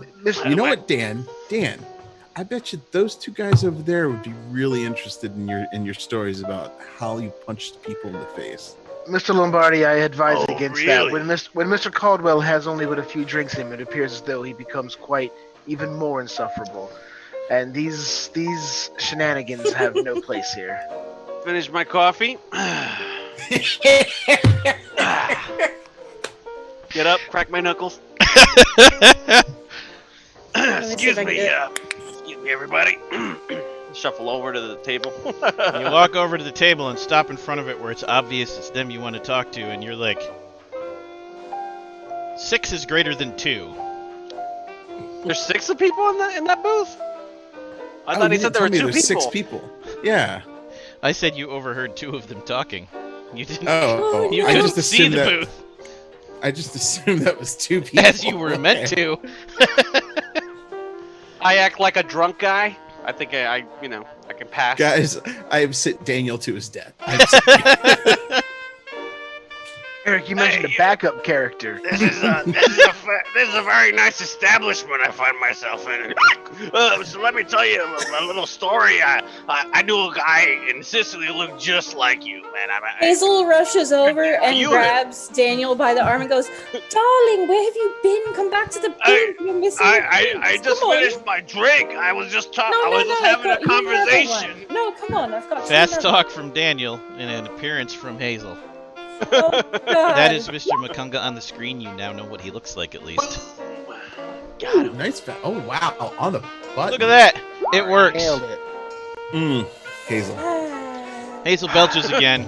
You know what, Dan? Dan, I bet you those two guys over there would be really interested in your stories about how you punched people in the face. Mr. Lombardi, I advise against that. Really? When Mr. Caldwell has only but a few drinks in him, it appears as though he becomes quite even more insufferable. And these shenanigans have no place here. Finish my coffee. Get up, crack my knuckles. Excuse me, everybody. Shuffle over to the table. You walk over to the table and stop in front of it where it's obvious it's them you want to talk to, and you're like, 6 is greater than 2. There's 6 of people in that booth? I thought he said there were 2 people. There's 6 people. Yeah. I said you overheard 2 of them talking. You didn't. Oh, You I couldn't just see assumed the that. booth I just assumed that was 2 people. as you were meant to. I act like a drunk guy. I think I can pass. Guys, I have sent Daniel to his death. Eric, you mentioned a backup character. This is a very nice establishment I find myself in. So let me tell you a little story. I knew a guy in Sicily who looked just like you, man. Hazel rushes over and You- grabs Daniel by the arm and goes, "Darling, where have you been? Come back to the booth. You're missing the I drinks. just Come on." finished my drink. I was just talking. No, I was just having a I've got you another conversation. one. No, come on, I've got Fast another talk from Daniel and an appearance from Hazel. one. Oh, God. That is Mr. Makunga on the screen. You now know what he looks like at least. Got him. Nice. Oh, wow. On the button. Look at that. It works. Nailed it. Hazel. Hazel belches again,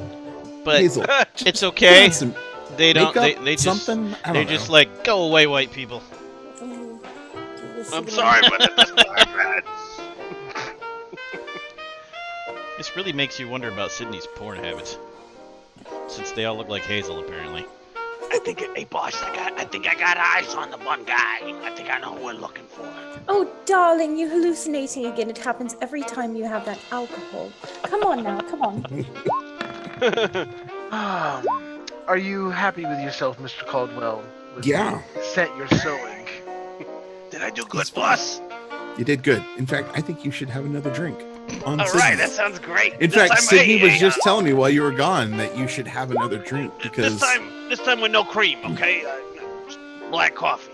but Hazel. it's okay. Some They don't. makeup, They just. something? I They're don't just know. like, go away, white people. I'm sorry, but that's not bad. This really makes you wonder about Sydney's porn habits, since they all look like Hazel apparently. Hey boss, I think I got eyes on the one guy. I think I know who we're looking for. Oh, darling, you're hallucinating again. It happens every time you have that alcohol. Come on now, come on. Are you happy with yourself, Mr. Caldwell? With Yeah. the set you're sewing. Did I do good, boss? You did good. In fact, I think you should have another drink. On All Sydney. right, that sounds great. In This fact, time- Sydney was hey, just telling me while you were gone that you should have another drink because this time with no cream, okay? Just black coffee.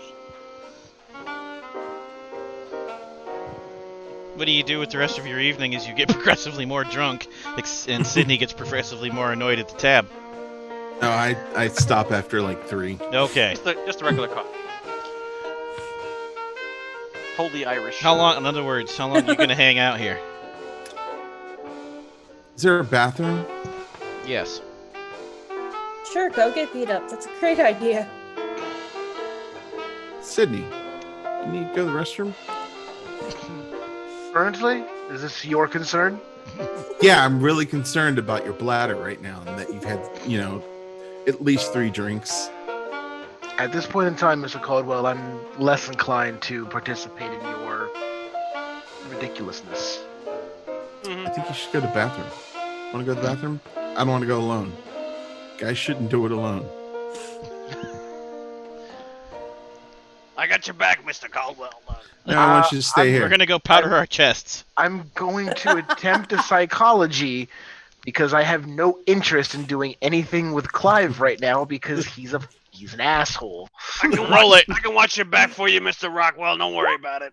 What do you do with the rest of your evening as you get progressively more drunk, and Sydney gets progressively more annoyed at the tab? no, I stop after like 3. Okay. Just a regular coffee. Holy Irish. How long? In other words, how long are you gonna hang out here? Is there a bathroom? Yes. Sure, go get beat up. That's a great idea. Sydney, you need to go to the restroom? Currently, is this your concern? Yeah, I'm really concerned about your bladder right now and that you've had, at least 3 drinks. At this point in time, Mr. Caldwell, I'm less inclined to participate in your ridiculousness. I think you should go to the bathroom. Want to go to the bathroom? I don't want to go alone. Guys shouldn't do it alone. I got your back, Mr. Caldwell. No, I want you to stay We're here. gonna go powder our chests. I'm going to attempt a psychology because I have no interest in doing anything with Clive right now because he's a He's an asshole. I can roll it. I can watch your back for you, Mr. Rockwell. Don't worry about it.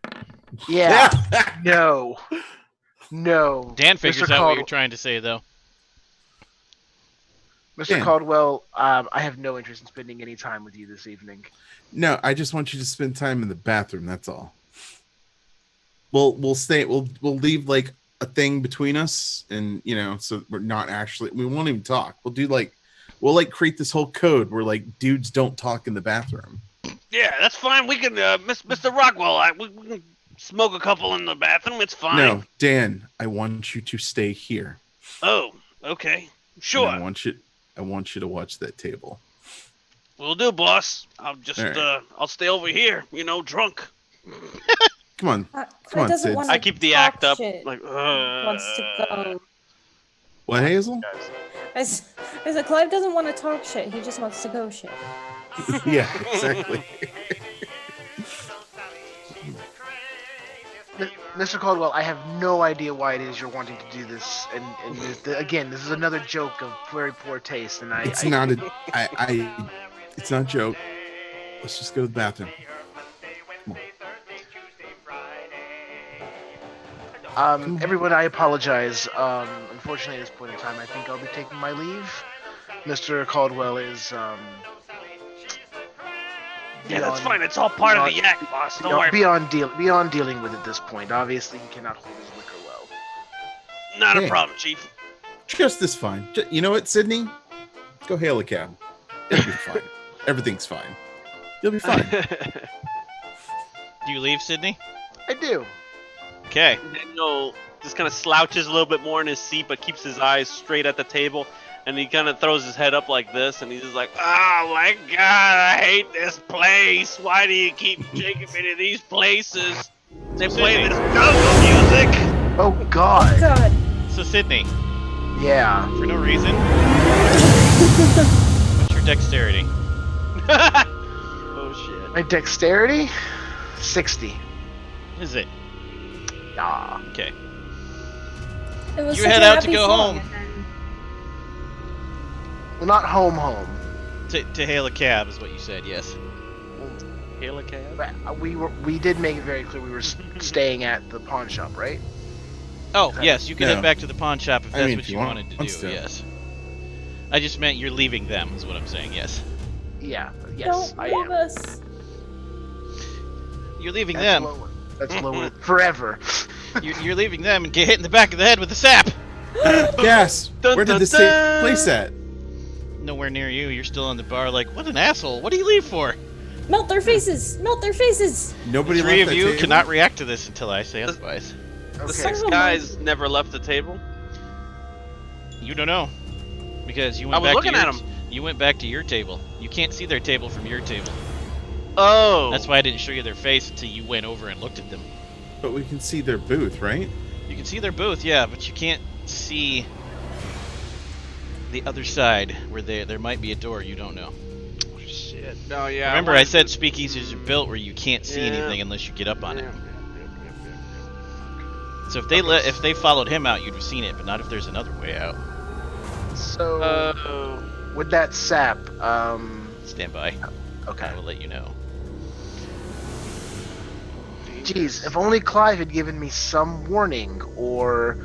Yeah. No. No. Dan figures Mr. out what you're trying to say, though. Mr. Dan. Caldwell, I have no interest in spending any time with you this evening. No, I just want you to spend time in the bathroom. That's all. We'll stay. We'll leave like a thing between us, and so we're not actually. We won't even talk. We'll create this whole code where dudes don't talk in the bathroom. Yeah, that's fine. We can, Mr. Rockwell, we can smoke a couple in the bathroom. It's fine. No, Dan, I want you to stay here. Oh, okay. Sure. And I want you to watch that table. Will do, boss. I'll just, right. I'll stay over here, drunk. Come on. Come on, doesn't Sid. wanna I keep the talk act up. shit. Like, Wants to go. What, Hazel? I said Clive doesn't want to talk shit. He just wants to go shit. Yeah, exactly. Mr. Caldwell, I have no idea why it is you're wanting to do this, and again, this is another joke of very poor taste, and It's not it's not a joke. Let's just go to the bathroom. Come on. Everyone, I apologize. Unfortunately, at this point in time, I think I'll be taking my leave. Mr. Caldwell is Yeah, that's fine. It's all part of the act, boss. Don't worry. beyond dealing with it at this point. Obviously, he cannot hold his liquor well. Not a Hey. problem, Chief. Just this fine. You know what, Sydney? Go hail a cab. It'll be fine. Everything's fine. You'll be fine. Do you leave, Sydney? I do. Okay. Daniel just kind of slouches a little bit more in his seat, but keeps his eyes straight at the table, and he kind of throws his head up like this, and he's just like, Oh my God, I hate this place. Why do you keep taking me to these places? They play this jungle music. Oh God. God. So, Sydney, Yeah. for no reason, what's your dexterity? oh shit. My dexterity, 60. Is it? Ah. Okay. It was You such head a out to happy go song, home. and then- Well, not home. To hail a cab is what you said, yes. Hail a cab? But we did make it very clear we were staying at the pawn shop, right? Oh, yes, you can No. head back to the pawn shop if I that's mean, what if you you wanted to wants do, to. yes. I just meant you're leaving them, is what I'm saying, yes. Yeah. Yes, Don't I leave am. us. You're leaving That's them. lower. That's lower forever. You're leaving them and get hit in the back of the head with a sap! Gas! Dun, Where did dun, this dun. take place at? Nowhere near you. You're still on the bar like, what an asshole. What do you leave for? Melt their faces. Melt their faces. Nobody The three left of that you table? cannot react to this until I say otherwise. The Okay. six Oh, guys never left the table. You don't know. Because you I went was back looking to at your 'em. You went back to your table. You can't see their table from your table. Oh. That's why I didn't show you their face until you went over and looked at them. But we can see their booth, right? You can see their booth, yeah, but you can't see the other side where there might be a door you don't know. Shit. No, yeah. Remember, I said speakeasies are built where you can't see Yeah. anything unless you get up on it. Yeah. So if they followed him out, you'd have seen it, but not if there's another way out. So Oh. with that sap, Stand by. okay. I will let you know. Jeez, if only Clive had given me some warning or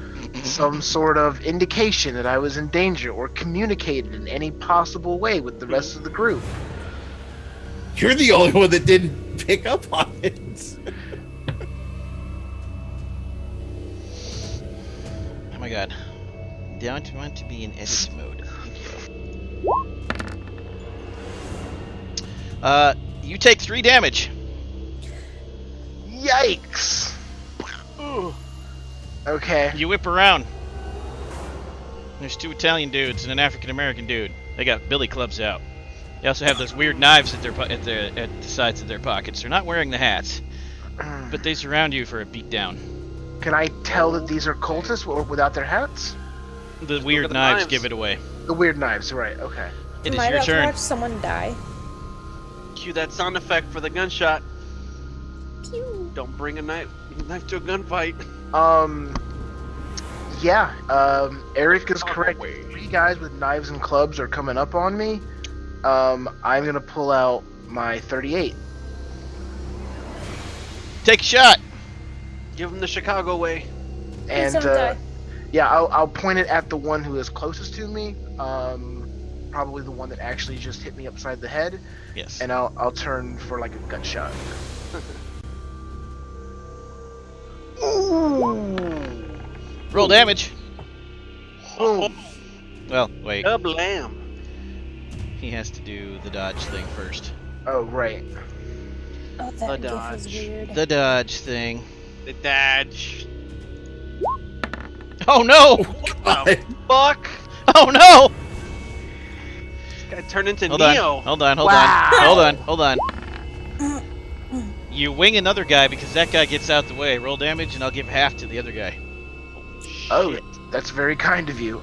some sort of indication that I was in danger or communicated in any possible way with the rest of the group. You're the only one that didn't pick up on it. Oh my god. Don't want to be in edit mode. Thank you. You take 3 damage. Yikes! Okay. You whip around. There's 2 Italian dudes and an African American dude. They got billy clubs out. They also have those weird knives at the sides of their pockets. They're not wearing the hats, but they surround you for a beatdown. Can I tell that these are cultists or without their hats? The look weird at the knives knives. give it away. The weird knives, right? Okay. It Am is I your about to turn. watch someone die? Cue that sound effect for the gunshot. Pew. Don't bring a knife to a gunfight. Yeah. Eric is correct. 3 guys with knives and clubs are coming up on me. I'm gonna pull out my 38. Take a shot. Give him the Chicago way. Please And don't die. yeah, I'll point it at the one who is closest to me. Probably the one that actually just hit me upside the head, Yes. and I'll turn for like a gut shot. Ooh. Roll damage. Boom. Well, wait. Blam. He has to do the dodge thing first. Oh right. Oh, A that gif dodge. is weird. The dodge thing. The dodge. Oh no! Fuck! Oh no! Guy turned into Hold Neo. on. Hold on. Wow. Hold on. You wing another guy because that guy gets out the way. Roll damage and I'll give half to the other guy. Oh, that's very kind of you.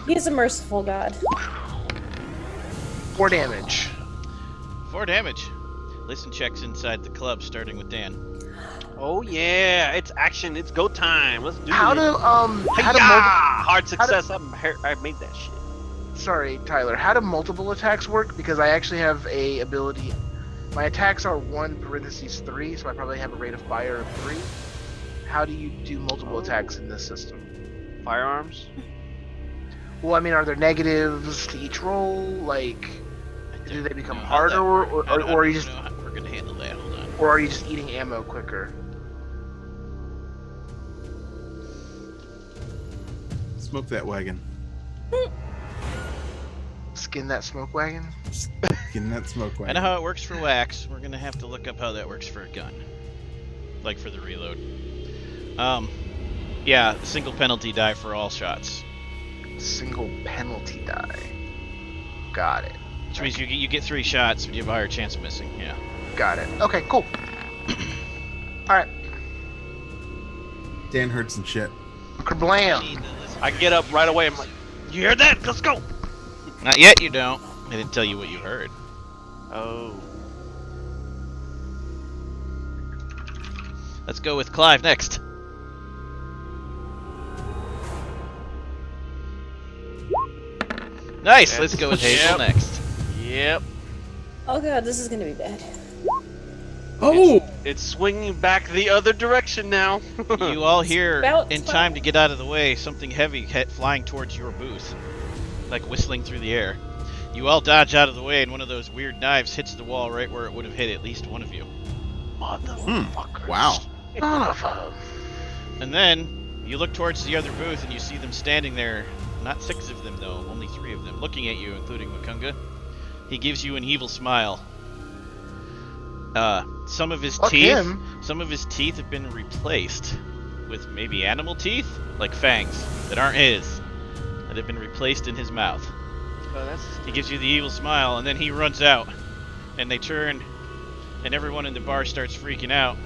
He's a merciful god. 4 damage. 4 damage. Listen checks inside the club, starting with Dan. Oh yeah, it's action. It's go time. Let's do How it. do Hi-ya! Hard success. I made that shit. Sorry, Tyler. How do multiple attacks work? Because I actually have a ability. My attacks are 1/3, so I probably have a rate of fire of 3. How do you do multiple attacks in this system? Firearms. Well, I mean, are there negatives to each roll? Like, do they become know how that harder, works. I or don't are you just, know how we're gonna handle that. Hold on. or are you just eating ammo quicker? Smoke that wagon. Skin that smoke wagon. Get in that smoke I wagon. know how it works for wax. We're gonna have to look up how that works for a gun, like for the reload. Yeah, single penalty die for all shots, Single penalty die. Got it. which means you get 3 shots, but you have a higher chance of missing. Yeah. Got it. Okay, cool. All right. Dan heard some shit. Kablam. I get up right away. I'm like, you hear that? Let's go. Not yet. You don't. I didn't tell you what you heard. Oh. Let's go with Clive next. Nice. Let's go with Hazel Yep. next. Yep. Oh god, this is gonna be bad. Oh! It's swinging back the other direction now. You all hear About in time. time to get out of the way something heavy flying towards your booth, like whistling through the air. You all dodge out of the way, and one of those weird knives hits the wall right where it would have hit at least one of you. Motherfucker. Wow. Son of a. And then you look towards the other booth, and you see them standing there. Not 6 of them, though. Only 3 of them, looking at you, including Makunga. He gives you an evil smile. Some of his Fuck teeth, him. some of his teeth have been replaced with maybe animal teeth, like fangs that aren't his, that have been replaced in his mouth. Oh, that's He gives you the evil smile, and then he runs out, and they turn, and everyone in the bar starts freaking out,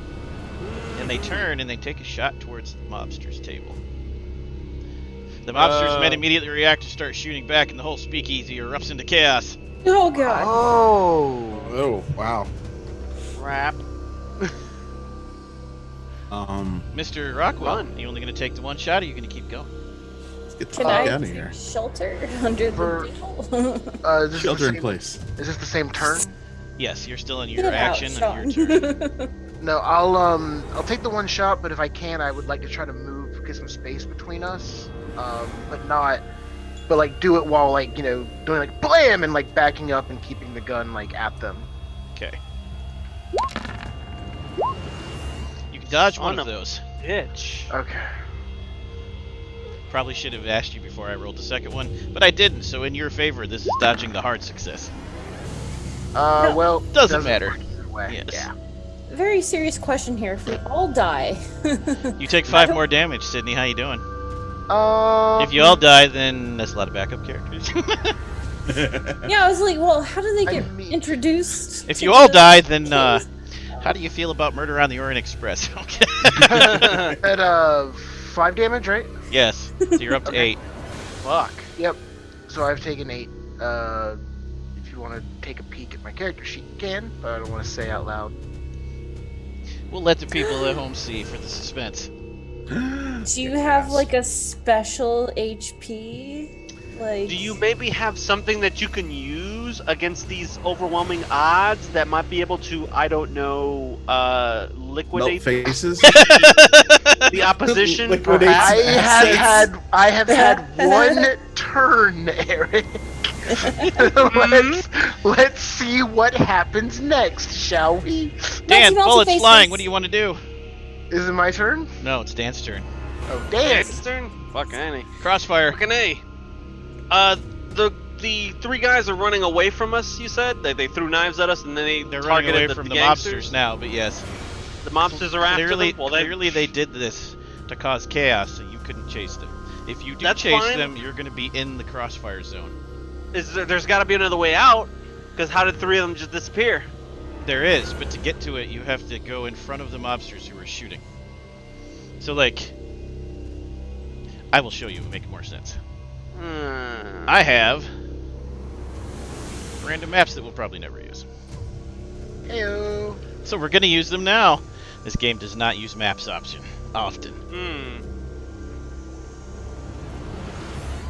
and they turn and they take a shot towards the mobster's table. The mobster's men immediately react to start shooting back, and the whole speakeasy erupts into chaos. Oh god. Oh. Oh, wow. crap. Mr. Rockwell, Run. are you only going to take the one shot, or are you going to keep going? Let's get the Can fuck I out of take here. shelter under For- the table? Is this Shelter the in same, place. Is this the same turn? Yes, you're still in your Get out, action Sean. and your turn. No, I'll take the one shot, but if I can, I would like to try to move, get some space between us, but like do it while like doing like blam and like backing up and keeping the gun like at them. Okay. You can dodge one Son of of a- those. Bitch. Okay. Probably should have asked you before I rolled the second one, but I didn't, so in your favor, this is dodging the hard success. Well, Doesn't matter. work either way. Yes. Yeah. Very serious question here. If we all die, You take 5 more damage, Sydney. How you doing? If If you all die, then that's a lot of backup characters. yeah, I was like, well, how do they I get mean- introduced? If to you all the die, then kids? how do you feel about Murder on the Orient Express? Okay. at 5 damage, right? Yes. So you're up to Okay. 8. Fuck. Yep. So I've taken 8. If you want to take a peek at my character sheet, you can, but I don't want to say out loud. We'll let the people at home see for the suspense. Do you have like a special HP? Like, Do you maybe have something that you can use against these overwhelming odds that might be able to, I don't know, Melt liquidate faces. the opposition? Liquidate perhaps? I have had one turn, Eric. let's see what happens next, shall we? Dan, Melty bullets faces. flying. What do you want to do? Is it my turn? No, it's Dan's turn. Oh, damn. It's turn? Fucking A. Crossfire. Fucking A. The three guys are running away from us, you said? They threw knives at us and then They're running targeted away the from the gangsters? mobsters now, but yes. The mobsters are after Clearly, them? Well, clearly they did this to cause chaos, so you couldn't chase them. If you do That's chase fine. them, you're going to be in the crossfire zone. there's got to be another way out, because how did three of them just disappear? There is, but to get to it, you have to go in front of the mobsters who are shooting. So, like, I will show you. It'll make more sense. I have random maps that we'll probably never use. Heyo. So we're going to use them now. This game does not use maps option often.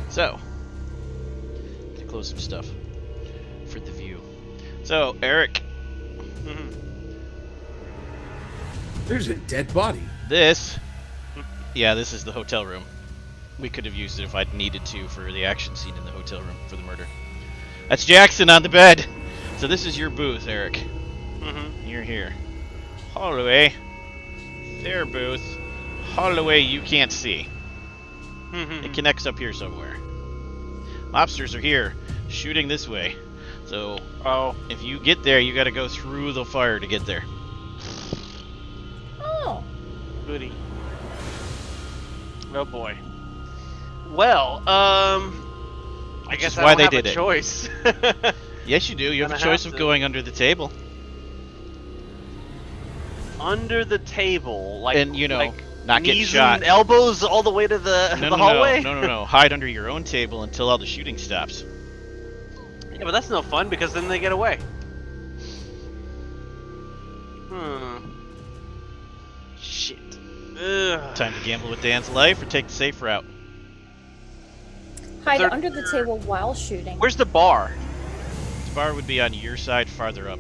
So, to close some stuff for the view. So, Eric, There's a dead body. this is the hotel room. We could have used it if I'd needed to for the action scene in the hotel room for the murder. That's Jackson on the bed. So this is your booth, Eric. You're here. Hallway. Their booth. Hallway you can't see. It connects up here somewhere. Mobsters are here, shooting this way. So, if you get there, you gotta go through the fire to get there. oh, Goody. Oh boy. Well, I Which guess is I why don't they have did a it. choice. Yes, you do. You have a Gonna choice have of to. going under the table. Under the table, like, And, you know, like not getting knees shot. and elbows all the way to the hallway. No. Hide under your own table until all the shooting stops. Yeah, but that's no fun because then they get away. Shit. Ugh. Time to gamble with Dan's life or take the safe route. hide There- under the table while shooting. Where's the bar? The bar would be on your side farther up.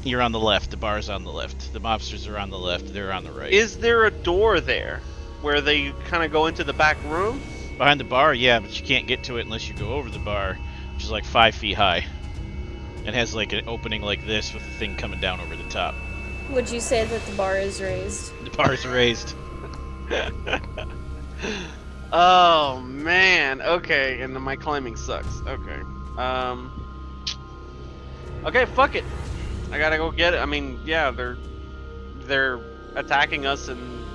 You're on the left. The bar's on the left. The mobsters are on the left. They're on the right. Is there a door there where they kind of go into the back room? Behind the bar, yeah, but you can't get to it unless you go over the bar, which is like 5 feet high. It has like an opening like this with a thing coming down over the top. Would you say that the bar is raised? The bar's raised. Oh man. Okay, and then my climbing sucks. Okay. Okay, fuck it. I gotta go get it. I mean, yeah, they're attacking us, and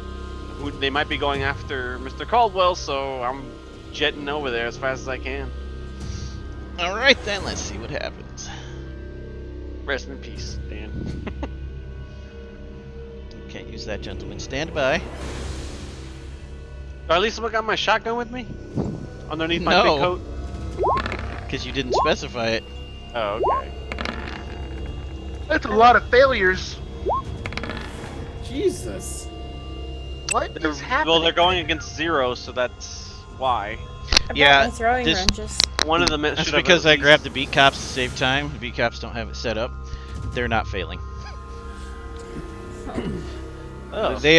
they might be going after Mr. Caldwell, so I'm jetting over there as fast as I can. All right then, let's see what happens. Rest in peace, Dan. Can't use that, gentleman. Stand by. Or at least I got my shotgun with me underneath my No. big coat. Because you didn't specify it. Oh, okay. That's a lot of failures. Jesus. What is happening? Well, they're going against 0, so that's why. I brought Yeah, my throwing this- wrenches. One of them should That's have because at I least- grabbed the beat cops to save time. The beat cops don't have it set up. They're not failing. Oh. They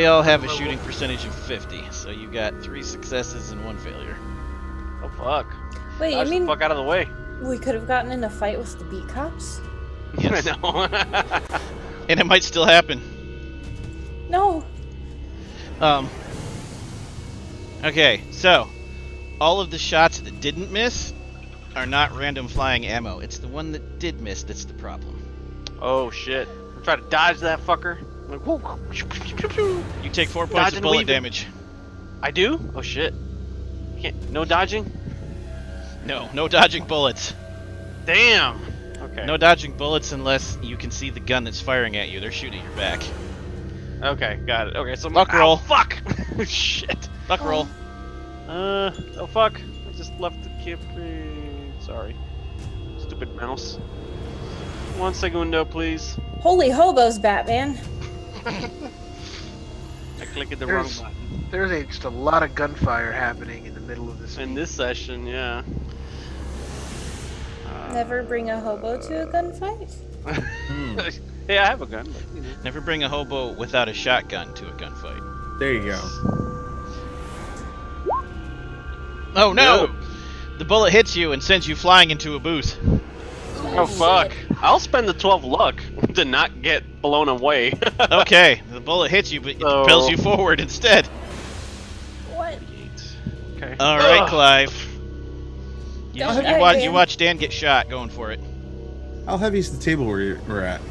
all have a shooting percentage of 50. So you got 3 successes and 1 failure. Oh fuck! Wait, you Dodge the mean fuck out of the way. we could have gotten in a fight with the beat cops? Yes. I know. And it might still happen. No. Okay, so all of the shots that didn't miss are not random flying ammo. It's the one that did miss that's the problem. Oh shit! I'm trying to dodge that fucker. Like, whoa. You take 4 points Dodging, of bullet weaving. damage. I do? Oh shit! Can't. No dodging. No dodging bullets. Damn. Okay. No dodging bullets unless you can see the gun that's firing at you. They're shooting your back. Okay, got it. Okay, so Buck ow, roll. Fuck. Shit. Buck roll. Oh fuck! I just left the kid. Sorry. Stupid mouse. 1 segundo, please. Holy hobos, Batman. I clicked the wrong There's- button. There's just a lot of gunfire happening in the middle of this. In this session, yeah. Never bring a hobo to a gunfight. Hey, I have a gun. But, you know. Never bring a hobo without a shotgun to a gunfight. There you go. Oh no! The bullet hits you and sends you flying into a booth. Oh fuck! I'll spend the 12 luck to not get blown away. Okay, the bullet hits you, but it So- propels you forward instead. What? Okay. All right, Ugh. Clive. You, Don't you die, watch, Dan. you watch Dan get shot going for it. How heavy is the table we're at?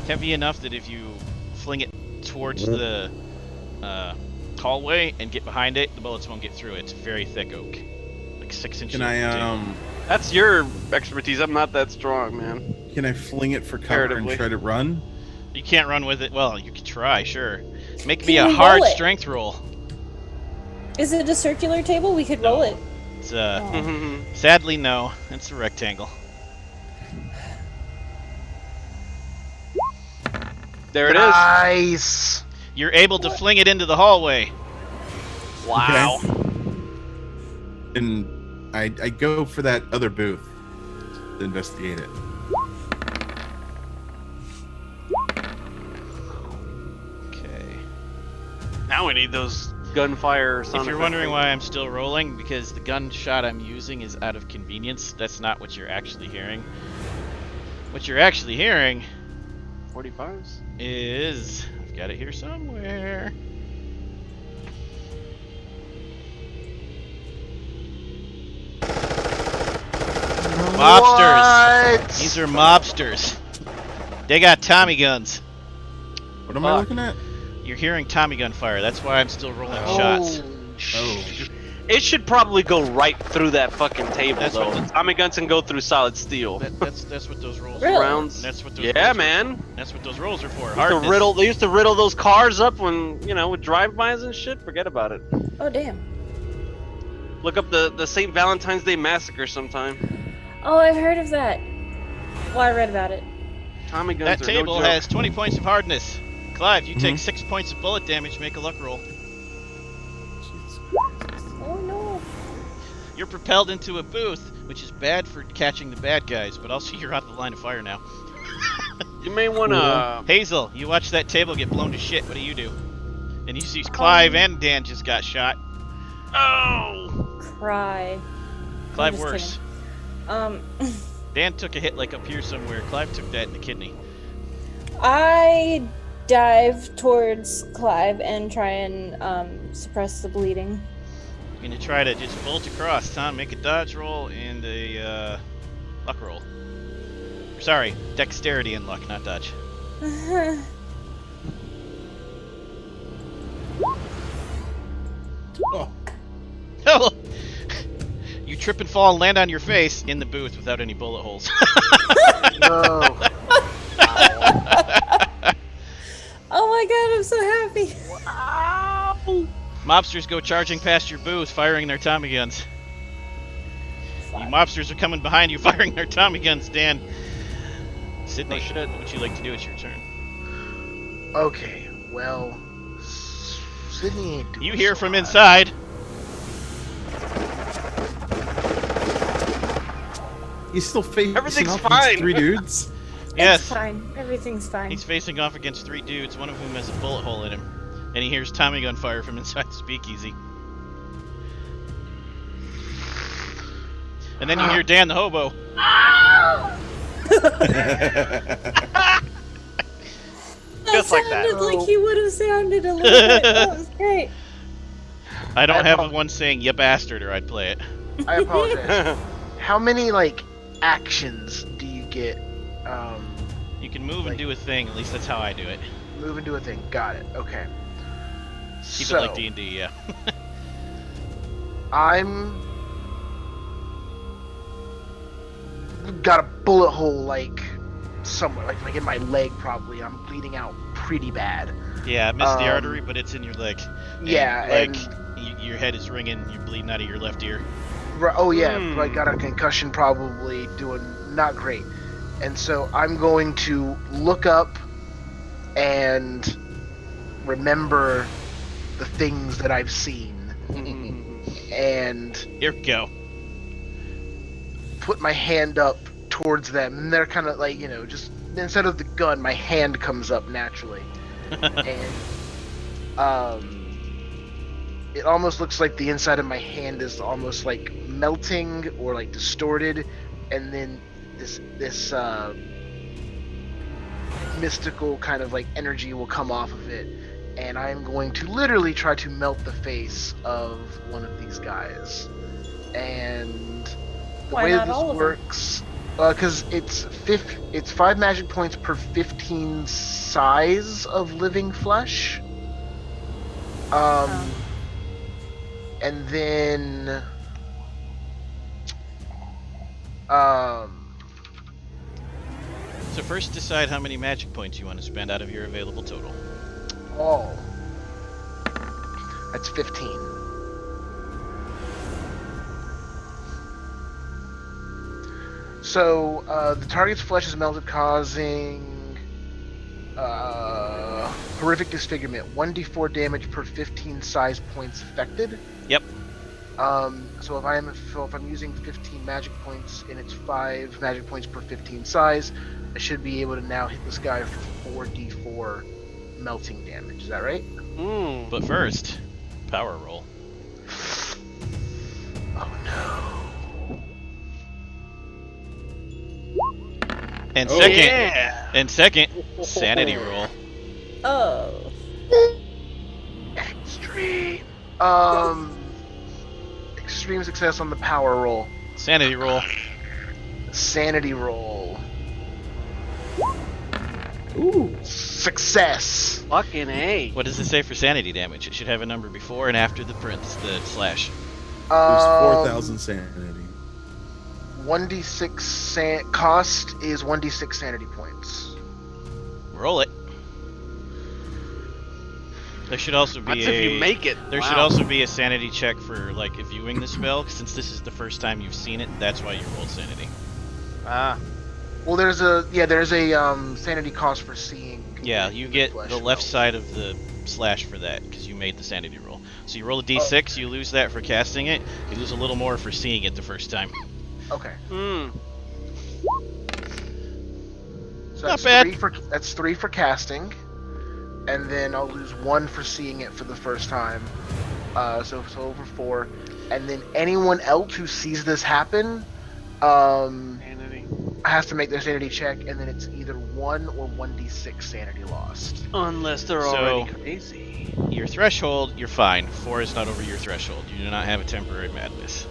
Heavy enough that if you fling it towards the hallway and get behind it, the bullets won't get through it. It's very thick oak, like 6 inches. Can I That's your expertise. I'm not that strong, man. fling it for cover and Comparatively. try to run? You can't run with it. Well, you can try, sure. Make Can me a we hard roll it? strength roll. Is it a circular table? We could No. roll it. It's Oh. sadly no. It's a rectangle. There it is. Nice. You're able to fling it into the hallway. Wow. And I go for that other booth to investigate it. Okay. Now we need those gunfire sound If you're effects. wondering why I'm still rolling, because the gunshot I'm using is out of convenience. That's not what you're actually hearing. What you're actually hearing 45s. is... I've got it here somewhere. Mobsters. What? These are mobsters. They got Tommy guns. What am I Fuck. looking at? You're hearing Tommy gun fire. That's why I'm still rolling shots. Oh. It should probably go right through that fucking table, That's though. what Tommy guns can go through solid steel. That's what those rolls Really? are. Rounds. That's what those Yeah, rolls man. Are. That's what those rolls are for. They used, to Hardness. riddle, they used to riddle those cars up when, you know, with drive-bys and shit. Forget about it. Oh damn. Look up the St. Valentine's Day Massacre sometime. Oh, I've heard of that. Well, I read about it. Tommy guns That are table no joke. has 20 points of hardness. Clive, you take Mhm. 6 points of bullet damage. Make a luck roll. Jesus. Oh no. You're propelled into a booth, which is bad for catching the bad guys, but also you're out of the line of fire now. You may want to... Hazel, you watch that table get blown to shit. What do you do? And you see Clive and Dan just got shot. Oh! Cry. Clive just worse. Dan took a hit like up here somewhere. Clive took that in the kidney. I dive towards Clive and try and suppress the bleeding. You're gonna try to just bolt across, Tom. Make a dodge roll and a luck roll. Sorry, dexterity and luck, not dodge. Oh, Oh! You trip and fall and land on your face in the booth without any bullet holes. No. Oh my god, I'm so happy. Mobsters go charging past your booth, firing their Tommy guns. You mobsters are coming behind you, firing their Tommy guns, Dan. Sydney, what would you like to do? It's your turn. Okay, well, Sydney ain't doing You hear so from hot. inside. he's still facing Everything's off against fine. 3 dudes. Yes, It's fine. Everything's fine. he's facing off against 3 dudes, one of whom has a bullet hole in him. And he hears Tommy gun fire from inside the speakeasy. And then you hear Dan the hobo. That Just like that. sounded like he would have sounded a little bit. That was great. I don't I have apo- one saying "you bastard" or I'd play it. I apologize. How many like actions do you get? You can move and Like- do a thing. At least that's how I do it. Move into a thing. Got it. Okay. Keep So it like D&D, yeah. I'm got a bullet hole like somewhere, like in my leg probably. I'm bleeding out pretty bad. Yeah, I missed the Um, artery, but it's in your leg. And, Yeah, like and your head is ringing. You're bleeding out of your left ear. oh yeah, Hmm. I got a concussion, probably doing not great. And so I'm going to look up and remember the things that I've seen, and Here we go. put my hand up towards them, and they're kind of like, just instead of the gun, my hand comes up naturally, and it almost looks like the inside of my hand is almost like melting or like distorted, and then this mystical kind of like energy will come off of it, and I am going to literally try to melt the face of one of these guys. And the Why way not that all this of them? works, because it's 5 magic points per 15 size of living flesh. And then So first decide how many magic points you want to spend out of your available total. that's 15. So the target's flesh is melted, causing horrific disfigurement. 1d4 damage per 15 size points affected. Yep. So if I'm using 15 magic points and it's 5 magic points per 15 size, I should be able to now hit this guy for 4d4 melting damage. Is that right? But first, power roll. Oh no. And Oh, second, yeah. sanity roll. Oh. Extreme. Extreme success on the power roll. Sanity roll. Sanity roll. Ooh. Success. Fucking A. What does it say for sanity damage? It should have a number before and after the slash. It was 4,000 sanity. 1d6 cost is 1d6 sanity points. Roll it. There should also be That's if you make it. There Wow. should also be a sanity check for like viewing the spell, since this is the first time you've seen it. That's why you rolled sanity. Ah. Well, there's a sanity cost for seeing. Yeah, you get flesh the left melt. side of the slash for that because you made the sanity roll. So you roll a d6, you lose that for casting it. You lose a little more for seeing it the first time. Okay. Hmm. So Not that's bad. That's 3 for casting, and then I'll lose 1 for seeing it for the first time. So over 4, and then anyone else who sees this happen, Sanity. has to make their sanity check, and then it's either 1 or 1d6 sanity lost. Unless they're So- already crazy. Your threshold, you're fine. 4 is not over your threshold. You do not have a temporary madness.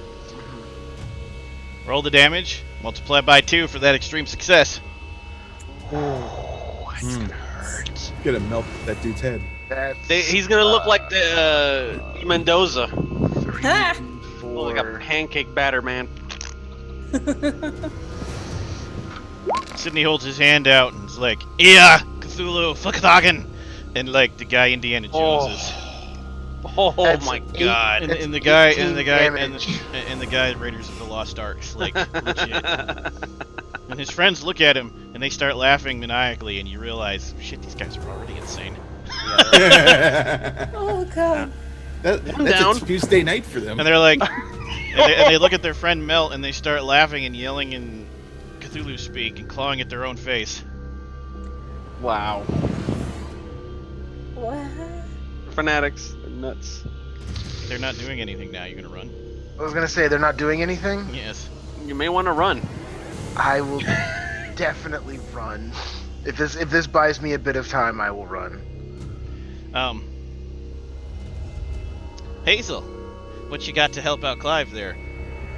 Roll the damage, multiply by 2 for that extreme success. Oh, it's gonna hurt. Gonna melt that dude's head. That's He's gonna look like the Mendoza. 3, Ha! 4. Look like a pancake batter, man. Sydney holds his hand out and is like, "Yeah, Cthulhu, Fakatagan," and like the guy Indiana Jones is. Oh That's my 8. god. And the guy and the 18 guy damage. and the guy Raiders of the Lost Arks, like legit. And his friends look at him and they start laughing maniacally, and you realize, shit, these guys are already insane. Oh god. That's down. a Tuesday night for them. And they're like, and they look at their friend Melt and they start laughing and yelling in Cthulhu speak and clawing at their own face. Wow. What? Fanatics. They're nuts. They're not doing anything now. You gonna run? I was gonna say they're not doing anything. Yes. You may want to run. I will definitely run. If this buys me a bit of time, I will run. Hazel, what you got to help out Clive there?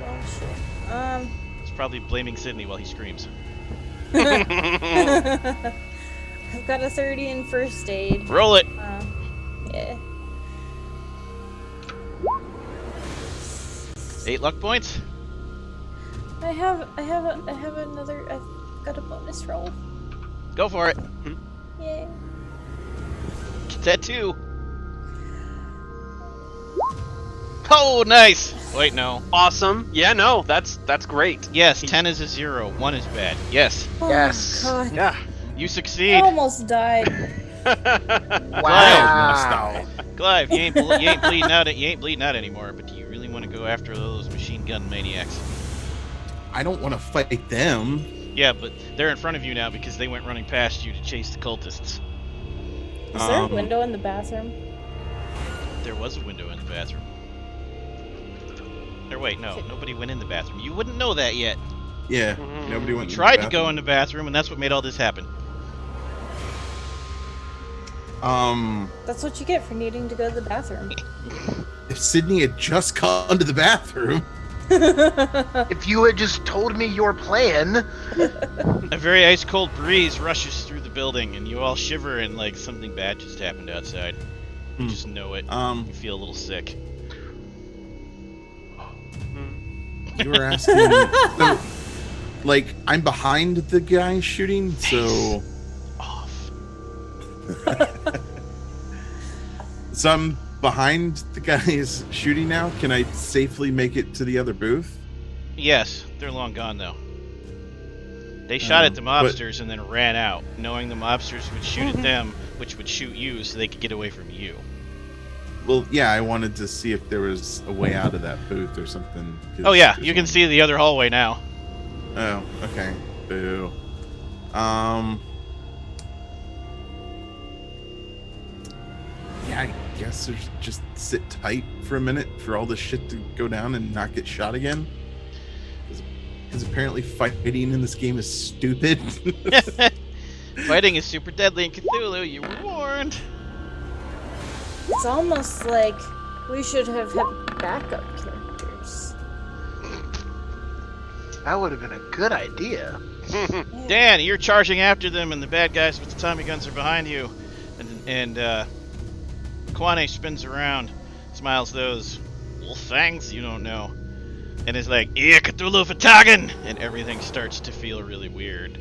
Oh shit. He's probably blaming Sydney while he screams. I've got a 30 in first aid. Roll it. Yeah. 8 luck points. I have another. I've got a bonus roll. Go for it. Yay. Get that 2. Oh, nice. Wait, no. Awesome. Yeah, no, that's great. Yes, 10 is a 0. 1 is bad. Yes, Oh, Yes. God. Yeah. you I succeed. almost died. Wow. Clive, Clive, you ain't bleeding out. You ain't bleeding out anymore. But do you really want to go after those machine gun maniacs? I don't want to fight them. Yeah, but they're in front of you now because they went running past you to chase the cultists. Is there a window in the bathroom? There was a window in the bathroom. Or wait, no, nobody went in the bathroom. You wouldn't know that yet. Yeah, nobody We went. tried to go in the bathroom, and that's what made all this happen. That's what you get for needing to go to the bathroom. If Sydney had just gone to the bathroom. If you had just told me your plan. A very ice-cold breeze rushes through the building, and you all shiver, and like something bad just happened outside. You just know it. You feel a little sick. You were asking. So, like, I'm behind the guy shooting, so. Off. So I'm behind the guys shooting now. Can I safely make it to the other booth? Yes, they're long gone though. They shot at the but- mobsters and then ran out, knowing the mobsters would shoot at them, which would shoot you, so they could get away from you. Well, yeah, I wanted to see if there was a way out of that booth or something. 'cause Oh yeah, there's you can one- see the other hallway now. Oh, okay. Boo. Yeah, I guess there's just sit tight for a minute for all this shit to go down and not get shot again. Because apparently fighting in this game is stupid. Fighting is super deadly in Cthulhu, you were warned. It's almost like we should have had backup characters. That would have been a good idea. Dan, you're charging after them, and the bad guys with the Tommy guns are behind you. And Kwane spins around, smiles those wolf fangs you don't know, and is like, "Yeah, Cthulhu Fatagan!" And everything starts to feel really weird.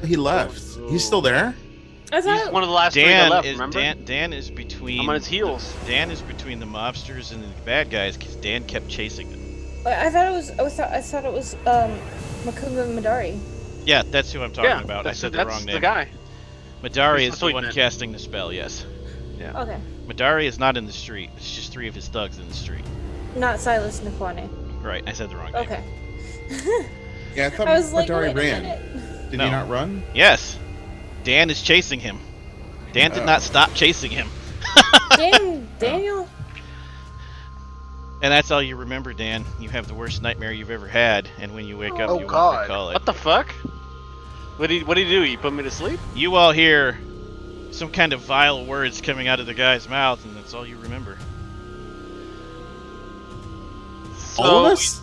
He left. He's still there? I He's thought one of the last three that left, remember? Dan is between. I'm on his heels. Dan is between the mobsters and the bad guys because Dan kept chasing them. I thought it was Makunga Madari. Yeah, that's who I'm talking about. I said the wrong name. That's the guy. Madari That's is the what he one meant. casting the spell. Yes, Okay. Madari is not in the street. It's just three of his thugs in the street. Not Silas Nakwane. Right, I said the wrong name. Okay. Yeah, I thought I was like, Madari wait a ran. minute. Did No. he not run? Yes, Dan is chasing him. Dan did not stop chasing him. Daniel? And that's all you remember, Dan. You have the worst nightmare you've ever had, and when you wake up, Oh, you God. won't recall it. What the fuck? What did he do? He put me to sleep? You all hear some kind of vile words coming out of the guy's mouth, and that's all you remember. All of us?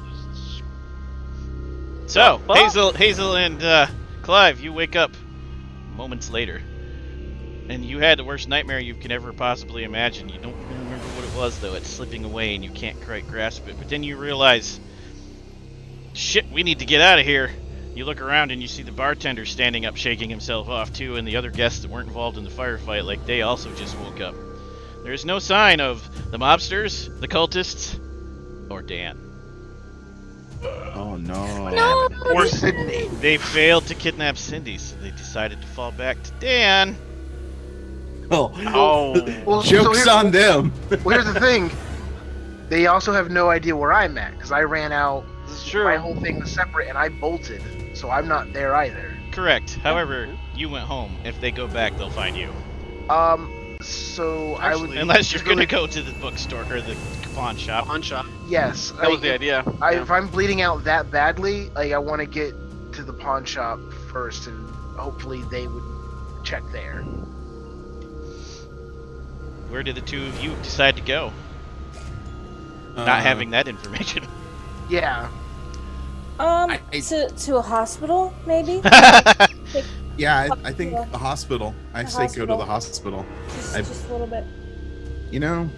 So, The fuck? Hazel and Clive, you wake up moments later. And you had the worst nightmare you can ever possibly imagine. You don't really remember what it was, though. It's slipping away and you can't quite grasp it. But then you realize, shit, we need to get out of here. You look around and you see the bartender standing up, shaking himself off, too, and the other guests that weren't involved in the firefight, like they also just woke up. There's no sign of the mobsters, the cultists, or Dan. Oh no. No! Or Sydney. They failed to kidnap Cindy, so they decided to fall back to Dan. Oh, Well, joke's on them. Well, here's the thing. They also have no idea where I'm at, because I ran out. This is true. My whole thing was separate, and I bolted. So I'm not there either. Correct. However, you went home. If they go back, they'll find you. So I would... Unless you're gonna go to the bookstore or the pawn shop. On shot. Yes. That was the idea. Yeah. If I'm bleeding out that badly, like, I want to get to the pawn shop first, and hopefully they would check there. Where did the two of you decide to go? Not having that information. Yeah. To a hospital, maybe? Yeah, I think the hospital. I The say go to hospital. the hospital. Just a little bit. You know,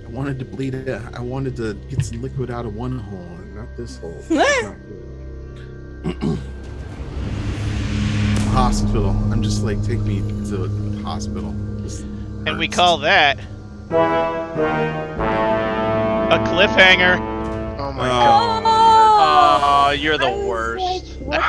I wanted to bleed it. I wanted to get some liquid out of one hole and not this hole. It's not good. Hospital. I'm just like, take me to the hospital. This And we hurts. call that a cliffhanger. Oh my Oh. god. Oh, you're I the was worst. like, what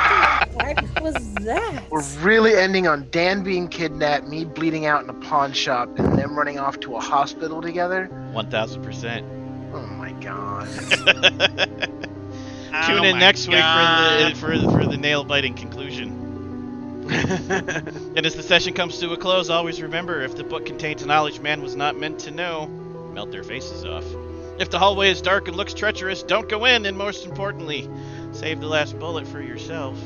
the heck was that? We're really ending on Dan being kidnapped, me bleeding out in a pawn shop, and them running off to a hospital together. 1000%. Oh my god. Tune in next week for the nail biting conclusion. And as the session comes to a close, always remember, if the book contains knowledge man was not meant to know, melt their faces off. If the hallway is dark and looks treacherous, don't go in, and most importantly, save the last bullet for yourself.